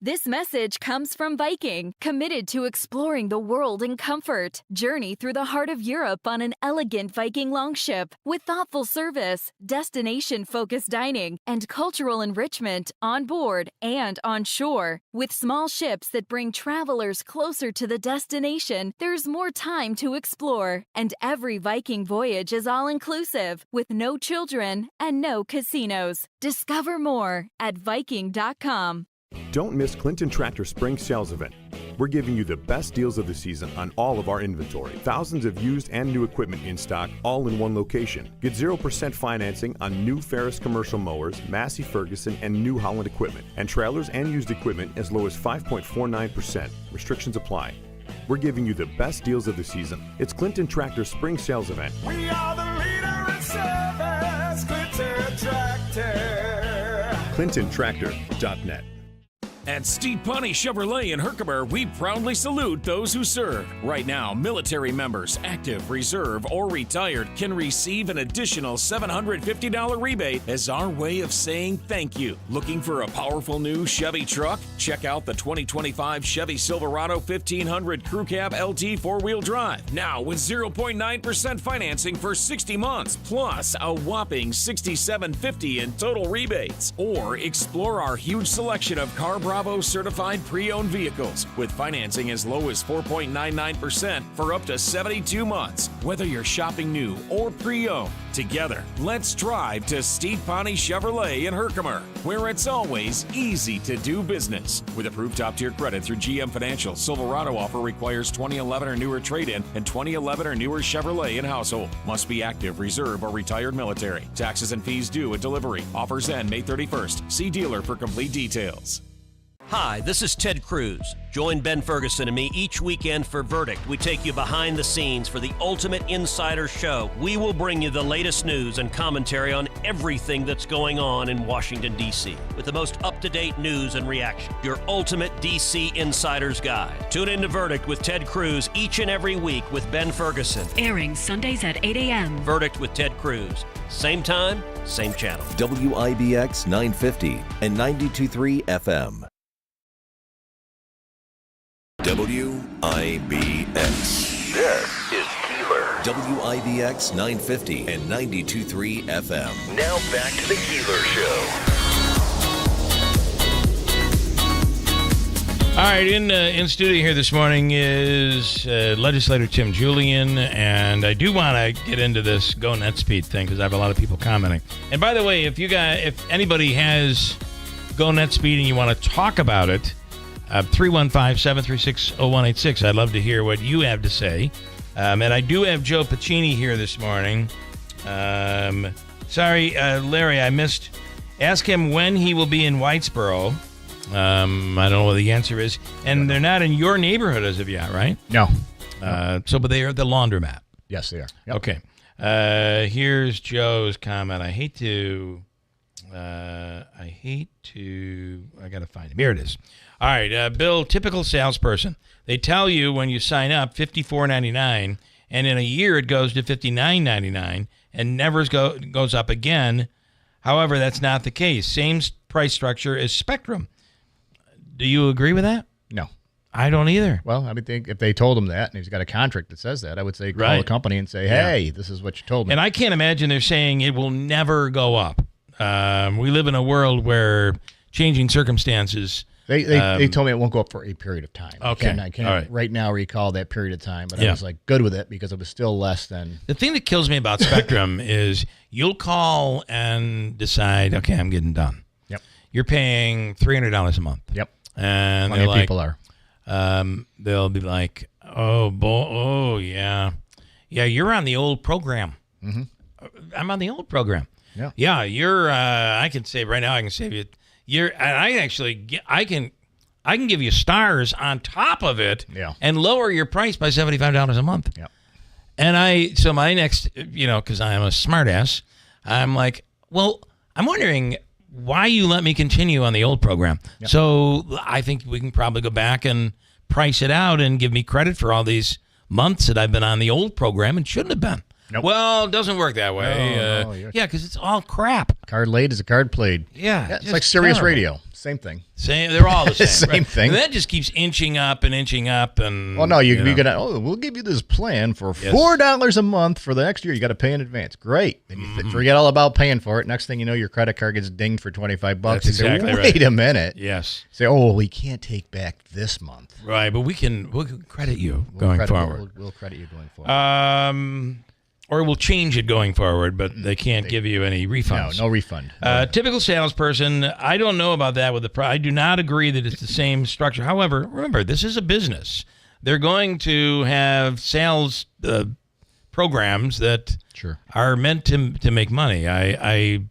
This message comes from Viking, committed to exploring the world in comfort. Journey through the heart of Europe on an elegant Viking longship with thoughtful service, destination-focused dining, and cultural enrichment on board and on shore. With small ships that bring travelers closer to the destination, there's more time to explore. And every Viking voyage is all-inclusive, with no children and no casinos. Discover more at Viking.com. Don't miss Clinton Tractor Spring Sales Event. We're giving you the best deals of the season on all of our inventory. Thousands of used and new equipment in stock, all in one location. Get 0% financing on new Ferris commercial mowers, Massey Ferguson, and New Holland equipment. And trailers and used equipment as low as 5.49%. Restrictions apply. We're giving you the best deals of the season. It's Clinton Tractor Spring Sales Event. We are the leader in service, Clinton Tractor. ClintonTractor.net. At Steve Pawnee Chevrolet in Herkimer, we proudly salute those who serve. Right now, military members, active, reserve, or retired, can receive an additional $750 rebate as our way of saying thank you. Looking for a powerful new Chevy truck? Check out the 2025 Chevy Silverado 1500 Crew Cab LT 4-wheel drive. Now with 0.9% financing for 60 months, plus a whopping $67.50 in total rebates. Or explore our huge selection of Car Bravo certified pre-owned vehicles with financing as low as 4.99% for up to 72 months. Whether you're shopping new or pre-owned, together, let's drive to Steve Pawnee Chevrolet in Herkimer, where it's always easy to do business. With approved top-tier credit through GM Financial, Silverado offer requires 2011 or newer trade-in and 2011 or newer Chevrolet in household. Must be active, reserve, or retired military. Taxes and fees due at delivery. Offers end May 31st. See dealer for complete details. Hi, this is Ted Cruz. Join Ben Ferguson and me each weekend for Verdict. We take you behind the scenes for the ultimate insider show. We will bring you the latest news and commentary on everything that's going on in Washington, D.C. with the most up-to-date news and reaction. Your ultimate D.C. insider's guide. Tune in to Verdict with Ted Cruz each and every week with Ben Ferguson. Airing Sundays at 8 a.m. Verdict with Ted Cruz. Same time, same channel. WIBX 950 and 92.3 FM. WIBX. This is Keeler. WIBX 950 and 92.3 FM. Now back to the Keeler Show. All right, in studio here this morning is legislator Tim Julian, and I do want to get into this Go NetSpeed thing because I have a lot of people commenting. And by the way, if anybody has Go NetSpeed and you want to talk about it, 315-736-0186. I'd love to hear what you have to say. And I do have Joe Pacini here this morning. Sorry, Larry, I missed. Ask him when he will be in Whitesboro. I don't know what the answer is. And they're not in your neighborhood as of yet, right? No. But they are at the laundromat. Yes, they are. Yep. Okay. Here's Joe's comment. I hate to I hate to. I got to find him. Here it is. All right, Bill. Typical salesperson. They tell you when you sign up $54.99, and in a year it goes to $59.99, and never goes up again. However, that's not the case. Same price structure as Spectrum. Do you agree with that? No. I don't either. Well, I would think if they told him that and he's got a contract that says that, I would say call Right. the company and say, hey, this is what you told me. And I can't imagine they're saying it will never go up. We live in a world where changing circumstances. They told me it won't go up for a period of time. Okay. I can't All right. right now recall that period of time, but Yeah. I was like good with it because it was still less than. The thing that kills me about Spectrum is you'll call and decide, okay, I'm getting done. Yep. You're paying $300 a month. Yep. And Plenty they're of like, people are. They'll be like, oh yeah, you're on the old program. Mm-hmm. I'm on the old program. Yeah. Yeah, you're. I can save right now. I can save you. I can give you stars on top of it. Yeah. And lower your price by $75 a month. Yeah. And so my next, because I am a smartass, I'm like, well, I'm wondering why you let me continue on the old program. Yep. So I think we can probably go back and price it out and give me credit for all these months that I've been on the old program and shouldn't have been. Nope. Well, it doesn't work that way. No, yeah, because it's all crap. Card laid is a card played. Yeah, it's like Sirius terrible. Radio. Same thing. They're all the same. Same right? thing. And that just keeps inching up and inching up. And Well, no, you're gonna. Oh, we'll give you this plan for $4 a month for the next year. You got to pay in advance. Great. Then you forget all about paying for it. Next thing you know, your credit card gets dinged for $25. That's You say, exactly right. Wait a minute. Yes. Say, oh, we can't take back this month. Right, but we'll credit you going forward. We'll credit you going forward. Or we'll change it going forward, but they can't give you any refunds. No refund. Typical salesperson, I don't know about that with the I do not agree that it's the same structure. However, remember, this is a business. They're going to have sales programs that are meant to make money. I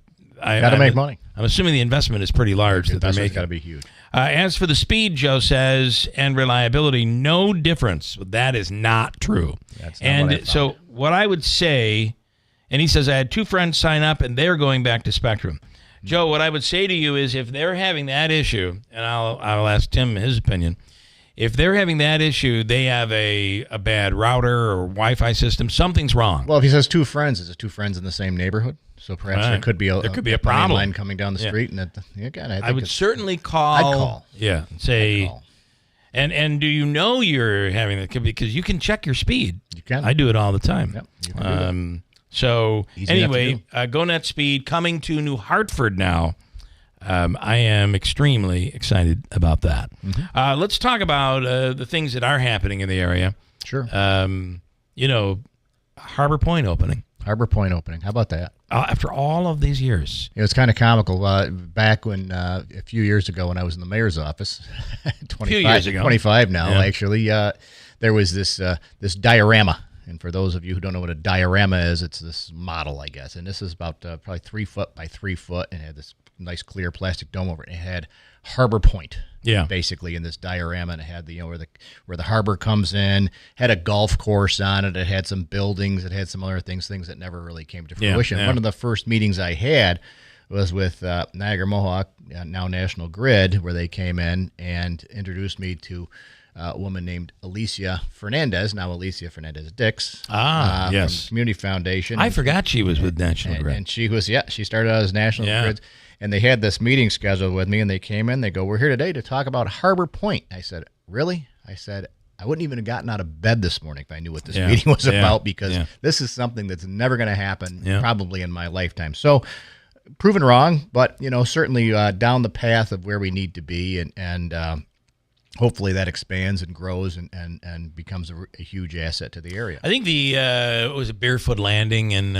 got to make money. I'm assuming the investment is pretty large that they're making. Got to be huge. As for the speed, Joe says, and reliability, no difference. That is not true. That's not what I found. So what I would say, and he says, I had two friends sign up, and they're going back to Spectrum. Joe, what I would say to you is if they're having that issue, and I'll ask Tim his opinion, if they're having that issue, they have a bad router or Wi-Fi system, something's wrong. Well, if he says two friends, is it two friends in the same neighborhood? So perhaps there could be a problem line coming down the street, and I would certainly call. I'd call. Yeah, say, and do you know you're having that? Because you can check your speed. You can. I do it all the time. Yep, you can do that. So Easy enough to anyway, GoNet Speed coming to New Hartford now. I am extremely excited about that. Mm-hmm. Let's talk about the things that are happening in the area. Sure. Harbor Point opening. Harbor Point opening. How about that? After all of these years. It was kind of comical. Back when a few years ago when I was in the mayor's office, 25 now, actually, there was this diorama. And for those of you who don't know what a diorama is, it's this model, I guess. And this is about probably 3 foot by 3 foot, and it had this nice clear plastic dome over it. And it had Harbor Point, basically, in this diorama. And it had where the harbor comes in, had a golf course on it. It had some buildings. It had some other things that never really came to fruition. One of the first meetings I had was with Niagara Mohawk, now National Grid, where they came in and introduced me to a woman named Alicia Fernandez, now Alicia Fernandez-Dix. Yes. From Community Foundation. I forgot she was with National Grid. And she started out as National Grid. And they had this meeting scheduled with me, and they came in. They go, we're here today to talk about Harbor Point. I said, really? I said, I wouldn't even have gotten out of bed this morning if I knew what this meeting was about, because this is something that's never going to happen probably in my lifetime. So proven wrong, but certainly down the path of where we need to be, and hopefully that expands and grows and becomes a huge asset to the area. I think it was a Barefoot Landing in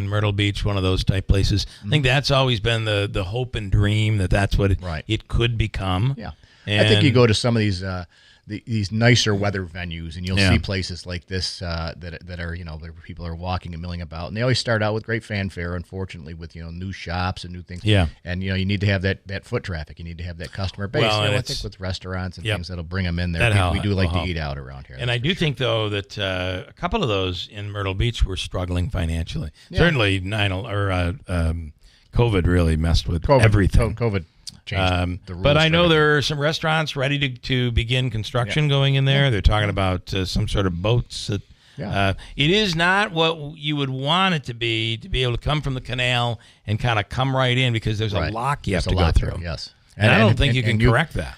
Myrtle Beach, one of those type places. I think that's always been the hope and dream that's what it could become. Yeah, I think you go to some of these nicer weather venues, and you'll see places like this that are where people are walking and milling about, and they always start out with great fanfare. Unfortunately, with new shops and new things. Yeah, and you need to have that foot traffic. You need to have that customer base. Well, I think with restaurants and things that'll bring them in there. We do like to eat out around here. And I do think though that a couple of those in Myrtle Beach were struggling financially. Certainly COVID really messed with everything. COVID changed the rules. But I know there are some restaurants ready to begin construction going in there. They're talking about some sort of boats. It is not what you would want it to be able to come from the canal and kind of come right in, because there's a lock you have to go through. Yes. And I don't think you can correct that.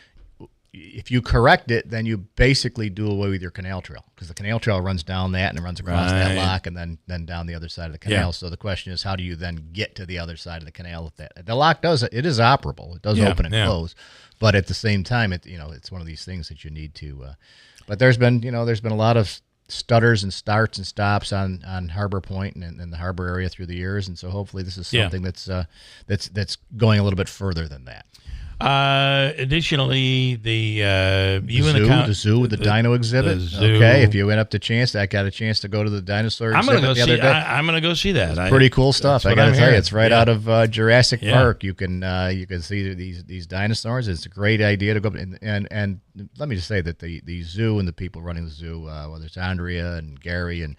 If you correct it, then you basically do away with your canal trail, because the canal trail runs down that and it runs across that lock and then down the other side of the canal. So the question is, how do you then get to the other side of the canal with that? The lock it is operable. It does open and close, but at the same time, it's one of these things that you need to. But there's been a lot of stutters and starts and stops on Harbor Point and the harbor area through the years, and so hopefully this is something that's going a little bit further than that. Additionally, the zoo with the dino exhibit. Okay, if you went up to chance, I got a chance to go to the dinosaur exhibit the other day. I'm gonna go see that. It's pretty cool stuff. I got to tell you, it's right out of Jurassic Park. You can see these dinosaurs. It's a great idea to go and let me just say that the zoo and the people running the zoo, whether it's Andrea and Gary and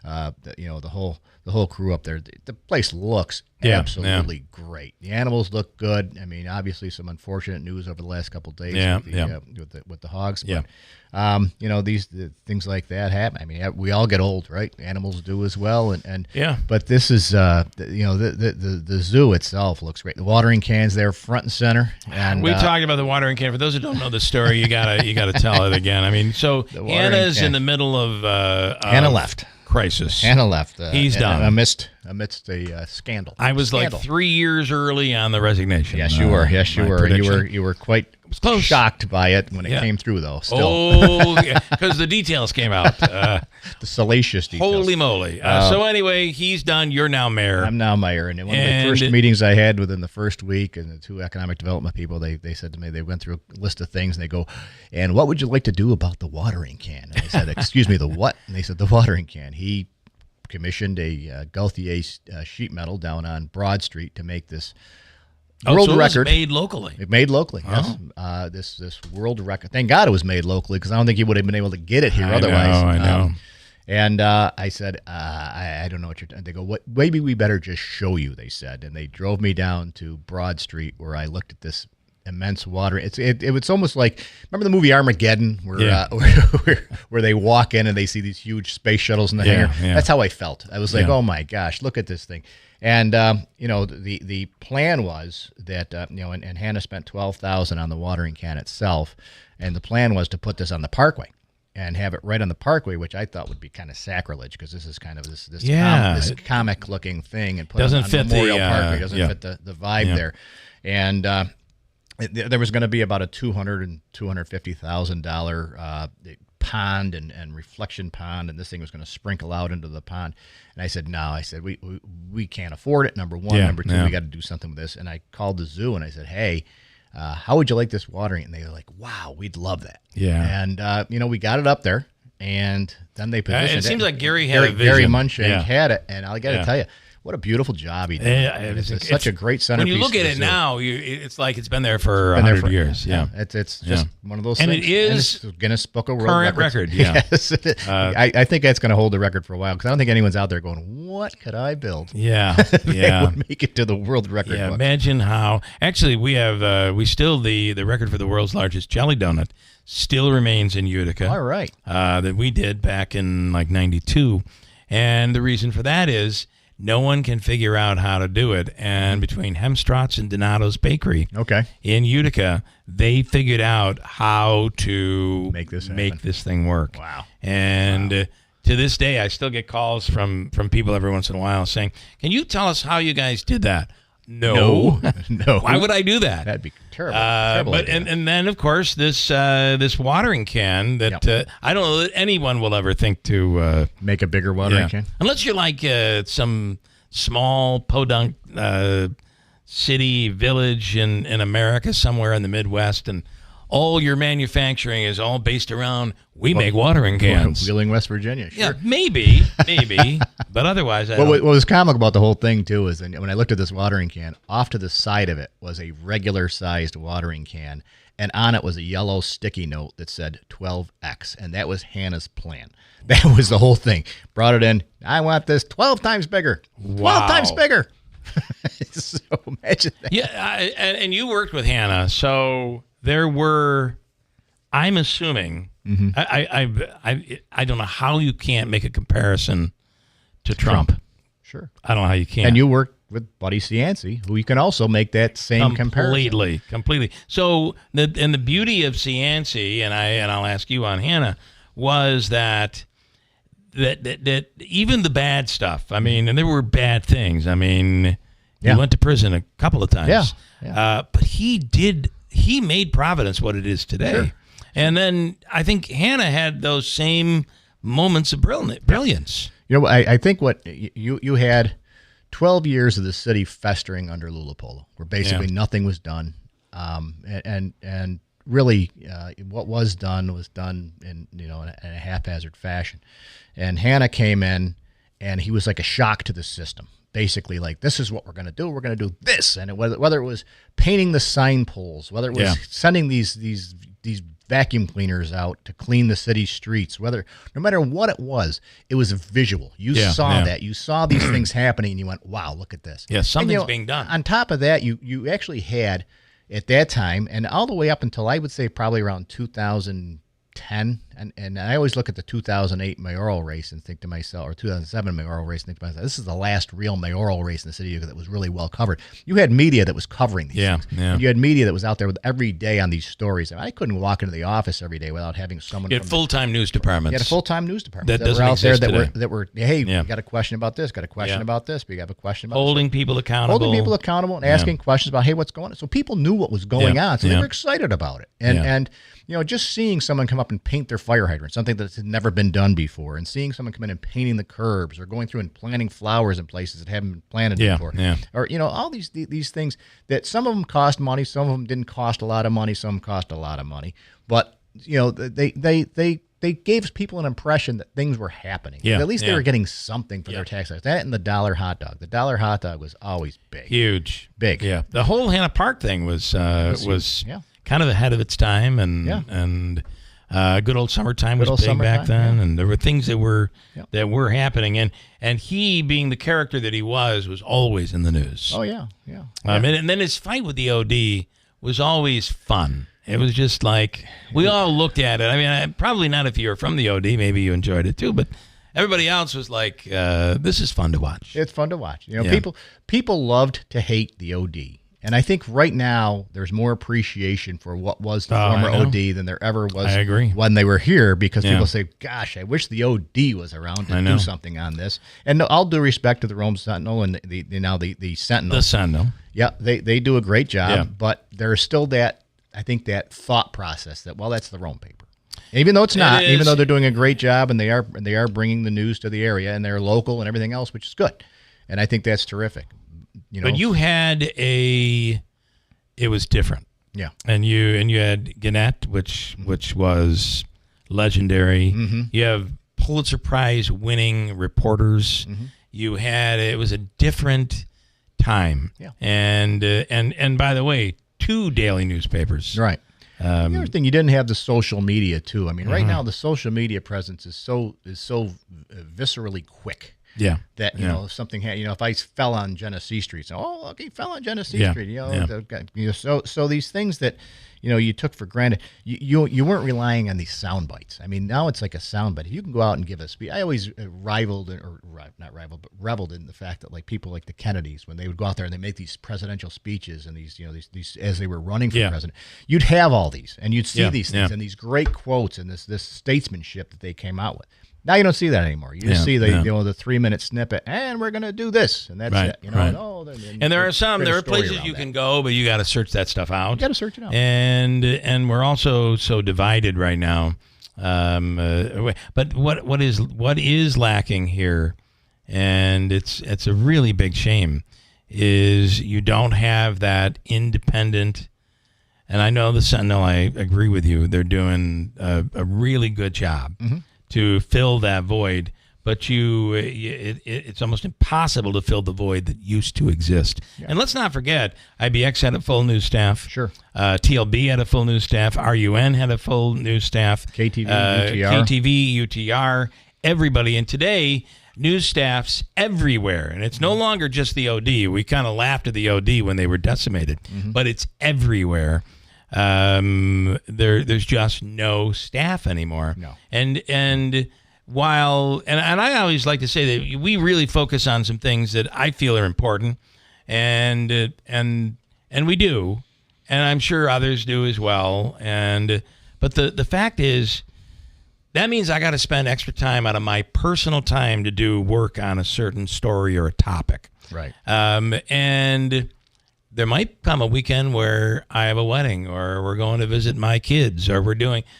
the whole crew up there, the place looks absolutely great. The animals look good. I mean, obviously some unfortunate news over the last couple of days with the hogs. But, these things like that happen. I mean, we all get old, right? Animals do as well. But this is, the zoo itself looks great. The watering can's there front and center. And we talked about the watering can. For those who don't know the story, you gotta tell it again. I mean, so Hannah's in the middle of Hannah left. Crisis. Hannah left. He's done amidst a scandal. I was like 3 years early on the resignation. Yes, you were. Yes, you were. You were quite shocked by it when it came through, though. Still. Oh, because the details came out. The salacious details. Holy moly! So anyway, he's done. You're now mayor. I'm now mayor, and one of the first meetings I had within the first week, and the two economic development people, they said to me, they went through a list of things, and they go, "And what would you like to do about the watering can?" And I said, "Excuse me, the what?" And they said, "The watering can." He commissioned a Gauthier sheet metal down on Broad Street to make this world record. It was made locally. It made locally. Yes. This world record. Thank God it was made locally, because I don't think you would have been able to get it here otherwise. I know. And I said, I don't know what you're doing. They go, "What? Maybe we better just show you," they said. And they drove me down to Broad Street, where I looked at this immense water. It's almost like, remember the movie Armageddon, where they walk in and they see these huge space shuttles in the hangar? That's how I felt. I was like, oh my gosh, look at this thing. And the plan was that and Hannah spent $12,000 on the watering can itself, and the plan was to put this on the Parkway and have it right on the Parkway, which I thought would be kind of sacrilege, because this is kind of this comic looking thing, and put it on Memorial Parkway. Doesn't fit the vibe there. And there was going to be about a $200,000 and $250,000 pond and reflection pond, and this thing was going to sprinkle out into the pond. And I said, no. I said, we can't afford it, number one. Number two, we got to do something with this. And I called the zoo and I said, hey, how would you like this watering? And they were like, wow, we'd love that. Yeah. And we got it up there, and then they positioned it. It seems like Gary had a vision. Gary Munchak had it, and I got to tell you, what a beautiful job he did. It's such a great centerpiece. When you look at it now, it's like it's been there for 100 years. Yeah. It's just one of those things. And it is Guinness Book of World current record. Yeah. Yes. I think that's going to hold the record for a while, because I don't think anyone's out there going, what could I build? Yeah. They would make it to the world record book. Imagine how. Actually, we have the record for the world's largest jelly donut still remains in Utica. All right. That we did back in like 92. And the reason for that is no one can figure out how to do it. And between Hemstrot's and Donato's Bakery in Utica, they figured out how to make this thing work. Wow. And to this day, I still get calls from people every once in a while saying, can you tell us how you guys did that? No. Why would I do that? That'd be terrible. But and then of course this watering can that I don't know that anyone will ever think to make a bigger watering can, unless you're like some small podunk city village in America somewhere in the Midwest, and all your manufacturing is all based around make watering cans. Wheeling, West Virginia. Sure. Yeah, maybe, but otherwise, what was comical about the whole thing too is when I looked at this watering can, off to the side of it was a regular-sized watering can, and on it was a yellow sticky note that said 12X, and that was Hannah's plan. That was the whole thing. Brought it in. I want this 12 times bigger. 12 times bigger. So imagine that. Yeah, and you worked with Hannah, so there were. I'm assuming. Mm-hmm. I don't know how you can't make a comparison to Trump. Sure. I don't know how you can't. And you worked with Buddy Cianci, who you can also make that same comparison. Completely. So the beauty of Cianci, and I'll ask you on Hannah, was that even the bad stuff. I mean, and there were bad things. I mean, he went to prison a couple of times. Yeah. But he made Providence what it is today. Sure. And then I think Hannah had those same moments of brilliance. You know, I think what you had 12 years of the city festering under Lulapolo, where basically nothing was done, and really what was done in in a haphazard fashion. And Hannah came in, and he was like a shock to the system. Basically, like, this is what we're going to do. We're going to do this, and whether it was painting the sign poles, whether it was sending these vacuum cleaners out to clean the city streets, no matter what it was visual. You saw that. You saw these things happening, and you went, wow, look at this. Yeah, something's being done. On top of that, you actually had, at that time, and all the way up until, I would say, probably around 2010, and I always look at the 2008 mayoral race and think to myself, or 2007 mayoral race and think to myself, this is the last real mayoral race in the city that was really well covered. You had media that was covering these things. Yeah. And you had media that was out there every day on these stories. I couldn't walk into the office every day without having someone. You had full-time news departments. You had a full-time news department that were out there today. that were hey, we got a question about this, got a question about this, we have a question about holding people accountable. Holding people accountable and asking questions about, hey, what's going on? So people knew what was going on, so they were excited about it. And just seeing someone come up and paint their fire hydrant, something that had never been done before, and seeing someone come in and painting the curbs, or going through and planting flowers in places that haven't been planted before, or all these things that some of them cost money, some of them didn't cost a lot of money, some cost a lot of money, but they gave people an impression that things were happening. Yeah, at least they were getting something for their tax dollars. That and the $1 hot dog. The $1 hot dog was always big, huge, big. Yeah, the whole Hannah Park thing was kind of ahead of its time, and good old summertime was big back then, and there were things that were happening, and he, being the character that he was always in the news. Oh yeah. And then his fight with the OD was always fun. It was just like, we all looked at it. I mean, probably not if you were from the OD, maybe you enjoyed it too, but everybody else was like, this is fun to watch. It's fun to watch. People loved to hate the OD. And I think right now there's more appreciation for what was the former OD than there ever was. I agree. When they were here, because people say, gosh, I wish the OD was around to do something on this. And all due respect to the Rome Sentinel and the Sentinel. The Sentinel. Yeah, they do a great job, but there's still that thought process that, well, that's the Rome paper. Even though it's not, even though they're doing a great job, and they are bringing the news to the area, and they're local and everything else, which is good. And I think that's terrific. But you had it was different. Yeah. And you had Gannett, which was legendary. Mm-hmm. You have Pulitzer Prize winning reporters. Mm-hmm. It was a different time. Yeah. And by the way, 2 daily newspapers. Right. The other thing, you didn't have the social media too. I mean, right now the social media presence is so viscerally quick. Yeah. That, if something if I fell on Genesee Street, look, he fell on Genesee Street, so these things that, you took for granted, you weren't relying on these sound bites. I mean, now it's like a sound bite. You can go out and give a speech. I always reveled in the fact that, like, people like the Kennedys, when they would go out there and they make these presidential speeches and these as they were running for president, you'd have all these, and you'd see these things and these great quotes and this statesmanship that they came out with. Now you don't see that anymore. You just see the 3-minute snippet, and we're going to do this, and that's it. And there are places you can go, but you got to search that stuff out. You got to search it out. And we're also so divided right now. But what is lacking here, and it's a really big shame, is you don't have that independent. And I know the Sentinel, I agree with you. They're doing a really good job. Mm-hmm. To fill that void, but it's almost impossible to fill the void that used to exist. Yeah. And let's not forget, IBX had a full news staff. Sure. TLB had a full news staff. RUN had a full news staff. KTV, UTR. KTV, UTR. everybody. And today, news staffs everywhere. And it's no longer just the OD. We kind of laughed at the OD when they were decimated. But it's everywhere. There's just no staff anymore. No. And while I always like to say that we really focus on some things that I feel are important, and we do, and I'm sure others do as well. But the fact is, that means I got to spend extra time out of my personal time to do work on a certain story or a topic. Right. And there might come a weekend where I have a wedding, or we're going to visit my kids, or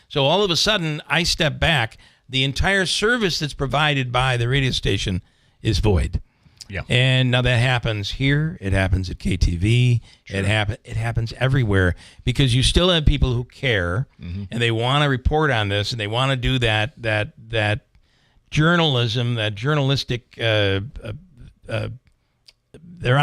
so all of a sudden I step back. The entire service that's provided by the radio station is void. Yeah. And now that happens here. It happens at KTV. Sure. It happens everywhere, because you still have people who care, and they want to report on this, and they want to do that journalism, that journalistic. They're on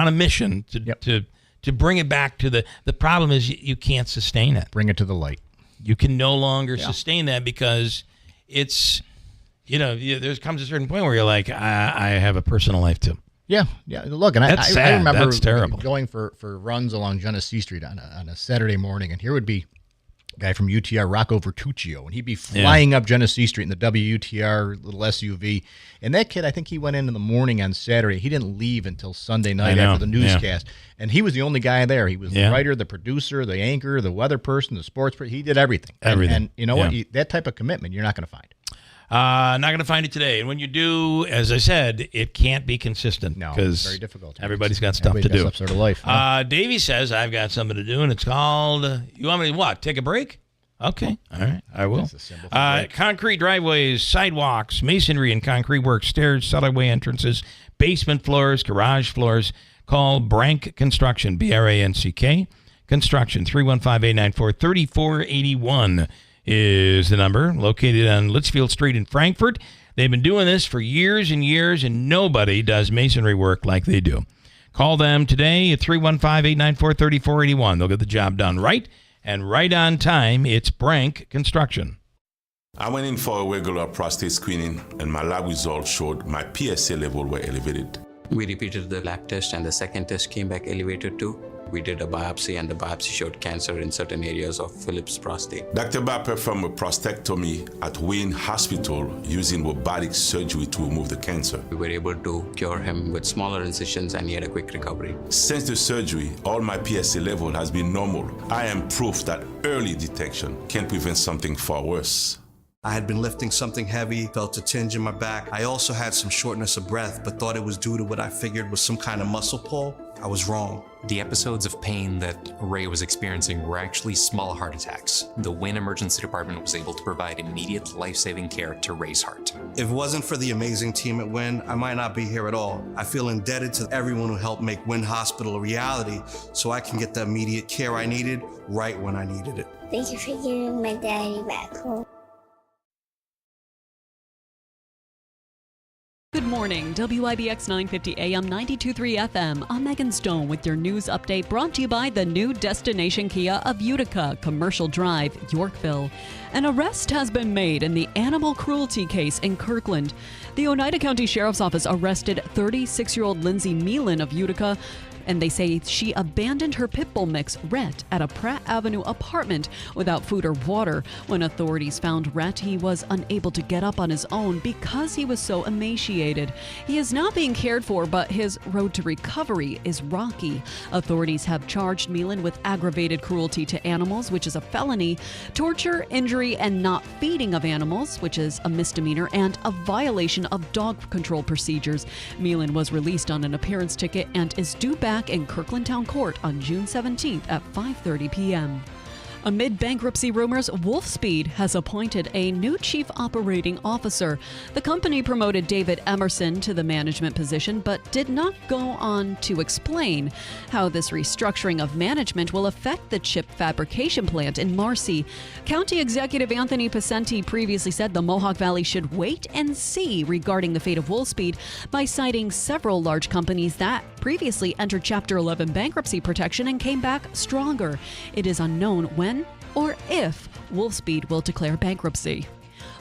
a mission to bring it back to the problem is you can't sustain it. Bring it to the light. You can no longer sustain that, because it's, there comes a certain point where you're like, I have a personal life too. Yeah. Look, and That's sad. I remember That's terrible. going for runs along Genesee Street on a Saturday morning, and here would be a guy from UTR, Rocco Vertuccio, and he'd be flying up Genesee Street in the WUTR little SUV. And that kid, I think he went in the morning on Saturday. He didn't leave until Sunday night after the newscast. And he was the only guy there. He was the writer, the producer, the anchor, the weather person, the sports person. He did everything. And you know what? That type of commitment you're not going to find. Not going to find it today. And when you do, as I said, it can't be consistent. No, because it's very difficult. Everybody's got stuff to do. Some sort of life. Davey says, I've got something to do, and it's called, you want me to what? Take a break? Okay. All right. I will. That's a symbol for break. Concrete driveways, sidewalks, masonry and concrete work, stairs, cellarway entrances, basement floors, garage floors. Call Brank Construction, BRANCK. Construction, 315-894-3481 is the number, located on Litchfield Street in Frankfort. They've been doing this for years and years, and nobody does masonry work like they do. Call them today at 315-894-3481. They'll get the job done right and right on time. It's Brank Construction. I went in for a regular prostate screening, and my lab results showed my PSA level were elevated. We repeated the lab test, and the second test came back elevated too. We did a biopsy, and the biopsy showed cancer in certain areas of Philip's prostate. Dr. Ba performed a prostatectomy at Wayne Hospital using robotic surgery to remove the cancer. We were able to cure him with smaller incisions, and he had a quick recovery. Since the surgery, all my PSA level has been normal. I am proof that early detection can prevent something far worse. I had been lifting something heavy, felt a tinge in my back. I also had some shortness of breath, but thought it was due to what I figured was some kind of muscle pull. I was wrong. The episodes of pain that Ray was experiencing were actually small heart attacks. The Wynn Emergency Department was able to provide immediate life-saving care to Ray's heart. If it wasn't for the amazing team at Wynn, I might not be here at all. I feel indebted to everyone who helped make Wynn Hospital a reality so I can get the immediate care I needed right when I needed it. Thank you for giving my daddy back home. Good morning, WIBX 950 AM 92.3 FM. I'm Megan Stone with your news update brought to you by the new destination Kia of Utica, Commercial Drive, Yorkville. An arrest has been made in the animal cruelty case in Kirkland. The Oneida County Sheriff's Office arrested 36-year-old Lindsay Meelan of Utica, and they say she abandoned her pit bull mix, Rhett, at a Pratt Avenue apartment without food or water. When authorities found Rhett, he was unable to get up on his own because he was so emaciated. He is now being cared for, but his road to recovery is rocky. Authorities have charged Meelan with aggravated cruelty to animals, which is a felony, torture, injury, and not feeding of animals, which is a misdemeanor, and a violation of dog control procedures. Meelan was released on an appearance ticket and is due back in Kirkland Town Court on June 17th at 5:30 p.m. Amid bankruptcy rumors, Wolfspeed has appointed a new chief operating officer. The company promoted David Emerson to the management position, but did not go on to explain how this restructuring of management will affect the chip fabrication plant in Marcy. County Executive Anthony Pacenti previously said the Mohawk Valley should wait and see regarding the fate of Wolfspeed by citing several large companies that previously entered Chapter 11 bankruptcy protection and came back stronger. It is unknown when or if Wolfspeed will declare bankruptcy.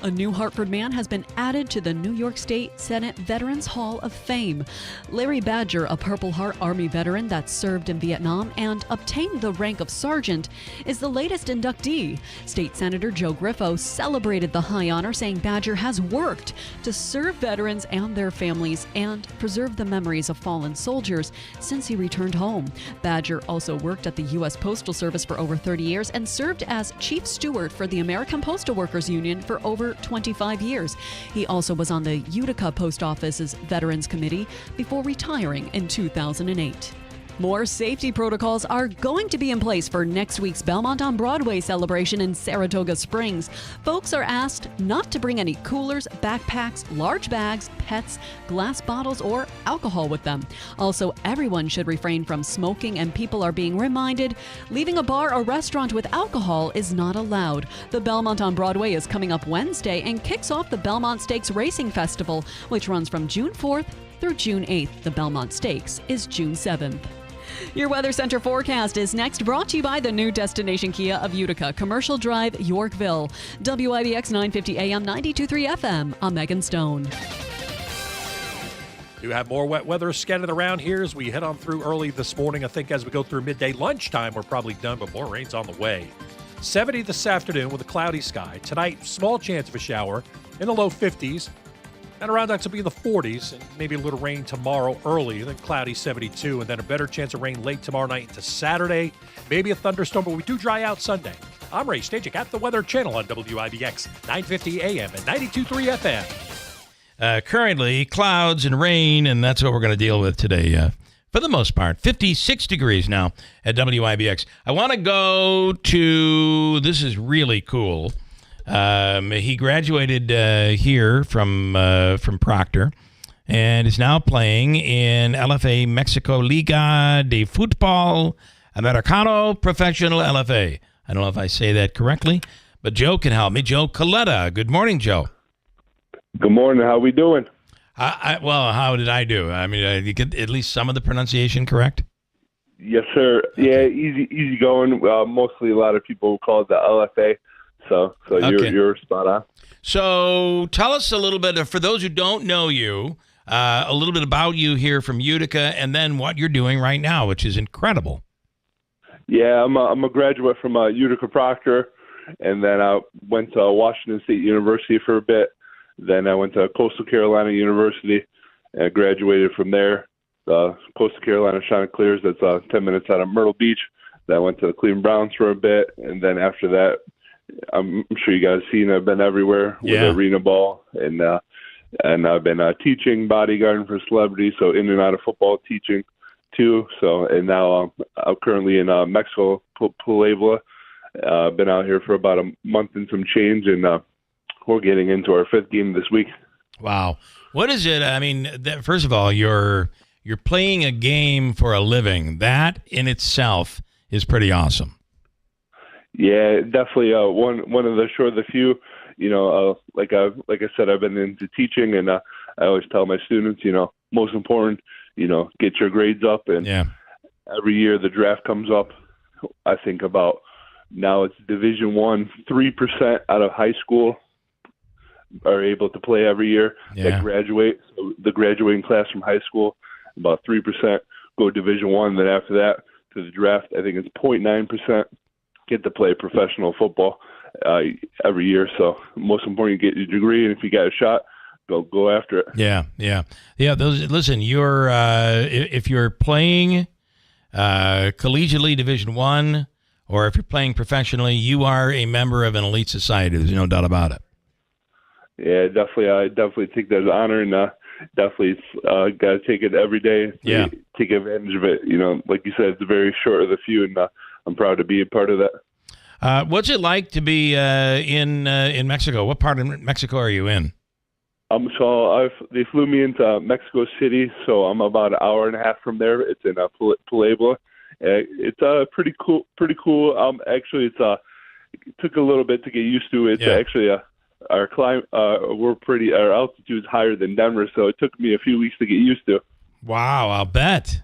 A new Hartford man has been added to the New York State Senate Veterans Hall of Fame. Larry Badger, a Purple Heart Army veteran that served in Vietnam and obtained the rank of sergeant, is the latest inductee. State Senator Joe Griffo celebrated the high honor, saying Badger has worked to serve veterans and their families and preserve the memories of fallen soldiers since he returned home. Badger also worked at the U.S. Postal Service for over 30 years and served as chief steward for the American Postal Workers Union for over 25 years. He also was on the Utica Post Office's Veterans Committee before retiring in 2008. More safety protocols are going to be in place for next week's Belmont on Broadway celebration in Saratoga Springs. Folks are asked not to bring any coolers, backpacks, large bags, pets, glass bottles, or alcohol with them. Also, everyone should refrain from smoking, and people are being reminded leaving a bar or restaurant with alcohol is not allowed. The Belmont on Broadway is coming up Wednesday and kicks off the Belmont Stakes Racing Festival, which runs from June 4th through June 8th. The Belmont Stakes is June 7th. Your Weather Center forecast is next, brought to you by the new Destination Kia of Utica, Commercial Drive, Yorkville. WIBX 950 AM, 92.3 FM. I'm Megan Stone. Do have more wet weather scattered around here as we head on through early this morning. I think as we go through midday lunchtime, we're probably done, but more rain's on the way. 70 this afternoon with a cloudy sky. Tonight, small chance of a shower in the low 50s. And around that to be in the 40s, and maybe a little rain tomorrow early, then cloudy 72, and then a better chance of rain late tomorrow night into Saturday. Maybe a thunderstorm, but we do dry out Sunday. I'm Ray Stagik at the Weather Channel on WIBX 950 AM and 92.3 FM. Currently, clouds and rain, and that's what we're going to deal with today. For the most part, 56 degrees now at WIBX. I want to go to, this is really cool. He graduated here from Proctor and is now playing in LFA Mexico Liga de Futbol Americano Professional LFA. I don't know if I say that correctly, but Joe can help me. Joe Coletta. Good morning, Joe. Good morning. How we doing? Well, how did I do? I mean, you get at least some of the pronunciation correct? Yes, sir. Okay. Yeah, easy going. Mostly a lot of people call it the LFA. So okay. You're spot on. So tell us a little bit, for those who don't know you, a little bit about you here from Utica, and then what you're doing right now, which is incredible. Yeah, I'm a graduate from Utica Proctor, and then I went to Washington State University for a bit. Then I went to Coastal Carolina University and graduated from there. Coastal Carolina Chanticleers, that's 10 minutes out of Myrtle Beach. Then I went to the Cleveland Browns for a bit, and then after that, I'm sure you guys seen I've been everywhere with arena ball, and I've been teaching, bodyguarding for celebrities, so in and out of football teaching too. So, and now I'm currently in Mexico, Puebla. Been out here for about a month and some change, and we're getting into our 5th game this week. Wow. What is it? I mean, first of all, you're playing a game for a living. That in itself is pretty awesome. Yeah, definitely one of the few. You know, like I said, I've been into teaching, and I always tell my students, most important, get your grades up. And every year the draft comes up, I think about now it's Division I, 3% out of high school are able to play every year that graduate. So the graduating class from high school, about 3% go Division I. Then after that to the draft, I think it's 0.9%. Get to play professional football every year. So most important, you get your degree, and if you got a shot, go after it. Yeah. Listen, you're if you're playing collegiately Division I, or if you're playing professionally, you are a member of an elite society. There's no doubt about it. Yeah, definitely. I definitely take that as an honor, and definitely got to take it every day. Take advantage of it. Like you said, it's very short of the few, and I'm proud to be a part of that. What's it like to be in Mexico? What part of Mexico are you in? So they flew me into Mexico City, so I'm about an hour and a half from there. It's in Puebla. It's pretty cool. Actually, it took a little bit to get used to. It's actually our climate. Our altitude is higher than Denver, so it took me a few weeks to get used to. Wow, I'll bet.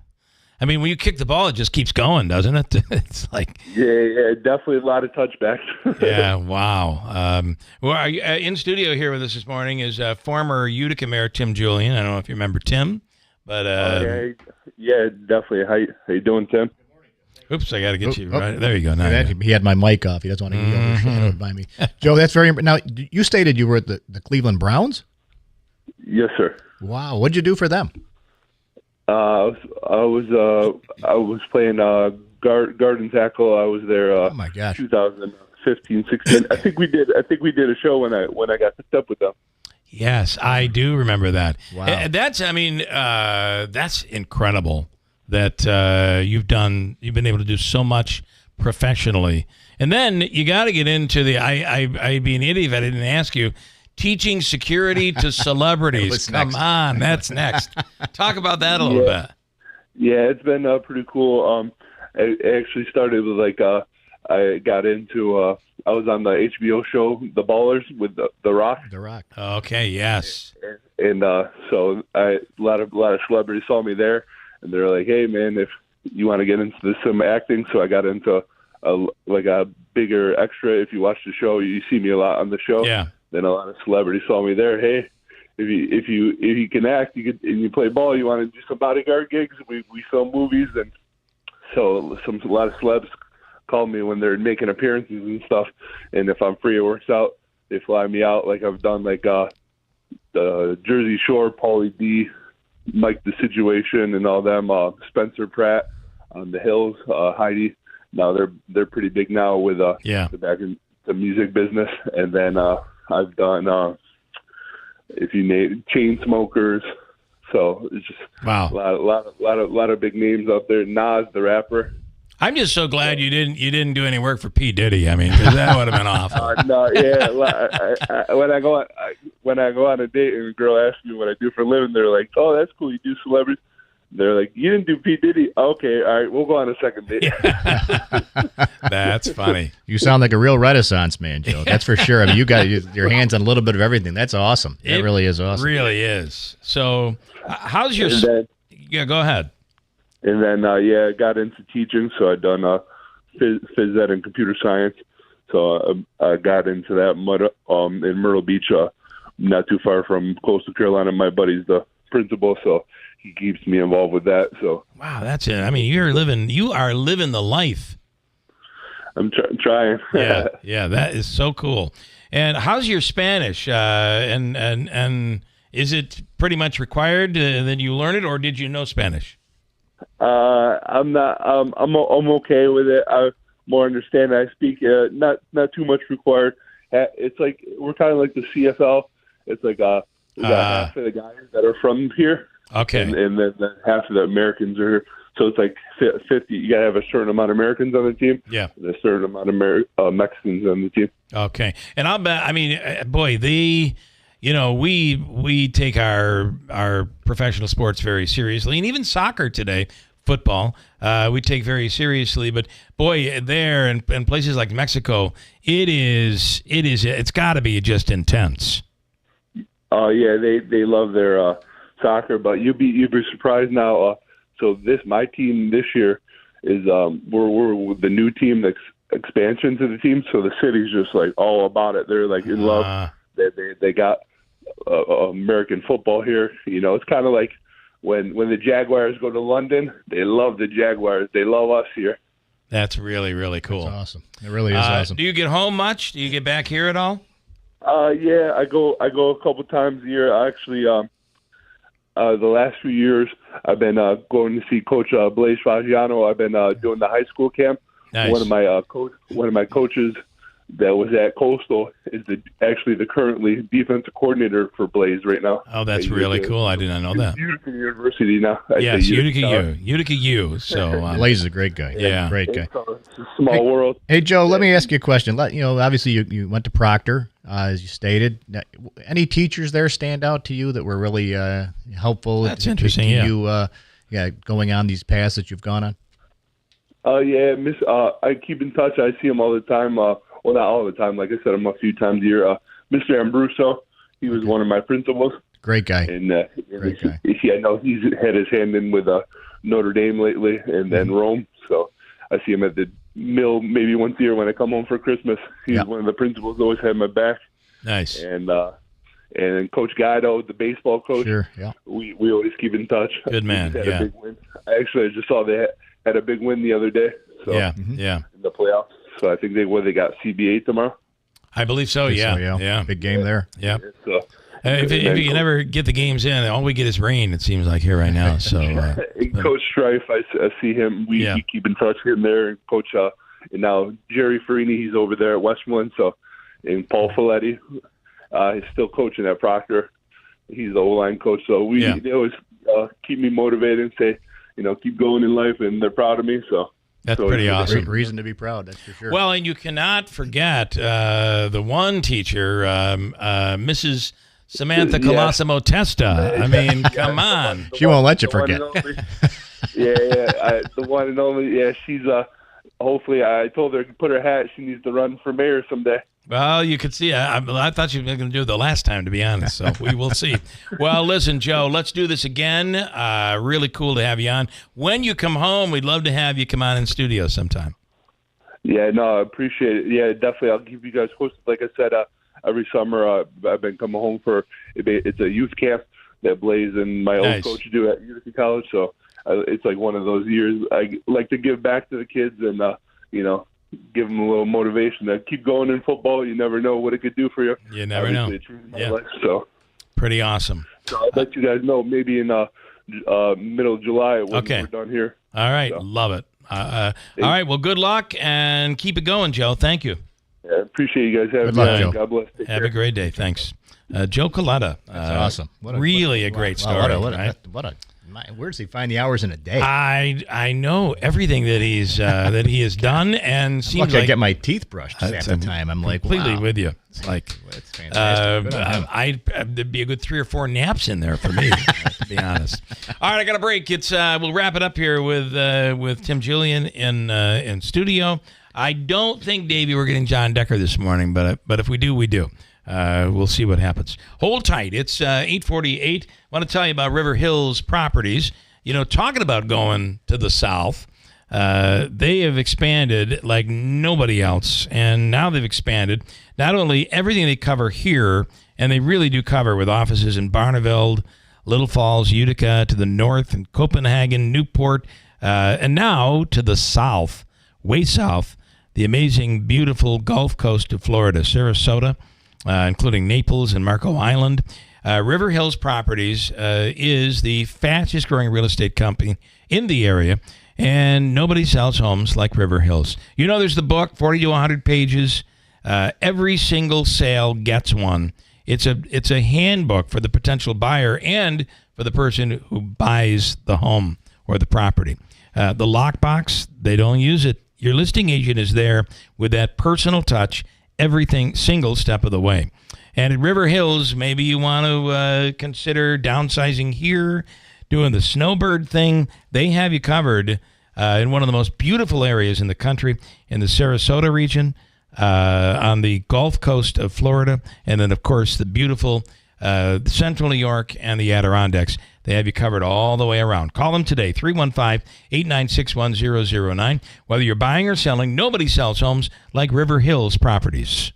I mean, when you kick the ball, it just keeps going, doesn't it? It's like Yeah, definitely a lot of touchbacks. yeah, wow. Well, in studio here with us this morning is former Utica Mayor Tim Julian. I don't know if you remember Tim, but yeah, definitely. How you doing, Tim? Oops, I got to get you right. There you go. Now He had my mic off. He doesn't want to be overshadowed by me. Joe, that's very. Now, you stated you were at the Cleveland Browns? Yes, sir. Wow, what'd you do for them? I was playing guard and tackle. I was there. Oh my gosh, 2015, 16. I think we did a show when I got hooked up with them. Yes, I do remember that. Wow. That's incredible that you've been able to do so much professionally. And then you got to get into I'd be an idiot if I didn't ask you, teaching security to celebrities. Come on, that's next. Talk about that a little bit. Yeah, it's been pretty cool. I actually started with I got into I was on the HBO show The Ballers with the Rock. The Rock. Okay, yes. And so a lot of celebrities saw me there, and they're like, "Hey, man, if you want to get into some acting," so I got into a bigger extra. If you watch the show, you see me a lot on the show. Yeah. Then a lot of celebrities saw me there. Hey, if you can act, and you play ball, you want to do some bodyguard gigs. We film movies, and so a lot of celebs call me when they're making appearances and stuff. And if I'm free, it works out. They fly me out. Like I've done the Jersey Shore, Pauly D, Mike the Situation, and all them. Spencer Pratt on The Hills, Heidi. Now they're pretty big now with they're back in the music business. And then I've done if you name Chainsmokers. So it's just wow, a lot of big names out there. Nas, the rapper. I'm just so glad you didn't do any work for P. Diddy. I mean, 'cause that would have been awful. No, yeah. When I go on a date and a girl asks me what I do for a living, they're like, "Oh, that's cool. You do celebrities." They're like, "You didn't do P. Diddy." Okay, all right, we'll go on a second date. That's funny. You sound like a real Renaissance man, Joe. That's for sure. I mean, you got your hands on a little bit of everything. That's awesome. It really is awesome. Really is. So, how's your? Yeah, go ahead. And then, I got into teaching, so I'd done phys ed and computer science. So I got into that in Myrtle Beach, not too far from Coastal Carolina. My buddy's the principal, so he keeps me involved with that. So wow, that's it. I mean, you are living the life. I'm trying. yeah, that is so cool. And how's your Spanish? And is it pretty much required that you learn it, or did you know Spanish? I'm not. I'm okay with it. I more understand. I speak. Not too much required. It's like we're kind of like the CFL. It's like we got half of the guys that are from here. Okay. And then half of the Americans are here. So it's like 50. You got to have a certain amount of Americans on the team. Yeah. And a certain amount of Mexicans on the team. Okay. And I'll bet. I mean, boy, we take our professional sports very seriously, and even soccer today, football, we take very seriously. But boy, there in places like Mexico, it's got to be just intense. Oh yeah, they love their soccer, but you'd be surprised now. So my team this year is we're the new team that's expansion to the team. So the city's just like all about it. They're like in love. They got American football here. You know, it's kind of like when the Jaguars go to London, they love the Jaguars. They love us here. That's really, really cool. That's awesome. It really is awesome. Do you get home much? Do you get back here at all? Yeah, I go a couple times a year. I actually, the last few years, I've been going to see Coach Blaise Fagiano. I've been doing the high school camp. Nice. One of my coaches that was at Coastal is actually the currently defensive coordinator for Blaise right now. Oh, that's really cool. I did not know that. Utica University now. Yes, Utica U. So Blaise is a great guy. Yeah, great guy. It's a small world. Hey, Joe, let me ask you a question. Obviously you went to Proctor, as you stated. Any teachers there stand out to you that were really helpful? That's interesting. To you, going on these paths that you've gone on. Yeah, I keep in touch. I see him all the time. Well, not all the time. Like I said, a few times a year. Mr. Ambruso, he was one of my principals. Great guy. And Great guy. I know he's had his hand in with Notre Dame lately, and then Rome. So I see him at the Mill maybe once a year when I come home for Christmas. He's one of the principals, always had my back. Nice. And Coach Guido, the baseball coach. Sure, yeah. We always keep in touch. Good man. Had Yeah. a big win. I just saw they had a big win the other day. So Yeah. in the playoffs. So I think they got CBA tomorrow. I believe so. Yeah. Big game there. Yeah. So, if you can never get the games in, all we get is rain. It seems like here right now. So Coach Strife, I see him. We keep in touch here and there. And Coach, and now Jerry Farini, he's over there at Westmoreland. So, and Paul Folletti, he's still coaching at Proctor. He's the O-line coach. So they always keep me motivated and say, keep going in life, and they're proud of me. So. That's pretty awesome. Great reason to be proud, that's for sure. Well, and you cannot forget the one teacher, Mrs. Samantha Colosimo Testa. I mean, come on. She won't let you forget. The one and only. Yeah, she's hopefully, I told her to put her hat. She needs to run for mayor someday. Well, you could see. I thought you were going to do it the last time, to be honest. So we will see. Well, listen, Joe, let's do this again. Really cool to have you on. When you come home, we'd love to have you come on in studio sometime. Yeah, no, I appreciate it. Yeah, definitely. I'll keep you guys posted. Like I said, every summer I've been coming home for it's a youth camp that Blaze and my old coach do at Utica College. So it's like one of those years I like to give back to the kids and give them a little motivation to keep going in football. You never know what it could do for you. You never know. Life, so pretty awesome. So I'll let you guys know maybe in middle of July when we're done here. All right, love it. All right, well, good luck and keep it going, Joe. Thank you. Yeah, appreciate you guys. Have good luck, Joe. God bless. Have a great day. Thanks, Joe Coletta. That's awesome. Really a great story. Where does he find the hours in a day? I know everything that he's that he has done, and seems like I get my teeth brushed at the time. I'm like, completely wow. with you. It's like it's fantastic. there'd be a good 3 or 4 naps in there for me, to be honest. All right, I got a break. It's we'll wrap it up here with Tim Julian in studio. I don't think, Davey, we're getting John Decker this morning, but if we do, we do. We'll see what happens. Hold tight. It's 8:48. I want to tell you about River Hills Properties. Talking about going to the south, they have expanded like nobody else. And now they've expanded not only everything they cover here, and they really do cover with offices in Barneveld, Little Falls, Utica, to the north, and Copenhagen, Newport, and now to the south, way south, the amazing, beautiful Gulf Coast of Florida, Sarasota, including Naples and Marco Island. River Hills Properties is the fastest growing real estate company in the area, and nobody sells homes like River Hills. There's the book, 40 to 100 pages. Every single sale gets one. It's a handbook for the potential buyer and for the person who buys the home or the property. The lockbox, they don't use it. Your listing agent is there with that personal touch everything single step of the way. And at River Hills, maybe you want to consider downsizing here, doing the snowbird thing. They have you covered in one of the most beautiful areas in the country, in the Sarasota region, on the Gulf Coast of Florida, and then, of course, the beautiful Central New York and the Adirondacks. They have you covered all the way around. Call them today, 315-896-1009. Whether you're buying or selling, nobody sells homes like River Hills Properties.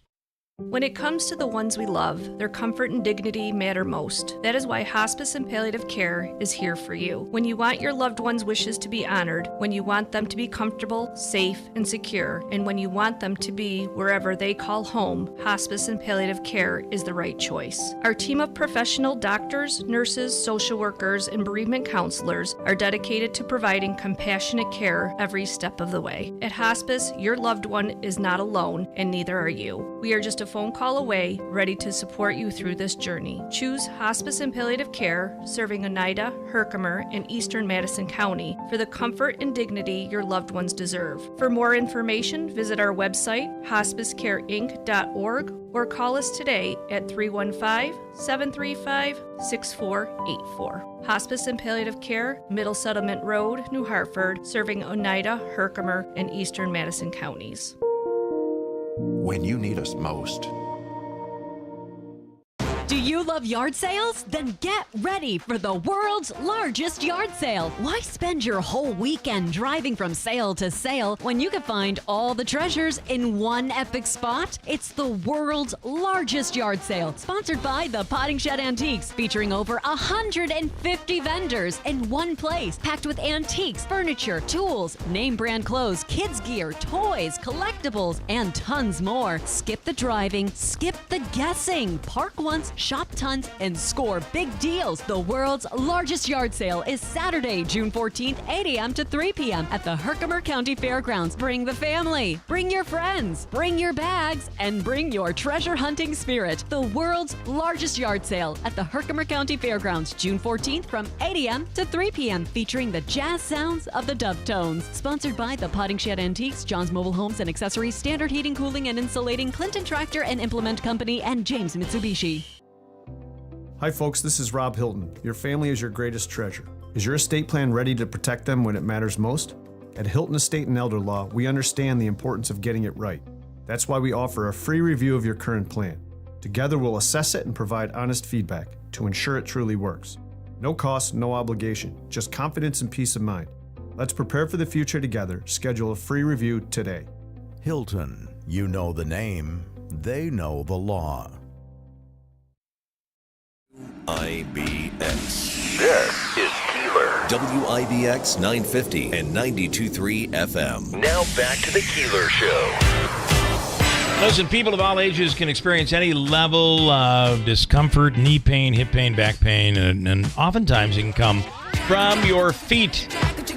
When it comes to the ones we love, their comfort and dignity matter most. That is why Hospice and Palliative Care is here for you. When you want your loved ones' wishes to be honored, when you want them to be comfortable, safe, and secure, and when you want them to be wherever they call home, Hospice and Palliative Care is the right choice. Our team of professional doctors, nurses, social workers, and bereavement counselors are dedicated to providing compassionate care every step of the way. At Hospice, your loved one is not alone, and neither are you. We are just a phone call away, ready to support you through this journey. Choose Hospice and Palliative Care, serving Oneida, Herkimer, and Eastern Madison County for the comfort and dignity your loved ones deserve. For more information, visit our website, hospicecareinc.org, or call us today at 315-735-6484. Hospice and Palliative Care, Middle Settlement Road, New Hartford, serving Oneida, Herkimer, and Eastern Madison counties. When you need us most. Do you love yard sales? Then get ready for the world's largest yard sale. Why spend your whole weekend driving from sale to sale when you can find all the treasures in one epic spot? It's the world's largest yard sale, sponsored by the Potting Shed Antiques, featuring over 150 vendors in one place, packed with antiques, furniture, tools, name brand clothes, kids gear, toys, collectibles, and tons more. Skip the driving, skip the guessing. Park once, shop tons, and score big deals. The world's largest yard sale is Saturday, June 14th, 8 a.m. to 3 p.m. at the Herkimer County Fairgrounds. Bring the family, bring your friends, bring your bags, and bring your treasure hunting spirit. The world's largest yard sale at the Herkimer County Fairgrounds, June 14th from 8 a.m. to 3 p.m. featuring the jazz sounds of the Dove Tones. Sponsored by the Potting Shed Antiques, John's Mobile Homes and Accessories, Standard Heating, Cooling, and Insulating, Clinton Tractor and Implement Company, and James Mitsubishi. Hi folks, this is Rob Hilton. Your family is your greatest treasure. Is your estate plan ready to protect them when it matters most? At Hilton Estate and Elder Law, we understand the importance of getting it right. That's why we offer a free review of your current plan. Together we'll assess it and provide honest feedback to ensure it truly works. No cost, no obligation, just confidence and peace of mind. Let's prepare for the future together. Schedule a free review today. Hilton, you know the name, they know the law. WIBX. This is Keeler. WIBX 950 and 92.3 FM. Now back to the Keeler Show. Listen, people of all ages can experience any level of discomfort, knee pain, hip pain, back pain, and oftentimes it can come from your feet.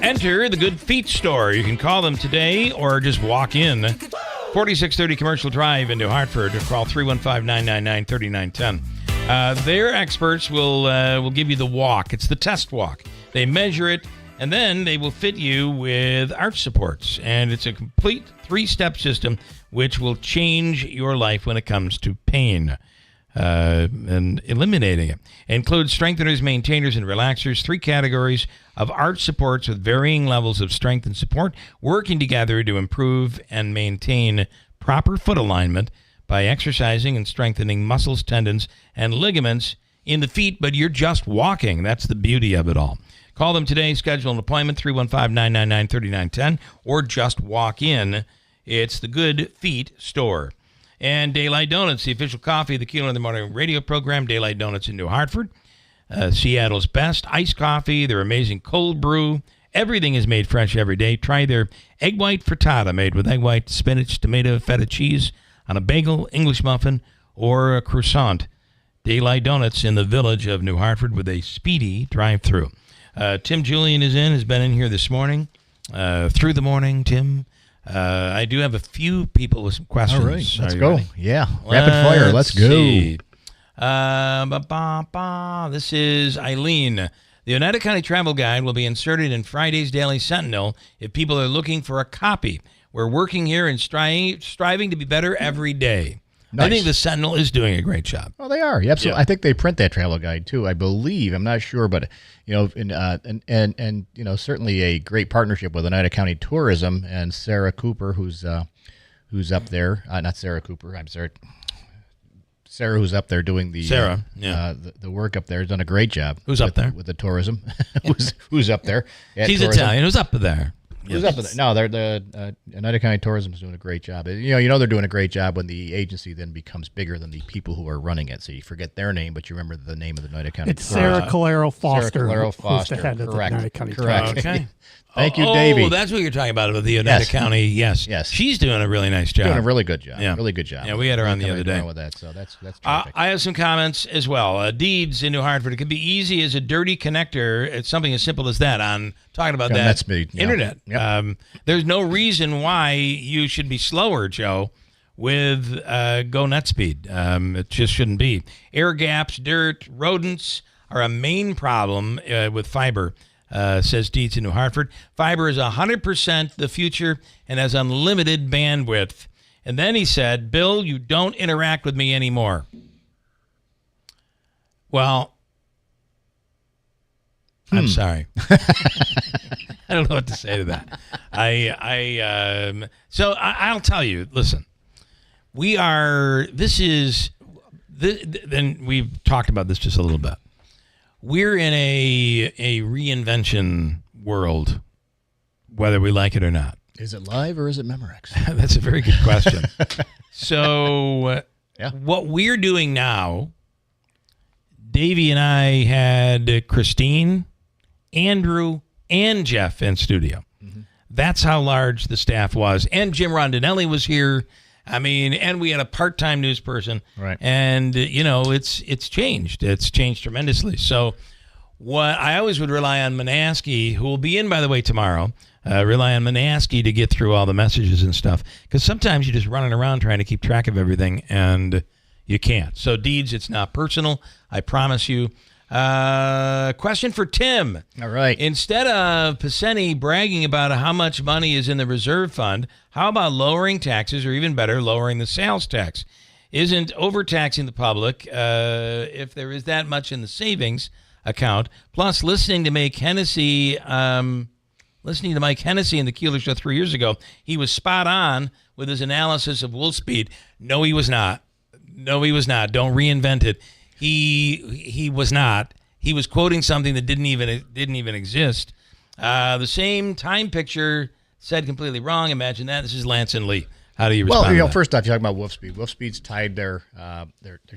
Enter the Good Feet Store. You can call them today or just walk in. 4630 Commercial Drive in New Hartford, or call 315-999-3910. Their experts will give you the walk. It's the test walk. They measure it, and then they will fit you with arch supports. And it's a complete 3-step system which will change your life when it comes to pain and eliminating it. It includes strengtheners, maintainers, and relaxers, 3 categories of arch supports with varying levels of strength and support, working together to improve and maintain proper foot alignment by exercising and strengthening muscles, tendons, and ligaments in the feet, but you're just walking. That's the beauty of it all. Call them today, schedule an appointment, 315-999-3910, or just walk in. It's the Good Feet Store. And Daylight Donuts, the official coffee of the Keeler in the Morning radio program. Daylight Donuts in New Hartford, Seattle's best. Iced coffee, their amazing cold brew. Everything is made fresh every day. Try their egg white frittata made with egg white, spinach, tomato, feta cheese on a bagel, English muffin, or a croissant. Daylight Donuts in the village of New Hartford with a speedy drive-through. Tim Julian has been in here this morning. Through the morning, Tim. I do have a few people with some questions. All right, let's go. Ready? Yeah, rapid fire. Let's go. See. This is Eileen. The Oneida County Travel Guide will be inserted in Friday's Daily Sentinel if people are looking for a copy. We're working here and striving to be better every day. Nice. I think the Sentinel is doing a great job. Oh, they are. Absolutely. Yeah. I think they print that travel guide too. I believe. I'm not sure, but and certainly a great partnership with Oneida County Tourism and Sarah Cooper, who's up there. Not Sarah Cooper. I'm sorry. Sarah, who's up there doing the the work up there, has done a great job. Who's up there with the tourism? who's up there? She's tourism. Italian. Who's up there? Who's up there? No, they're the Oneida County Tourism is doing a great job. You know they're doing a great job when the agency then becomes bigger than the people who are running it. So you forget their name, but you remember the name of the Oneida County. It's Sarah Calero Foster. Sarah Calero Foster. Who's the head of the Oneida County Correct. Okay. Thank you, Davey. Oh, that's what you're talking about with the Oneida County. Yes. Yes. She's doing a really nice job. Doing a really good job. Yeah. Really good job. Yeah, we had her on the other day. With that, so that's terrific. I have some comments as well. Deeds in New Hartford. It can be easy as a dirty connector. It's something as simple as that. On talking about that internet. Yep. There's no reason why you should be slower, Joe, with Go Net Speed. It just shouldn't be. Air gaps, dirt, rodents are a main problem with fiber. Says Deeds in New Hartford. Fiber is 100% the future and has unlimited bandwidth. And then he said, Bill, you don't interact with me anymore. Well, I'm sorry. I don't know what to say to that. I'll tell you, listen, then we've talked about this just a little bit. We're in a reinvention world, whether we like it or not. Is it live or is it Memorex? That's a very good question. So what we're doing now, Davey and I had Christine, Andrew, and Jeff in studio. Mm-hmm. That's how large the staff was. And Jim Rondinelli was here. I mean, and we had a part-time news person. Right. And, it's changed. It's changed tremendously. So what I always would rely on Manaski, who will be in, by the way, tomorrow, rely on Manaski to get through all the messages and stuff. Because sometimes you're just running around trying to keep track of everything, and you can't. So, Deeds, it's not personal. I promise you. Question for Tim. All right. Instead of Pisani bragging about how much money is in the reserve fund, how about lowering taxes, or even better, lowering the sales tax? Isn't overtaxing the public, if there is that much in the savings account, plus listening to Mike Hennessy in the Keeler show 3 years ago, he was spot on with his analysis of Wolfspeed. No, he was not. Don't reinvent it. He was not. He was quoting something that didn't even exist. The same time picture said completely wrong. Imagine that. This is Lance and Lee. How do you respond? Well, to that? first off, you're talking about Wolfspeed. Wolfspeed's tied their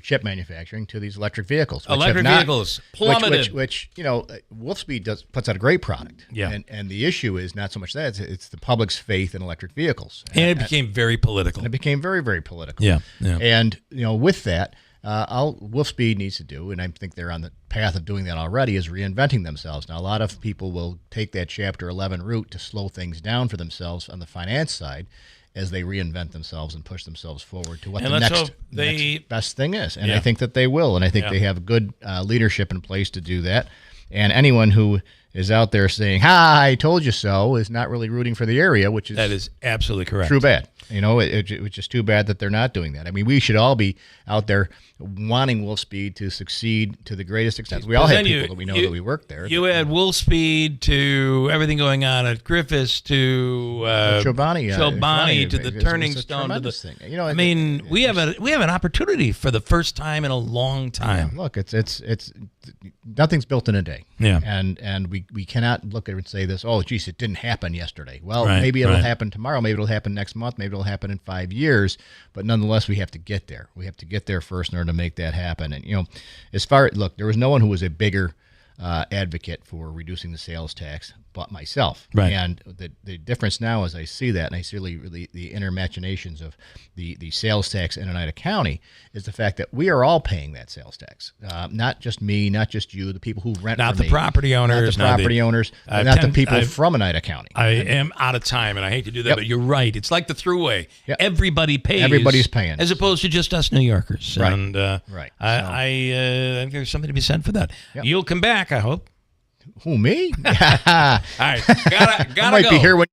chip manufacturing to these electric vehicles. Vehicles plummeted. Which Wolfspeed puts out a great product. Yeah. And the issue is not so much that it's the public's faith in electric vehicles. And it became very political. It became very, very political. Yeah. And with that, all Wolfspeed needs to do, and I think they're on the path of doing that already, is reinventing themselves. Now, a lot of people will take that Chapter 11 route to slow things down for themselves on the finance side as they reinvent themselves and push themselves forward to what the next best thing is. And I think that they will, and I think they have good leadership in place to do that. And anyone who is out there saying, I told you so, is not really rooting for the area, that is absolutely correct. True bad. It's just too bad that they're not doing that. I mean, we should all be out there wanting Wolfspeed to succeed to the greatest extent. We all have people that we know that we work there. You add Wolfspeed to everything going on at Griffiths, to Chobani, to the Turning Stone, to the thing. We have an opportunity for the first time in a long time. Yeah, look, it's nothing's built in a day. Yeah, and we cannot look at it and say this. Oh, geez, it didn't happen yesterday. Well, maybe it'll happen tomorrow. Maybe it'll happen next month. Maybe it'll happen in 5 years. But nonetheless, we have to get there. We have to get there first in order to make that happen. And there was no one who was a bigger advocate for reducing the sales tax but myself. Right. And the difference now, as I see that, and I see really the inner machinations of the sales tax in Oneida County, is the fact that we are all paying that sales tax. Not just me, not just you, the people who rent not from the property owners, not the people from Oneida County. I am out of time, and I hate to do that, but you're right. It's like the Thruway. Yep. Everybody pays. Everybody's paying. As opposed to just us New Yorkers. Right. And right. I think there's something to be said for that. Yep. You'll come back, I hope. Who, me? All right. Gotta I might go. be here when.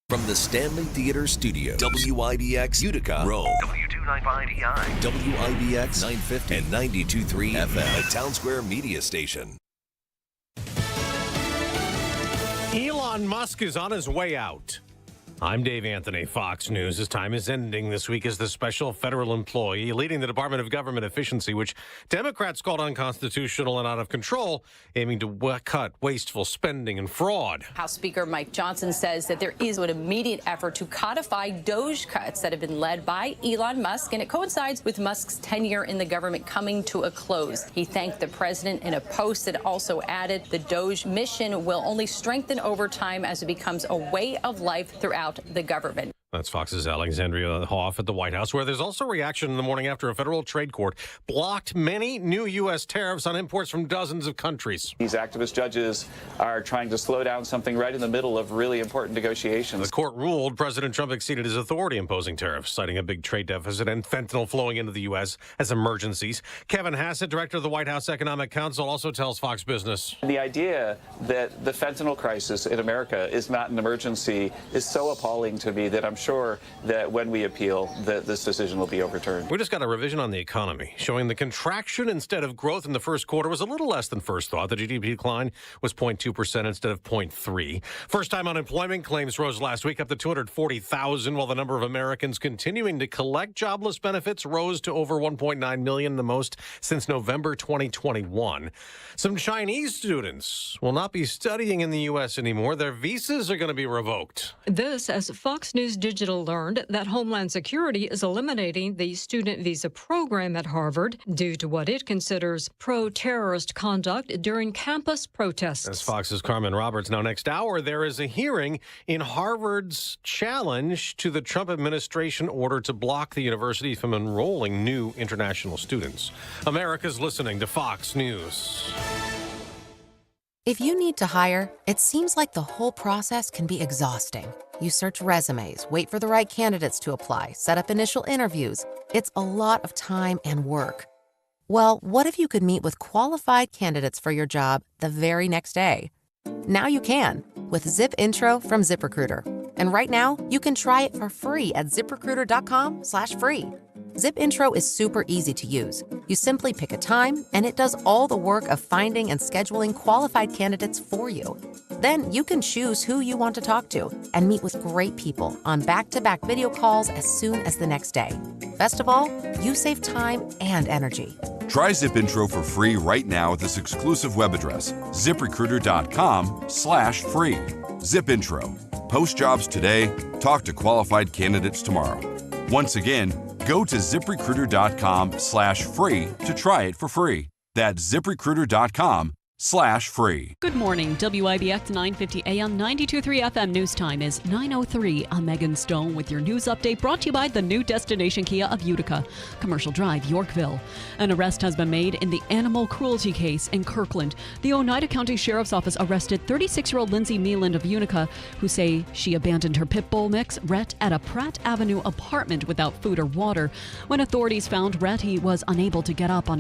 From the Stanley Theater Studio, WIBX Utica, Rome, W295EI, WIBX 950 and 92.3 FM, a Town Square media station. Elon Musk is on his way out. I'm Dave Anthony, Fox News. His time is ending this week as the special federal employee leading the Department of Government Efficiency, which Democrats called unconstitutional and out of control, aiming to cut wasteful spending and fraud. House Speaker Mike Johnson says that there is an immediate effort to codify DOGE cuts that have been led by Elon Musk, and it coincides with Musk's tenure in the government coming to a close. He thanked the president in a post that also added the DOGE mission will only strengthen over time as it becomes a way of life throughout the government. That's Fox's Alexandria Hoff at the White House, where there's also reaction in the morning after a federal trade court blocked many new U.S. tariffs on imports from dozens of countries. These activist judges are trying to slow down something right in the middle of really important negotiations. The court ruled President Trump exceeded his authority imposing tariffs, citing a big trade deficit and fentanyl flowing into the U.S. as emergencies. Kevin Hassett, director of the White House Economic Council, also tells Fox Business. The idea that the fentanyl crisis in America is not an emergency is so appalling to me that I'm sure that when we appeal, that this decision will be overturned. We just got a revision on the economy showing the contraction instead of growth in the first quarter was a little less than first thought. The GDP decline was 0.2% instead of 0.3%. First-time unemployment claims rose last week up to 240,000, while the number of Americans continuing to collect jobless benefits rose to over 1.9 million, the most since November 2021. Some Chinese students will not be studying in the U.S. anymore. Their visas are going to be revoked. This as Fox News Digital learned that Homeland Security is eliminating the student visa program at Harvard due to what it considers pro-terrorist conduct during campus protests. That's Fox's Carmen Roberts. Now, next hour, there is a hearing in Harvard's challenge to the Trump administration order to block the university from enrolling new international students. America's listening to Fox News. If you need to hire, it seems like the whole process can be exhausting. You search resumes, wait for the right candidates to apply, set up initial interviews. It's a lot of time and work. Well, what if you could meet with qualified candidates for your job the very next day? Now you can with Zip Intro from ZipRecruiter. And right now, you can try it for free at ZipRecruiter.com/free. Zip Intro is super easy to use. You simply pick a time, and it does all the work of finding and scheduling qualified candidates for you. Then you can choose who you want to talk to and meet with great people on back-to-back video calls as soon as the next day. Best of all, you save time and energy. Try Zip Intro for free right now at this exclusive web address, ZipRecruiter.com/free. Zip Intro. Post jobs today, talk to qualified candidates tomorrow. Once again, go to ZipRecruiter.com/free to try it for free. That's ZipRecruiter.com/free. Good morning. WIBX 950 AM 92.3 FM news time is 9:03. I'm Megan Stone with your news update brought to you by the new destination Kia of Utica, Commercial Drive, Yorkville. An arrest has been made in the animal cruelty case in Kirkland. The Oneida County Sheriff's Office arrested 36-year-old Lindsay Meeland of Utica, who say she abandoned her pit bull mix, Rhett, at a Pratt Avenue apartment without food or water. When authorities found Rhett, he was unable to get up on